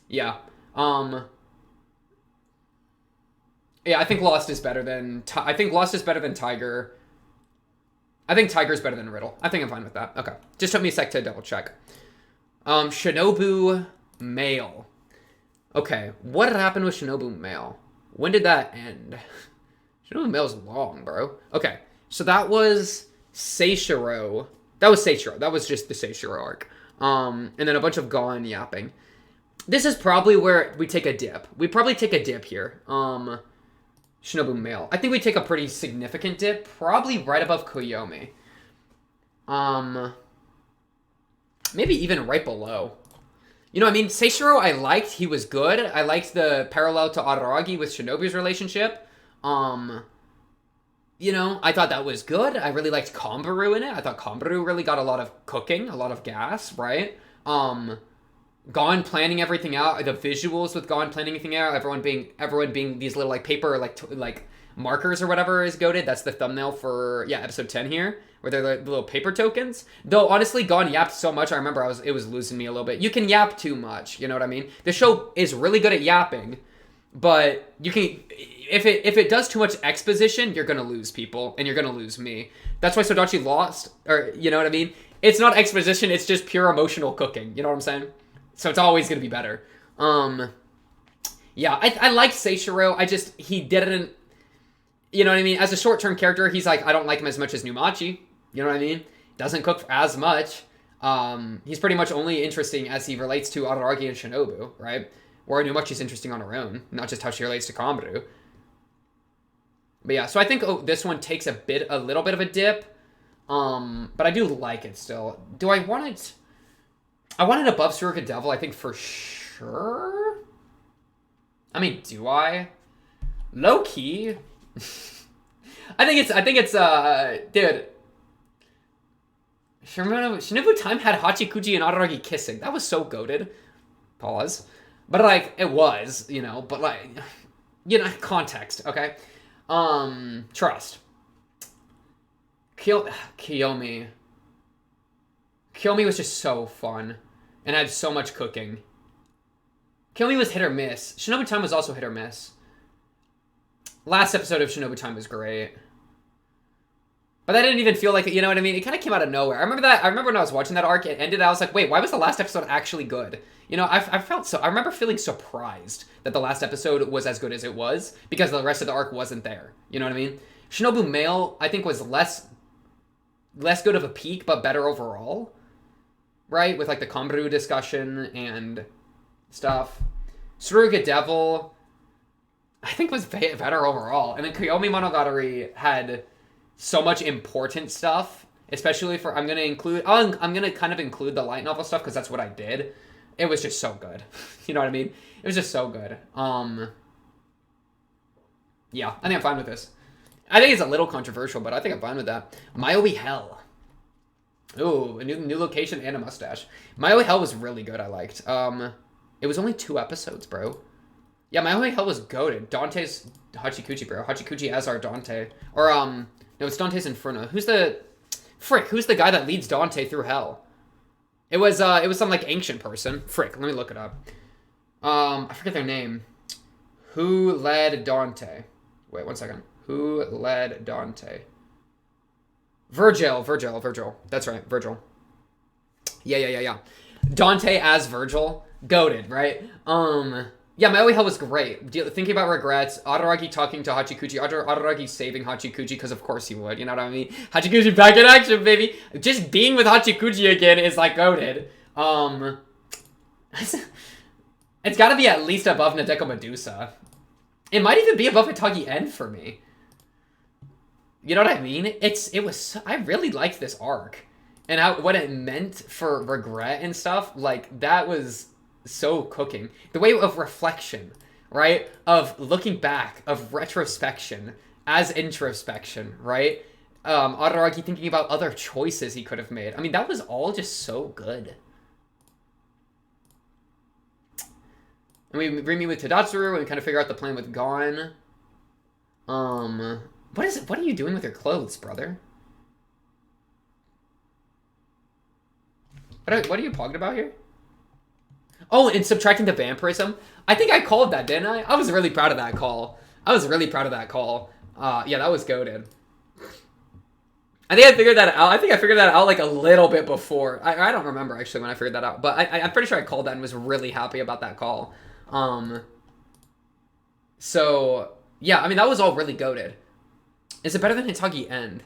Yeah. Yeah, I think Lost is better than... I think Lost is better than Tiger. I think Tiger's better than Riddle. I think I'm fine with that. Okay. Just took me a sec to double check. Shinobu Mail. Okay. What happened with Shinobu Mail? When did that end? Shinobu Mail's long, bro. Okay. So that was Seishiro. That was Seishiro. That was just the Seishiro arc. And then a bunch of Gon yapping. This is probably where we take a dip. We probably take a dip here. Shinobu Mail. I think we take a pretty significant dip. Probably right above Koyomi. Maybe even right below. You know what I mean? Seishiro I liked. He was good. I liked the parallel to Araragi with Shinobu's relationship. You know, I thought that was good. I really liked Kombaru in it. I thought Kombaru really got a lot of cooking, a lot of gas, right? Gon planning everything out, the visuals with Gon planning everything out, everyone being these little like paper like markers or whatever is goated. That's the thumbnail for episode 10 here, where they're the little paper tokens. Though honestly, Gon yapped so much. I remember it was losing me a little bit. You can yap too much, you know what I mean? The show is really good at yapping, but you can if it does too much exposition, you're gonna lose people and you're gonna lose me. That's why Sodachi lost, or you know what I mean? It's not exposition. It's just pure emotional cooking. You know what I'm saying? So it's always going to be better. Yeah, I liked Seishiro. He didn't, you know what I mean? As a short-term character, he's like, I don't like him as much as Numachi. You know what I mean? Doesn't cook as much. He's pretty much only interesting as he relates to Araragi and Shinobu, right? Or Numachi's interesting on her own, not just how she relates to Kombaru. But yeah, so I think this one takes a little bit of a dip. But I do like it still. Do I want it... I want it above Tsuruga Devil, I think, for sure. I mean, do I? Low key. I think it's dude. Shinobu Time had Hachikuji and Araragi kissing. That was so goated. Pause. But like, it was, you know, but like, you know, context, okay? Trust. Kiyomi. Kiyomi was just so fun. And had so much cooking. Kiyomi was hit or miss. Shinobu Time was also hit or miss. Last episode of Shinobu Time was great. But that didn't even feel like it, you know what I mean? It kind of came out of nowhere. I remember when I was watching that arc, it ended, I was like, wait, why was the last episode actually good? You know, I remember feeling surprised that the last episode was as good as it was, because the rest of the arc wasn't there. You know what I mean? Shinobu Mail, I think, was less good of a peak, but better overall. Right? With like the Kombaru discussion and stuff. Tsuruga Devil, I think, was better overall. And then Owarimonogatari had so much important stuff, especially for, I'm going to kind of include the light novel stuff because that's what I did. It was just so good. You know what I mean? It was just so good. Yeah, I think I'm fine with this. I think it's a little controversial, but I think I'm fine with that. Maoi Hell. Ooh, a new location and a mustache. Maoi Hell was really good, I liked. It was only 2 episodes, bro. Yeah, Maoi Hell was goated. Dante's Hachikuji, bro. Hachikuji as our Dante. Or, no, it's Dante's Inferno. Who's the guy that leads Dante through hell? It was some, like, ancient person. Frick, let me look it up. I forget their name. Who led Dante? Wait, 1 second. Who led Dante? Virgil. That's right, Virgil. Yeah. Dante as Virgil. Goated, right? Yeah, Maoi Hell was great. Thinking about regrets, Araragi talking to Hachikuji, Araragi saving Hachikuji, because of course he would, you know what I mean? Hachikuji back in action, baby! Just being with Hachikuji again is, like, goated. It's gotta be at least above Nadeko Medusa. It might even be above Hitagi N for me. You know what I mean? I really liked this arc. And what it meant for regret and stuff, like, that was so cooking. The way of reflection, right? Of looking back, of retrospection as introspection, right? Araragi thinking about other choices he could have made. I mean, that was all just so good. And we bring me with Tadatsuru, and we kind of figure out the plan with Gon. What is it? What are you doing with your clothes, brother? What are you talking about here? Oh, and subtracting the vampirism. I think I called that, didn't I? I was really proud of that call. Yeah, that was goated. I think I figured that out. I think I figured that out like a little bit before. I don't remember actually when I figured that out, but I'm pretty sure I called that and was really happy about that call. So yeah, I mean that was all really goated. Is it better than Hitagi End?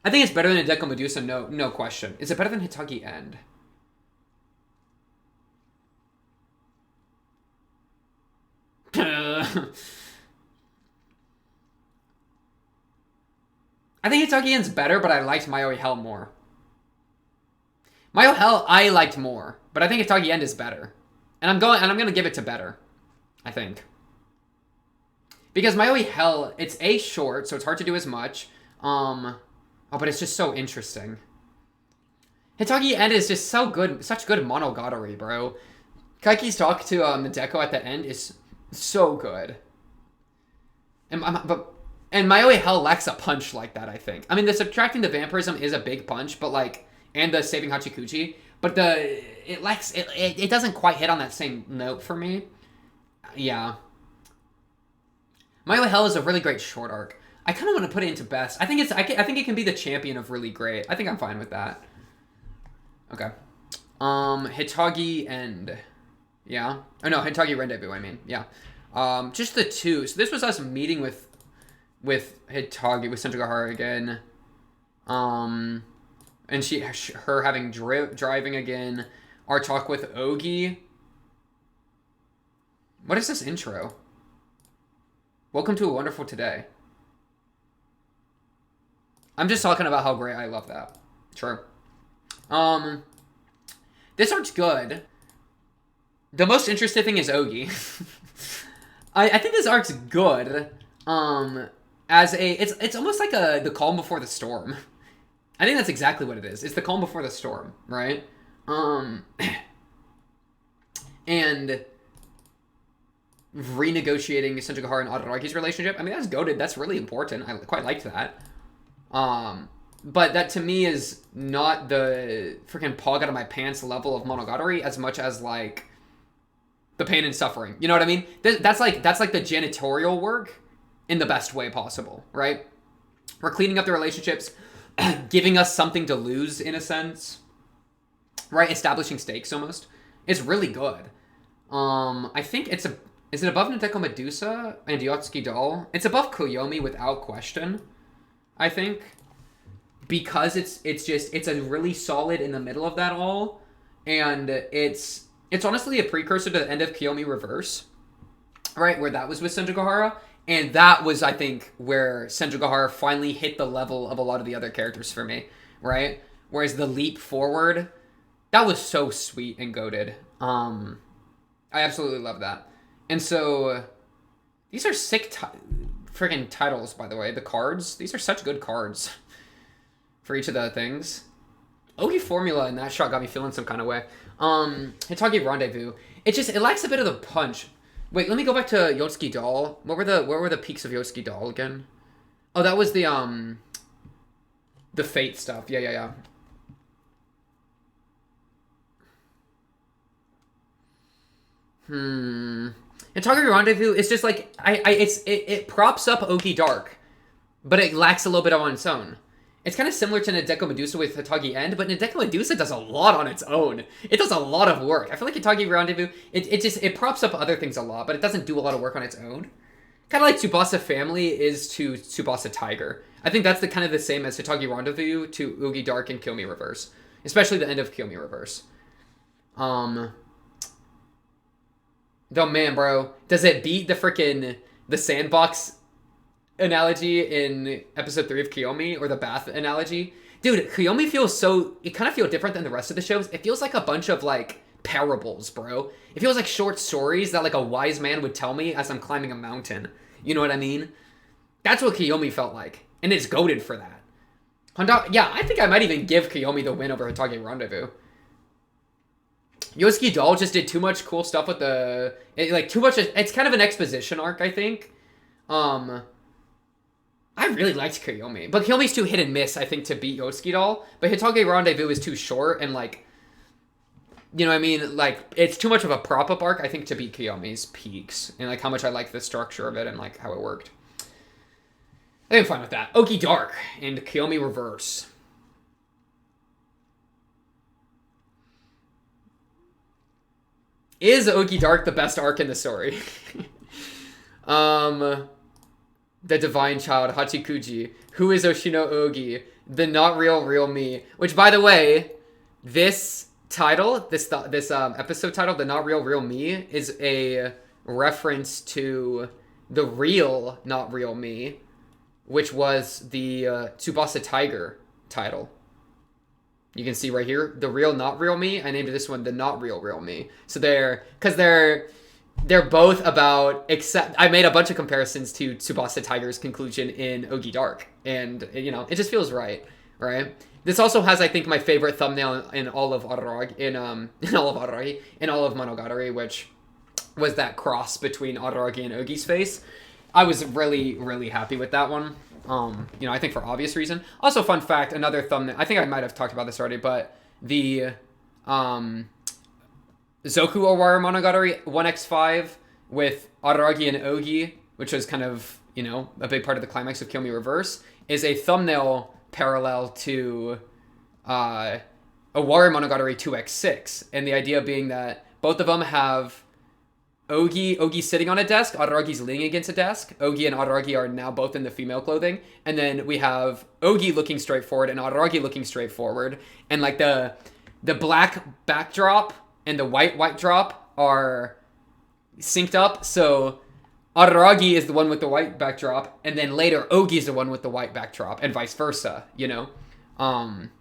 I think it's better than Hideko Medusa. No question. Is it better than Hitagi End? I think Hitagi End's better, but I liked Maoi Hell more. Maoi Hell I liked more, but I think Hitagi End is better. And I'm gonna give it to better. I think. Because Maoi Hell, it's A, short, so it's hard to do as much. Oh, but it's just so interesting. Hitagi End is just so good, such good monogatari, bro. Kaiki's talk to Nadeko at the end is so good. And Maoi Hell lacks a punch like that, I think. I mean, the subtracting the vampirism is a big punch, but like, and the saving Hachikuji, but it doesn't quite hit on that same note for me. Yeah. Maoi Hell is a really great short arc. I kind of want to put it into best. I think it can be the champion of really great. I think I'm fine with that. Okay. Hitagi End. Yeah. Oh no, Hitagi Rendezvous, I mean. Yeah. Just the two. So this was us meeting with Hitagi, with Senjugahara again. And her having driving again. Our talk with Ogi. What is this intro? Welcome to a wonderful today. I'm just talking about how great I love that. Sure. This art's good. The most interesting thing is Ogi. I think this arc's good. It's almost like the calm before the storm. I think that's exactly what it is. It's the calm before the storm, right? And renegotiating Senjugahara and Adaragi's relationship. I mean, that's goated. That's really important. I quite liked that. But that to me is not the freaking pog out of my pants level of Monogatari as much as like the pain and suffering. You know what I mean? That's like the janitorial work in the best way possible, right? We're cleaning up the relationships, giving us something to lose in a sense, right? Establishing stakes almost. It's really good. I think is it above Nadeko Medusa and Yotsuki Doll? It's above Koyomi without question, I think. Because it's a really solid in the middle of that all. And it's honestly a precursor to the end of Kiyomi Reverse. Right, where that was with Senjugahara. And that was, I think, where Senjugahara finally hit the level of a lot of the other characters for me. Right? Whereas the leap forward, that was so sweet and goated. I absolutely love that. And so, these are sick friggin' titles, by the way. The cards, these are such good cards for each of the things. Ogi Formula in that shot got me feeling some kind of way. Hitagi Rendezvous. It lacks a bit of the punch. Wait, let me go back to Yotsuki Doll. What were the peaks of Yotsuki Doll again? Oh, that was the Fate stuff. Yeah. Hitagi Rendezvous is just like it props up Ogi Dark, but it lacks a little bit on its own. It's kind of similar to Nadeko Medusa with Hitagi End, but Nadeko Medusa does a lot on its own. It does a lot of work. I feel like Hitagi Rendezvous, it props up other things a lot, but it doesn't do a lot of work on its own. Kind of like Tsubasa Family is to Tsubasa Tiger. I think that's kind of the same as Hitagi Rendezvous to Ogi Dark and Kiyomi Reverse, especially the end of Kiyomi Reverse. Though, man, bro, does it beat the sandbox analogy in episode 3 of Kiyomi, or the bath analogy? Dude, Kiyomi it kind of feels different than the rest of the shows. It feels like a bunch of, like, parables, bro. It feels like short stories that, like, a wise man would tell me as I'm climbing a mountain. You know what I mean? That's what Kiyomi felt like, and it's goated for that. Yeah, I think I might even give Kiyomi the win over Hitagi Rendezvous. Yotsuki Doll just did too much cool stuff with it's kind of an exposition arc, I think. I really liked Kiyomi, but Kiyomi's too hit and miss, I think, to beat Yotsuki Doll. But Hitagi Rendezvous is too short, and like, You know what I mean? Like, it's too much of a prop-up arc, I think, to be Kiyomi's peaks. And, like, how much I like the structure of it and, like, how it worked. I think I'm fine with that. Oki Dark and Kiyomi Reverse. Is Oki Dark the best arc in the story? The Divine Child, Hachikuji. Who is Oshino Ogi? The not real me. Which, by the way, this title, this episode title, the not real me, is a reference to the real not real me, which was the Tsubasa Tiger title. You can see right here, the real not real me. I named this one the not real me. So they're both about, except I made a bunch of comparisons to Tsubasa Tiger's conclusion in Ogi Dark, and you know, it just feels right. This also has, I think, my favorite thumbnail in all of Araragi, in all of Monogatari, which was that cross between Araragi and Ogi's face. I was really, really happy with that one. You know, I think for obvious reason. Also, fun fact, another thumbnail. I think I might have talked about this already, but the Zoku Owarimonogatari 1x5 with Araragi and Ogi, which was kind of, you know, a big part of the climax of Kiyomi Reverse, is a thumbnail parallel to Owarimonogatari 2x6, and the idea being that both of them have Ogi sitting on a desk, Araragi's leaning against a desk. Ogi and Araragi are now both in the female clothing. And then we have Ogi looking straight forward and Araragi looking straight forward. And like the black backdrop and the white drop are synced up. So Araragi is the one with the white backdrop, and then later Ogi is the one with the white backdrop, and vice versa, you know?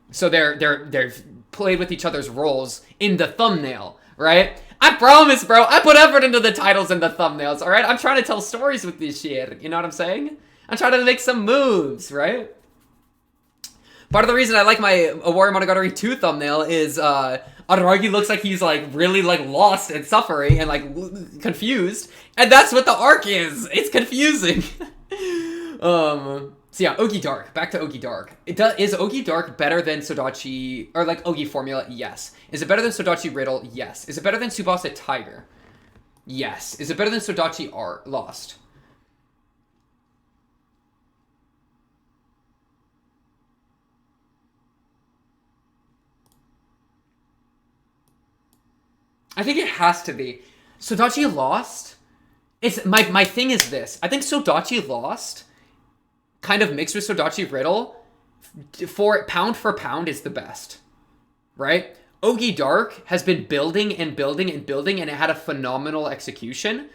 So they've played with each other's roles in the thumbnail, right? I promise, bro. I put effort into the titles and the thumbnails, all right? I'm trying to tell stories with this shit. You know what I'm saying? I'm trying to make some moves, right? Part of the reason I like my Owarimonogatari 2 thumbnail is Araragi looks like he's like really like lost and suffering and like confused, and that's what the arc is. It's confusing. So yeah, Ogi Dark. Back to Ogi Dark. Is Ogi Dark better than Sodachi, or like Ogi Formula? Yes. Is it better than Sodachi Riddle? Yes. Is it better than Tsubasa Tiger? Yes. Is it better than Sodachi Art Lost? I think it has to be. Sodachi Lost? It's my thing is this. I think Sodachi Lost, kind of mixed with Sodachi Riddle, for pound is the best, right? Ogi Dark has been building and building and building, and it had a phenomenal execution.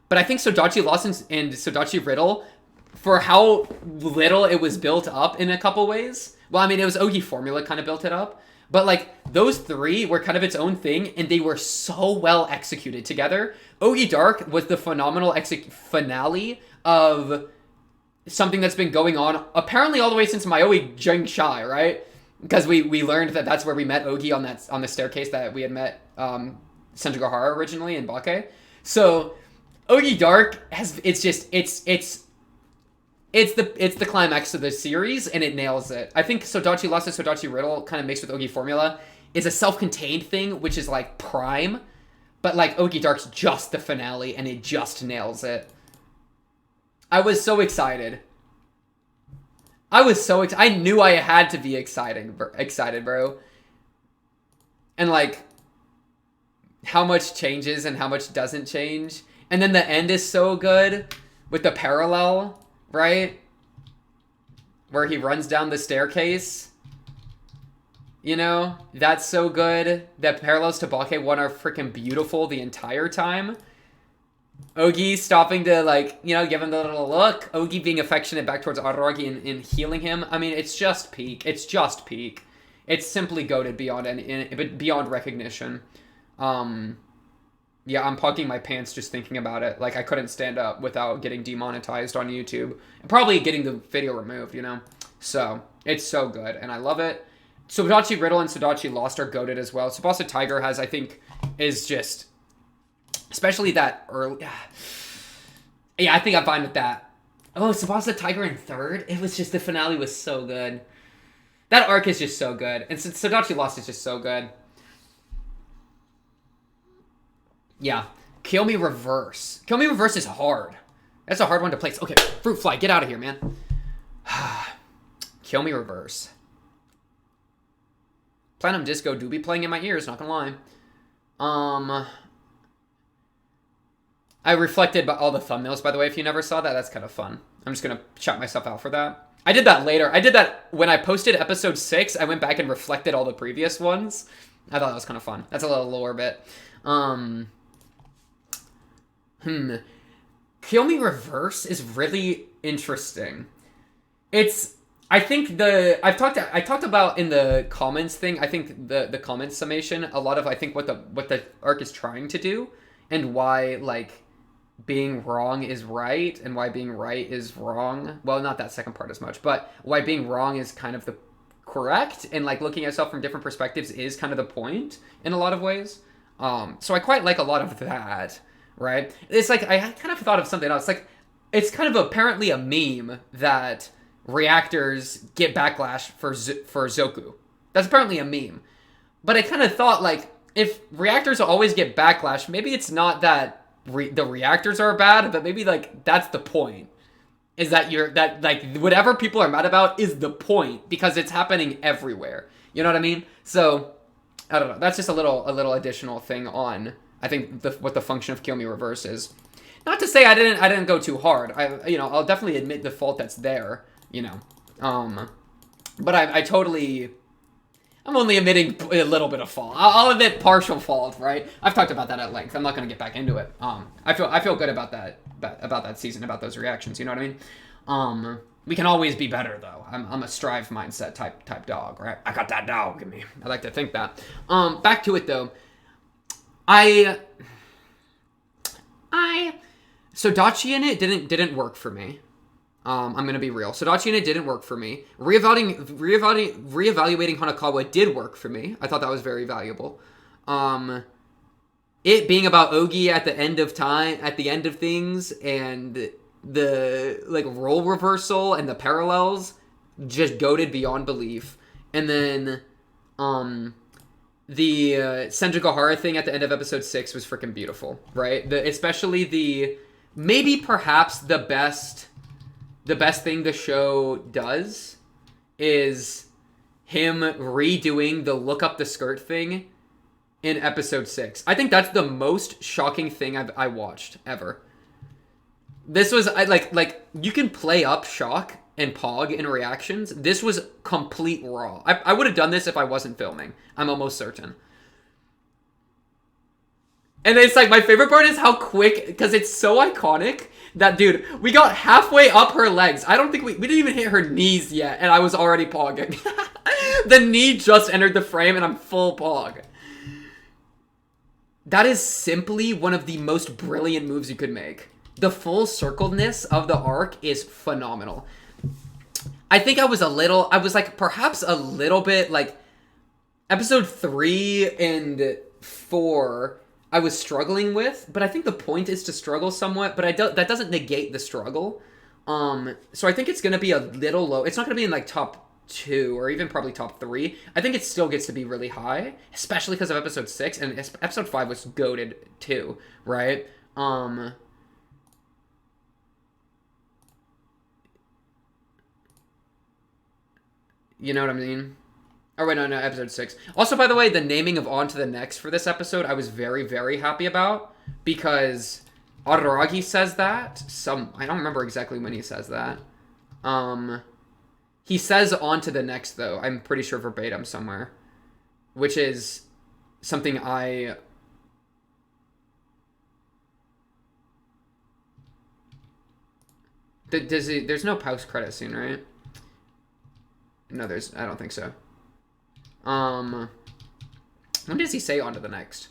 But I think Sodachi Lost and Sodachi Riddle, for how little it was built up in a couple ways. Well, I mean, it was Ogi Formula kind of built it up. But, like, those three were kind of its own thing, and they were so well executed together. Ogi Dark was the phenomenal finale of something that's been going on apparently all the way since Maoi Jingshai, right? Because we learned that that's where we met Ogi on the staircase that we had met Senjugahara originally in Bake. So Ogi Dark it's the climax of the series, and it nails it. I think Sodachi Lost and Sodachi Riddle, kind of mixed with Ogi Formula, is a self-contained thing, which is like prime, but like Ogi Dark's just the finale, and it just nails it. I was so excited. I knew I had to be excited, bro. And like, how much changes and how much doesn't change. And then the end is so good with the parallel, right? Where he runs down the staircase. You know, that's so good. The parallels to Bake 1 are freaking beautiful the entire time. Ogi stopping to, like, you know, give him the little look. Ogi being affectionate back towards Araragi and healing him. I mean, it's just peak. It's just peak. It's simply goated beyond recognition. Yeah, I'm pogging my pants just thinking about it. Like, I couldn't stand up without getting demonetized on YouTube. And probably getting the video removed, you know? So, it's so good, and I love it. Sodachi Riddle and Sodachi Lost are goated as well. Tsubasa Tiger has, I think, is just... Especially that early... Yeah, I think I'm fine with that. Oh, Tsubasa Tiger in third? It was just... The finale was so good. That arc is just so good. And Sodachi Lost is just so good. Yeah. Kill Me Reverse. Kill Me Reverse is hard. That's a hard one to place. Okay, Fruit Fly, get out of here, man. Kill Me Reverse. Platinum Disco do be playing in my ears, not gonna lie. I reflected all the thumbnails, by the way, if you never saw that. That's kind of fun. I'm just gonna shout myself out for that. I did that later. I did that when I posted episode 6. I went back and reflected all the previous ones. I thought that was kind of fun. That's a little lore bit. Kill Me Reverse is really interesting. I think I talked about in the comments thing. I think the comments summation a lot of I think what the arc is trying to do and why like being wrong is right and why being right is wrong. Well, not that second part as much, but why being wrong is kind of the correct and like looking at yourself from different perspectives is kind of the point in a lot of ways. So I quite like a lot of that. Right? It's like, I kind of thought of something else. Like, it's kind of apparently a meme that reactors get backlash for Zoku. That's apparently a meme. But I kind of thought, like, if reactors always get backlash, maybe it's not that the reactors are bad, but maybe, like, that's the point. Is that, like, whatever people are mad about is the point, because it's happening everywhere. You know what I mean? So, I don't know. That's just a little additional thing on... I think what the function of Kill Me Reverse is. Not to say I didn't go too hard. I'll definitely admit the fault that's there, But I'm only admitting a little bit of fault. I'll admit partial fault, right? I've talked about that at length. I'm not going to get back into it. I feel good about that season, about those reactions, you know what I mean? We can always be better though. I'm a strive mindset type dog, right? I got that dog in me. I like to think that. Back to it though. So Dachi in it didn't work for me. I'm gonna be real. So Dachi in it didn't work for me. Reevaluating Hanakawa did work for me. I thought that was very valuable. It being about Ogi at the end of time, at the end of things, and the like role reversal and the parallels just goated beyond belief. And then the Senjugahara thing at the end of episode 6 was freaking beautiful, right? Especially maybe perhaps the best thing the show does is him redoing the look up the skirt thing in episode 6. I think that's the most shocking thing I watched ever. This was like you can play up shock and Pog in reactions. This was complete raw. I would have done this if I wasn't filming. I'm almost certain. And it's like, my favorite part is how quick, because it's so iconic, that, dude, we got halfway up her legs. I don't think we didn't even hit her knees yet, and I was already Pogging. The knee just entered the frame, and I'm full Pog. That is simply one of the most brilliant moves you could make. The full circledness of the arc is phenomenal. I think I was like perhaps a little bit like episode 3 and 4 I was struggling with, but I think the point is to struggle somewhat, but that doesn't negate the struggle. So I think it's going to be a little low. It's not going to be in like top 2 or even probably top 3. I think it still gets to be really high, especially because of episode 6, and episode 5 was goated too, right? You know what I mean? Oh, wait, no, episode 6. Also, by the way, the naming of On to the Next for this episode, I was very, very happy about, because Araragi says that. I don't remember exactly when he says that. He says On to the Next, though. I'm pretty sure verbatim somewhere. Which is something There's no post-credit scene, right? No, I don't think so. When does he say On to the Next?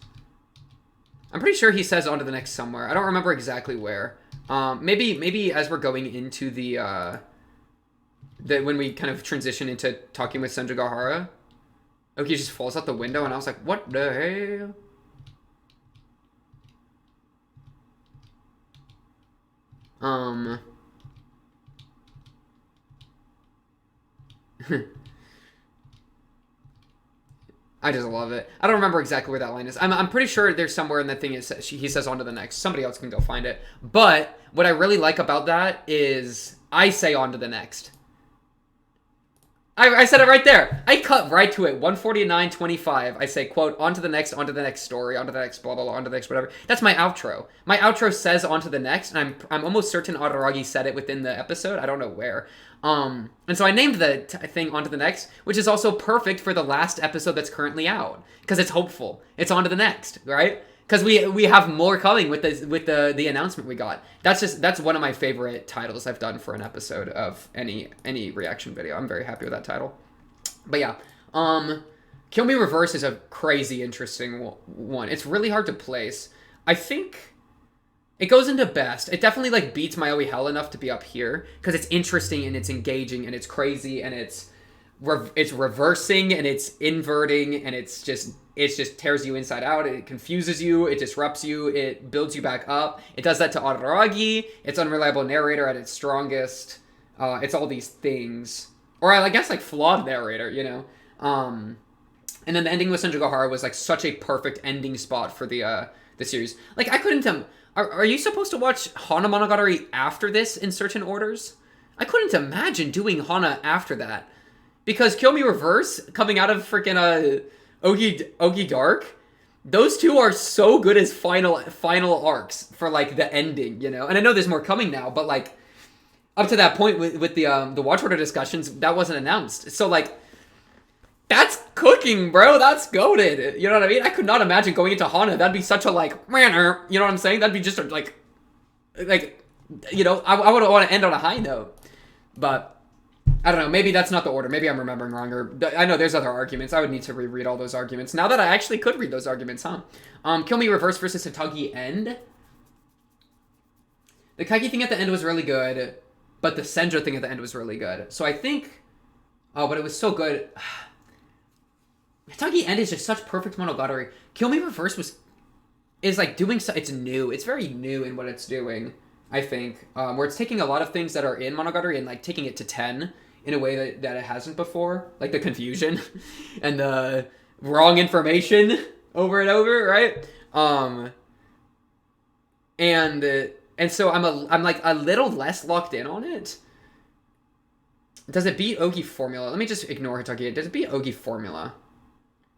I'm pretty sure he says On to the Next somewhere. I don't remember exactly where. Maybe as we're going into when we kind of transition into talking with Senjugahara, Oki just falls out the window, and I was like, what the hell? I just love it. I don't remember exactly where that line is. I'm pretty sure there's somewhere in the thing he says on to the next. Somebody else can go find it. But what I really like about that is I say on to the next. I said it right there. I cut right to it. 149.25. I say, quote, on to the next story, on to the next blah, blah, blah, on to the next whatever. That's my outro. My outro says on to the next, and I'm almost certain Araragi said it within the episode. I don't know where. And so I named the thing on to the next, which is also perfect for the last episode that's currently out. Because it's hopeful. It's on to the next, right? Because we have more coming with the announcement we got. That's one of my favorite titles I've done for an episode of any reaction video. I'm very happy with that title. But yeah, Kill Me Reverse is a crazy interesting one. It's really hard to place. I think it goes into best. It definitely like beats Maoi Hell enough to be up here because it's interesting and it's engaging and it's crazy and it's reversing and it's inverting and it just tears you inside out. It confuses you. It disrupts you. It builds you back up. It does that to Araragi. It's unreliable narrator at its strongest. It's all these things. Or I guess like flawed narrator, you know? And then the ending with Senjogohara was like such a perfect ending spot for the series. Like I couldn't... Are you supposed to watch Hana Monogatari after this in certain orders? I couldn't imagine doing Hana after that. Because Kill Me Reverse, coming out of freaking Ogi Dark, those two are so good as final arcs for like the ending, you know. And I know there's more coming now, but like up to that point with the watch order discussions, that wasn't announced. So like that's cooking, bro. That's goated. You know what I mean? I could not imagine going into Hana. That'd be such a like, you know what I'm saying? That'd be just a, like you know, I would want to end on a high note, but. I don't know, maybe that's not the order. Maybe I'm remembering wrong. Or I know there's other arguments. I would need to reread all those arguments. Now that I actually could read those arguments, huh? Kill Me Reverse versus Hitagi End. The Kaiki thing at the end was really good, but the Senjo thing at the end was really good. So I think... Oh, but it was so good. Hitagi End is just such perfect Monogatari. Kill Me Reverse is like doing... It's new. It's very new in what it's doing, I think. Where it's taking a lot of things that are in Monogatari and like taking it to 10... in a way that it hasn't before, like the confusion and the wrong information over and over, right? And so I'm like a little less locked in on it. Does it beat Ogi Formula? Let me just ignore Hitagi. Does it beat Ogi Formula?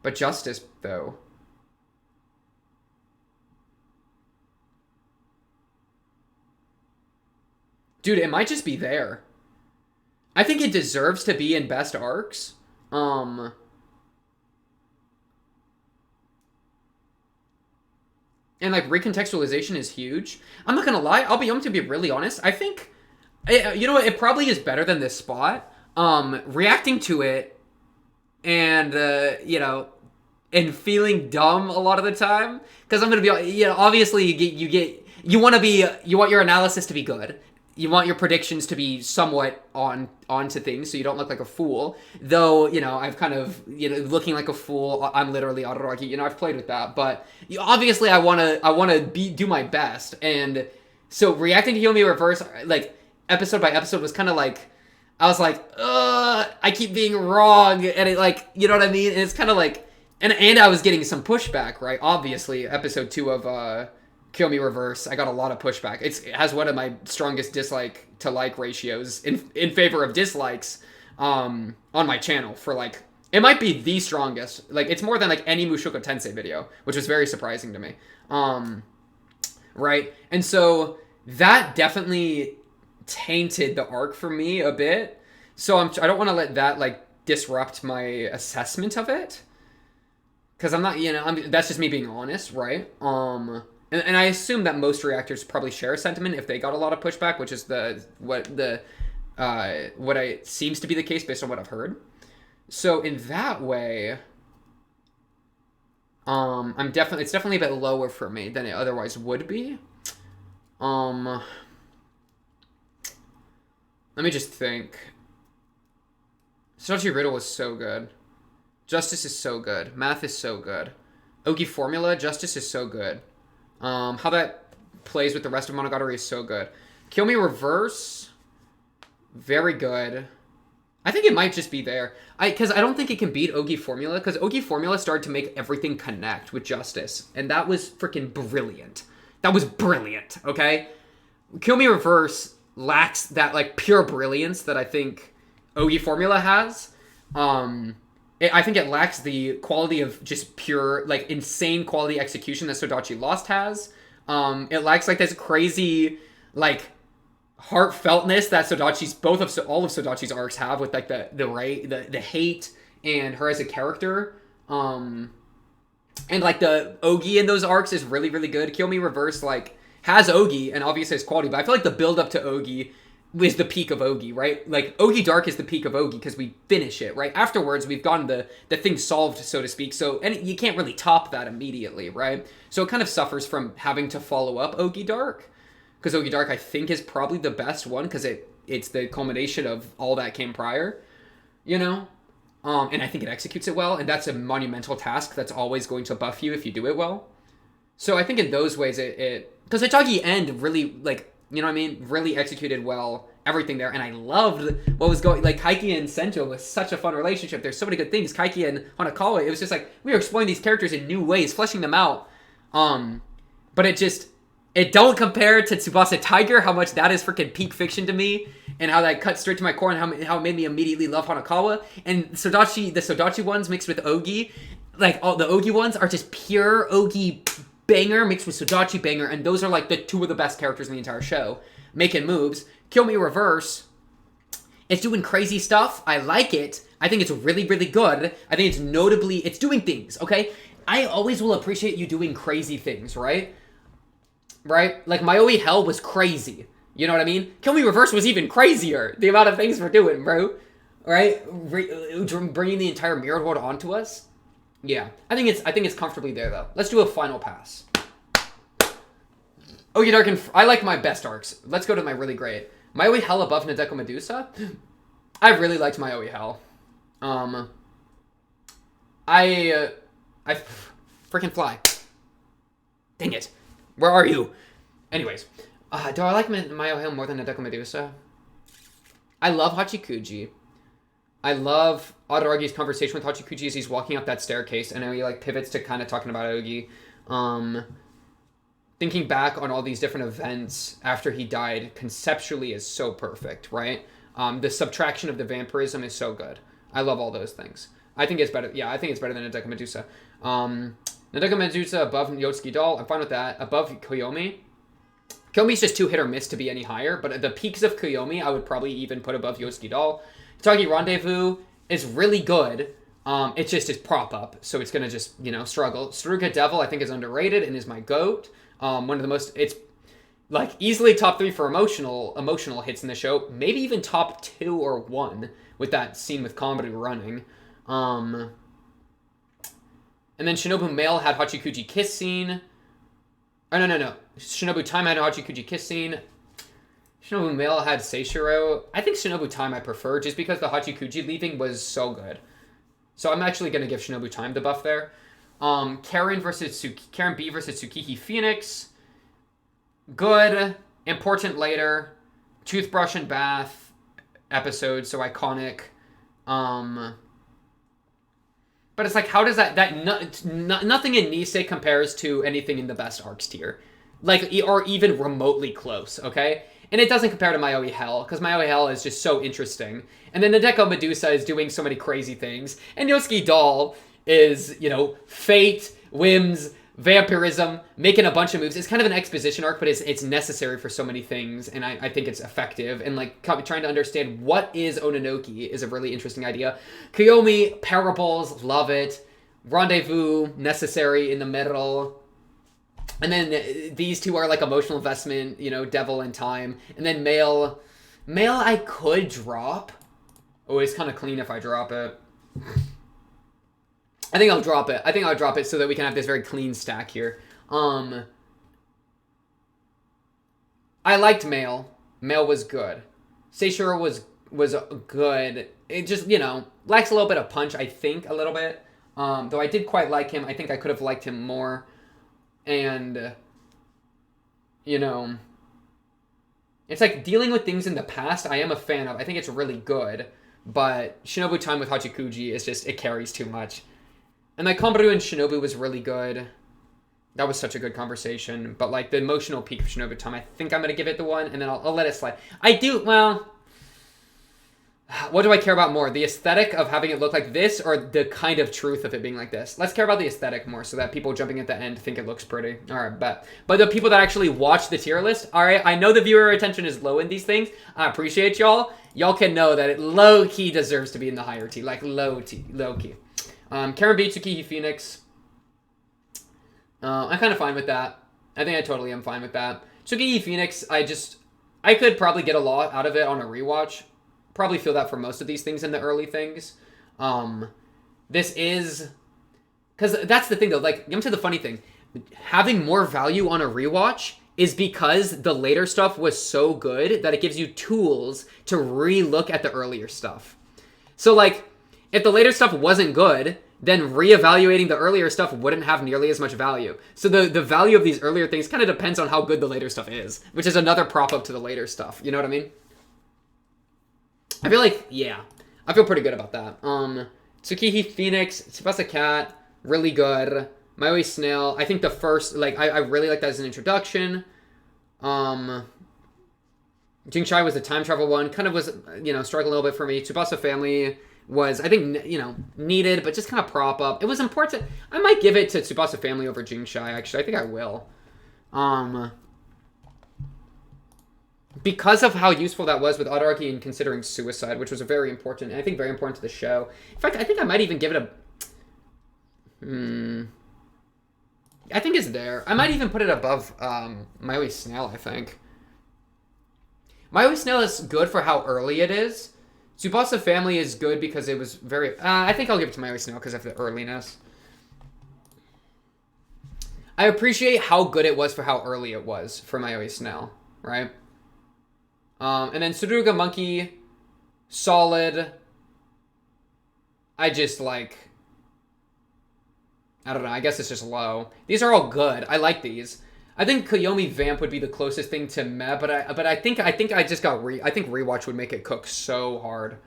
But Justice though. Dude, it might just be there. I think it deserves to be in best arcs. And like recontextualization is huge. I'm not gonna lie. I'm to be really honest. I think, you know what? It probably is better than this spot. Reacting to it, and you know, and feeling dumb a lot of the time. Because I'm gonna be, you know, obviously you want your analysis to be good. You want your predictions to be somewhat onto things, so you don't look like a fool. Though, you know, I've kind of, you know, looking like a fool. I'm literally Araragi. You know, I've played with that, but obviously, I wanna do my best. And so, reacting to Kill Me Reverse, like episode by episode, was kind of like, I was like, I keep being wrong, and it like, you know what I mean? And it's kind of like, and I was getting some pushback, right? Obviously, episode 2 of Kill Me Reverse, I got a lot of pushback. It has one of my strongest dislike to like ratios in favor of dislikes on my channel for like, it might be the strongest. Like, it's more than like any Mushoku Tensei video, which was very surprising to me. Right? And so that definitely tainted the arc for me a bit. So I don't want to let that like disrupt my assessment of it. Because I'm not, you know, that's just me being honest, right? And I assume that most reactors probably share a sentiment if they got a lot of pushback, which is what seems to be the case based on what I've heard. So in that way, it's definitely a bit lower for me than it otherwise would be. Let me just think. Sochi Riddle is so good. Justice is so good. Math is so good. Ogi Formula, Justice is so good. How that plays with the rest of Monogatari is so good. Kill Me Reverse, very good. I think it might just be there. Because I don't think it can beat Ogi Formula, because Ogi Formula started to make everything connect with Justice, and that was freaking brilliant. That was brilliant, okay? Kill Me Reverse lacks that, like, pure brilliance that I think Ogi Formula has. I think it lacks the quality of just pure, like, insane quality execution that Sodachi Lost has. It lacks, like, this crazy, like, heartfeltness that all of Sodachi's arcs have, with, like, the hate and her as a character. And, like, the Ogi in those arcs is really, really good. Kill Me Reverse, like, has Ogi and obviously has quality, but I feel like the build up to Ogi is the peak of Ogi, right? Like, Ogi Dark is the peak of Ogi because we finish it, right? Afterwards, we've gotten the thing solved, so to speak, and you can't really top that immediately, right? So it kind of suffers from having to follow up Ogi Dark, because Ogi Dark, I think, is probably the best one, because it's the culmination of all that came prior, you know? And I think it executes it well, and that's a monumental task that's always going to buff you if you do it well. So I think in those ways, because Hachagi End really, like, you know what I mean? Really executed well everything there. And I loved what was going... Like, Kaiki and Sento was such a fun relationship. There's so many good things. Kaiki and Hanakawa, it was just like, we were exploring these characters in new ways, fleshing them out. But it don't compare to Tsubasa Tiger, how much that is freaking peak fiction to me. And how that cut straight to my core, and how it made me immediately love Hanakawa. And the Sodachi ones mixed with Ogi. Like, all the Ogi ones are just pure Ogi banger mixed with Sodachi banger, and those are like the two of the best characters in the entire show. Making moves. Kill Me Reverse, it's doing crazy stuff. I like it. I think it's really, really good. I think it's doing things, okay? I always will appreciate you doing crazy things, right? Right? Like, Maoi Hell was crazy. You know what I mean? Kill Me Reverse was even crazier. The amount of things we're doing, bro. Right? Bringing the entire mirror world onto us. Yeah, I think it's comfortably there, though. Let's do a final pass. Ogi Dark I like my best arcs. Let's go to my really great. Maoi Hell above Nadeko Medusa. I really liked Maoi Hell. I freaking fly. Dang it. Where are you? Anyways, do I like Maoi Hell more than Nadeko Medusa? I love Hachikuji. I love Adaragi's conversation with Hachikuji as he's walking up that staircase, and then he, like, pivots to kind of talking about Ogi. Thinking back on all these different events after he died conceptually is so perfect, right? The subtraction of the vampirism is so good. I love all those things. I think it's better. Yeah, I think it's better than Nadeko Medusa. Nadeko Medusa above Yotsuki Doll. I'm fine with that. Above Koyomi. Koyomi's just too hit or miss to be any higher, but at the peaks of Koyomi, I would probably even put above Yotsuki Doll. Hitagi Rendezvous is really good. It's just his prop up, so it's gonna just, you know, struggle. Saruka Devil, I think, is underrated and is my goat. One of the most, it's like easily top 3 for emotional hits in the show. Maybe even top 2 or 1 with that scene with comedy running. And then Shinobu Male had Hachikuji kiss scene. Oh, no. Shinobu Time had a Hachikuji kiss scene. Shinobu Male had Seishiro. I think Shinobu Time I prefer, just because the Hachikuji leaving was so good. So I'm actually going to give Shinobu Time the buff there. Karen B versus Tsukiki Phoenix. Good. Important later. Toothbrush and bath episode, so iconic. But it's like, how does nothing in Nisei compares to anything in the best arcs tier. Like, or even remotely close, okay? And it doesn't compare to Maoi Hell, because Maoi Hell is just so interesting. And then Nadeko Medusa is doing so many crazy things. And Yotsuki Doll is, you know, fate, whims, vampirism, making a bunch of moves. It's kind of an exposition arc, but it's necessary for so many things, and I think it's effective. And, like, trying to understand what is Ononoki is a really interesting idea. Koyomi, parables, love it. Rendezvous, necessary in the middle. And then these two are, like, emotional investment, you know, Devil and Time. And then Male I could drop. Oh, it's kind of clean if I drop it. I think I'll drop it. So that we can have this very clean stack here. I liked Male. Male was good. Seishiro was good. It just, you know, lacks a little bit of punch, I think, a little bit. Though I did quite like him. I think I could have liked him more. And, you know, it's like dealing with things in the past I am a fan of. I think it's really good. but Shinobu time with Hachikuji is just, it carries too much. And like Kombaru and Shinobu was really good. That was such a good conversation. But like the emotional peak of Shinobu time, I think I'm going to give it the 1, and then I'll let it slide. I do, well, what do I care about more? The aesthetic of having it look like this, or the kind of truth of it being like this? Let's care about the aesthetic more, so that people jumping at the end think it looks pretty. Alright, but the people that actually watch the tier list, alright, I know the viewer retention is low in these things. I appreciate y'all. Y'all can know that it low-key deserves to be in the higher T. Like, low-key. Karen B, Tsukihi Phoenix. I'm kind of fine with that. I think I totally am fine with that. Tsukihi Phoenix, I could probably get a lot out of it on a rewatch. Probably feel that for most of these things in the early things. This is... Because that's the thing, though. Like, get to the funny thing. Having more value on a rewatch is because the later stuff was so good that it gives you tools to re-look at the earlier stuff. So, like, if the later stuff wasn't good, then reevaluating the earlier stuff wouldn't have nearly as much value. So the value of these earlier things kind of depends on how good the later stuff is, which is another prop up to the later stuff. You know what I mean? I feel like, yeah, I feel pretty good about that. Tsukihi Phoenix, Tsubasa Cat, really good. Maui Snail, I think the first, like, I really like that as an introduction. Jingshai was the time travel one, kind of was, struggling a little bit for me. Tsubasa Family was, I think, needed, but just kind of prop up. It was important. I might give it to Tsubasa Family over Jingshai, actually. I think I will. Because of how useful that was with Araragi and considering suicide, which was very important, and I think very important to the show. In fact, I think I might even give it a... I think it's there. I might even put it above Maui Snail, I think. Maui Snail is good for how early it is. Tsubasa Family is good because it was very... I think I'll give it to Maui Snail because of the earliness. I appreciate how good it was for how early it was for Maui Snail, right? And then Suruga Monkey, solid. I just like... I don't know, I guess it's just low. These are all good. I like these. I think Koyomi Vamp would be the closest thing to meh, but I think I just got I think rewatch would make it cook so hard.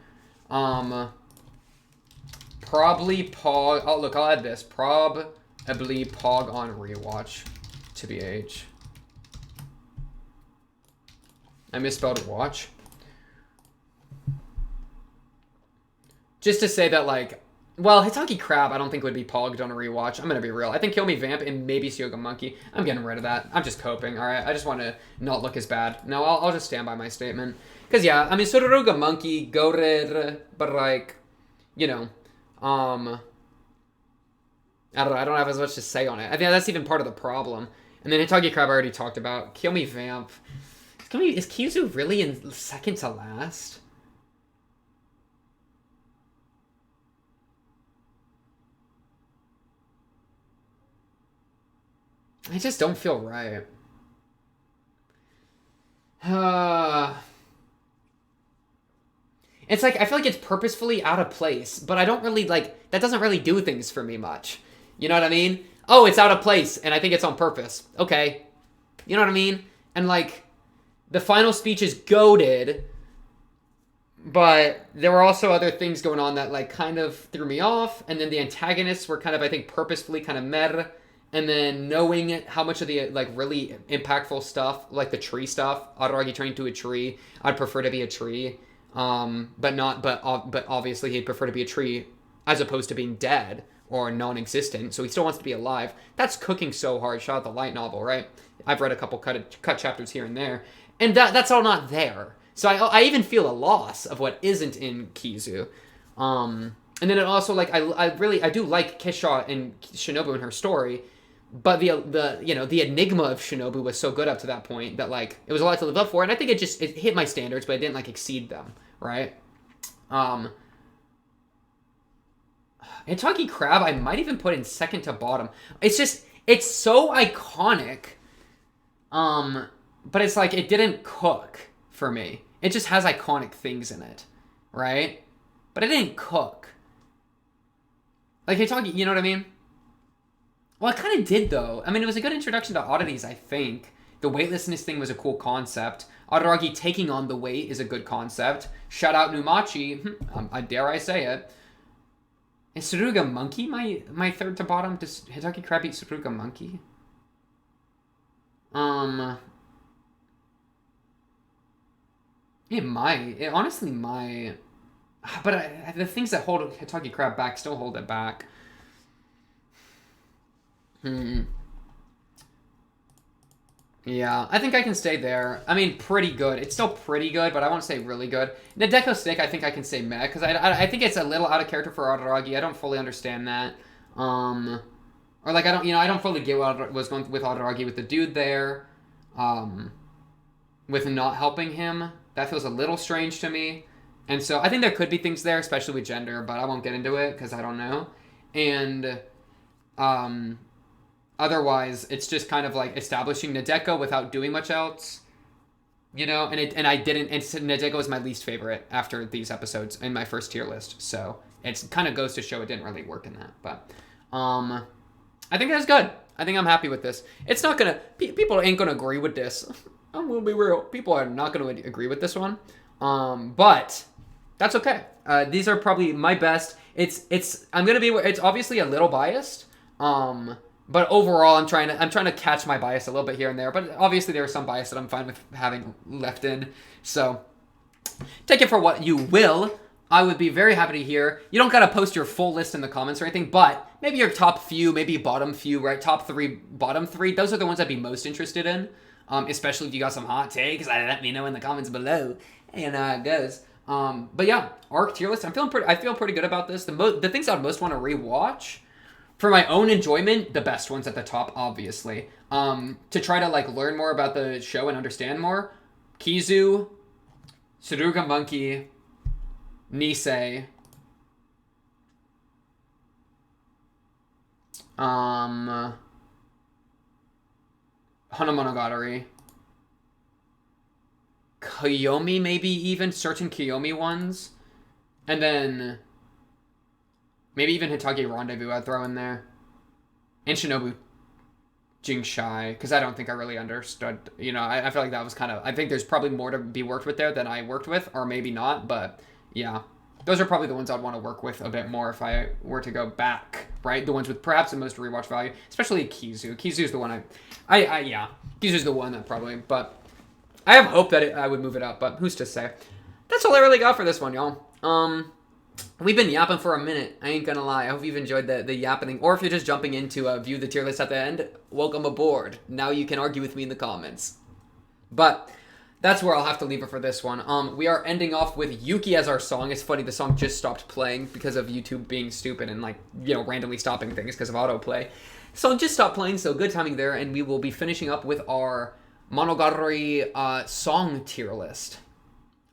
Probably Pog. Oh, look, I'll add this. Probably Pog on rewatch, to BH. I misspelled watch. Just to say that, like, well, Hitaki Crab I don't think would be pogged on a rewatch. I'm going to be real. I think Kill Me Vamp and maybe Syoga Monkey. I'm getting rid of that. I'm just coping, alright? I just want to not look as bad. No, I'll just stand by my statement. Because, yeah, I mean, Suruga Monkey, Gored, but, like, I don't know. I don't have as much to say on it. I think that's even part of the problem. And then Hitaki Crab I already talked about. Kill Me Vamp. Is Kizu really in second to last? I just don't feel right. It's like, I feel like it's purposefully out of place, but I don't really, like, that doesn't really do things for me much. You know what I mean? Oh, it's out of place, and I think it's on purpose. Okay. You know what I mean? And, like, the final speech is goated, but there were also other things going on that, like, kind of threw me off, and then the antagonists were kind of, I think, purposefully kind of meh. And then knowing how much of the, like, really impactful stuff, like the tree stuff, Araragi turning to a tree, I'd prefer to be a tree. But obviously he'd prefer to be a tree as opposed to being dead or non-existent. So he still wants to be alive. That's cooking so hard. Shout out the light novel, right? I've read a couple cut chapters here and there. And that's all not there. So I even feel a loss of what isn't in Kizu. And then it also, like, I do like Kisha and Shinobu and her story. But the enigma of Shinobu was so good up to that point that, like, it was a lot to live up for, and I think it hit my standards, but it didn't, like, exceed them, right? Hitaki Crab I might even put in second to bottom. It's so iconic, but it's like it didn't cook for me. It just has iconic things in it, right? But it didn't cook. Like, Hitaki, you know what I mean? Well, it kind of did, though. I mean, it was a good introduction to oddities, I think. The weightlessness thing was a cool concept. Araragi taking on the weight is a good concept. Shout out Numachi. I dare I say it. Is Tsuruga Monkey my third to bottom? Does Hitaki Crab beat Tsuruga Monkey? It might. It honestly might. But the things that hold Hitaki Crab back still hold it back. Yeah, I think I can stay there. I mean, pretty good. It's still pretty good, but I won't say really good. Nadeko Stick, I think I can say meh, because I think it's a little out of character for Araragi. I don't fully understand that. Or like, I don't fully get what was going with Araragi with the dude there. With not helping him. That feels a little strange to me. And so I think there could be things there, especially with gender, but I won't get into it because I don't know. And otherwise, it's just kind of like establishing Nadeko without doing much else. You know, and Nadeko was my least favorite after these episodes in my first tier list. So it kind of goes to show it didn't really work in that. But I think that's good. I think I'm happy with this. It's not going to... People ain't going to agree with this. I'm going to be real. People are not going to agree with this one. But that's okay. These are probably my best. It's obviously a little biased. But overall, I'm trying to catch my bias a little bit here and there. But obviously, there is some bias that I'm fine with having left in. So take it for what you will. I would be very happy to hear. You don't got to post your full list in the comments or anything, but maybe your top few, maybe bottom few, right? Top three, bottom three. Those are the ones I'd be most interested in. Especially if you got some hot takes, let me know in the comments below. And it goes. But yeah, ARC tier list. I feel pretty good about this. The things I'd most want to rewatch for my own enjoyment, the best ones at the top, obviously. To try to like learn more about the show and understand more. Kizu, Tsuruga Monkey, Nisei, Monogatari, Kiyomi, maybe even certain Kiyomi ones, and then maybe even Hitagi Rendezvous I'd throw in there, and Shinobu Jingshai, because I don't think I really understood, you know, I feel like that was kind of, I think there's probably more to be worked with there than I worked with, or maybe not, but yeah. Those are probably the ones I'd want to work with a bit more if I were to go back, right? The ones with perhaps the most rewatch value, especially Kizu. Kizu's the one yeah. Kizu's the one that probably, but I have hope that I would move it up, but who's to say? That's all I really got for this one, y'all. We've been yapping for a minute. I ain't gonna lie. I hope you've enjoyed the yapping. Or if you're just jumping into view the tier list at the end, welcome aboard. Now you can argue with me in the comments. But that's where I'll have to leave it for this one. We are ending off with Yuki as our song. It's funny, the song just stopped playing because of YouTube being stupid and, like, you know, randomly stopping things because of autoplay. The song just stopped playing, so good timing there, and we will be finishing up with our Monogatari song tier list.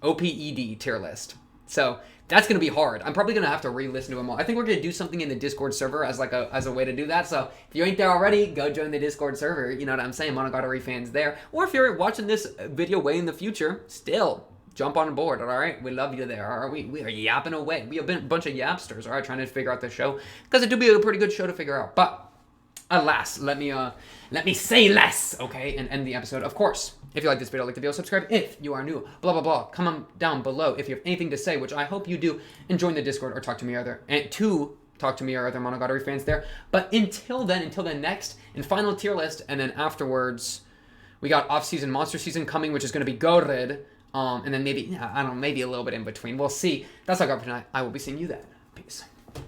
OPED tier list. So that's going to be hard. I'm probably going to have to re-listen to them all. I think we're going to do something in the Discord server as a way to do that. So if you ain't there already, go join the Discord server. You know what I'm saying? Monogatari fans there. Or if you're watching this video way in the future, still jump on board. All right, we love you there. All right, we are yapping away. We have been a bunch of yapsters. All right, trying to figure out the show because it do be a pretty good show to figure out. But alas, let me say less, okay, and end the episode. Of course, if you like this video, like the video, subscribe if you are new, blah, blah, blah. Comment down below if you have anything to say, which I hope you do, and join the Discord or talk to me or other Monogatari fans there. But until then, until the next and final tier list, and then afterwards, we got off-season monster season coming, which is going to be Gored, and then maybe, I don't know, maybe a little bit in between. We'll see. That's all I got for tonight. I will be seeing you then. Peace.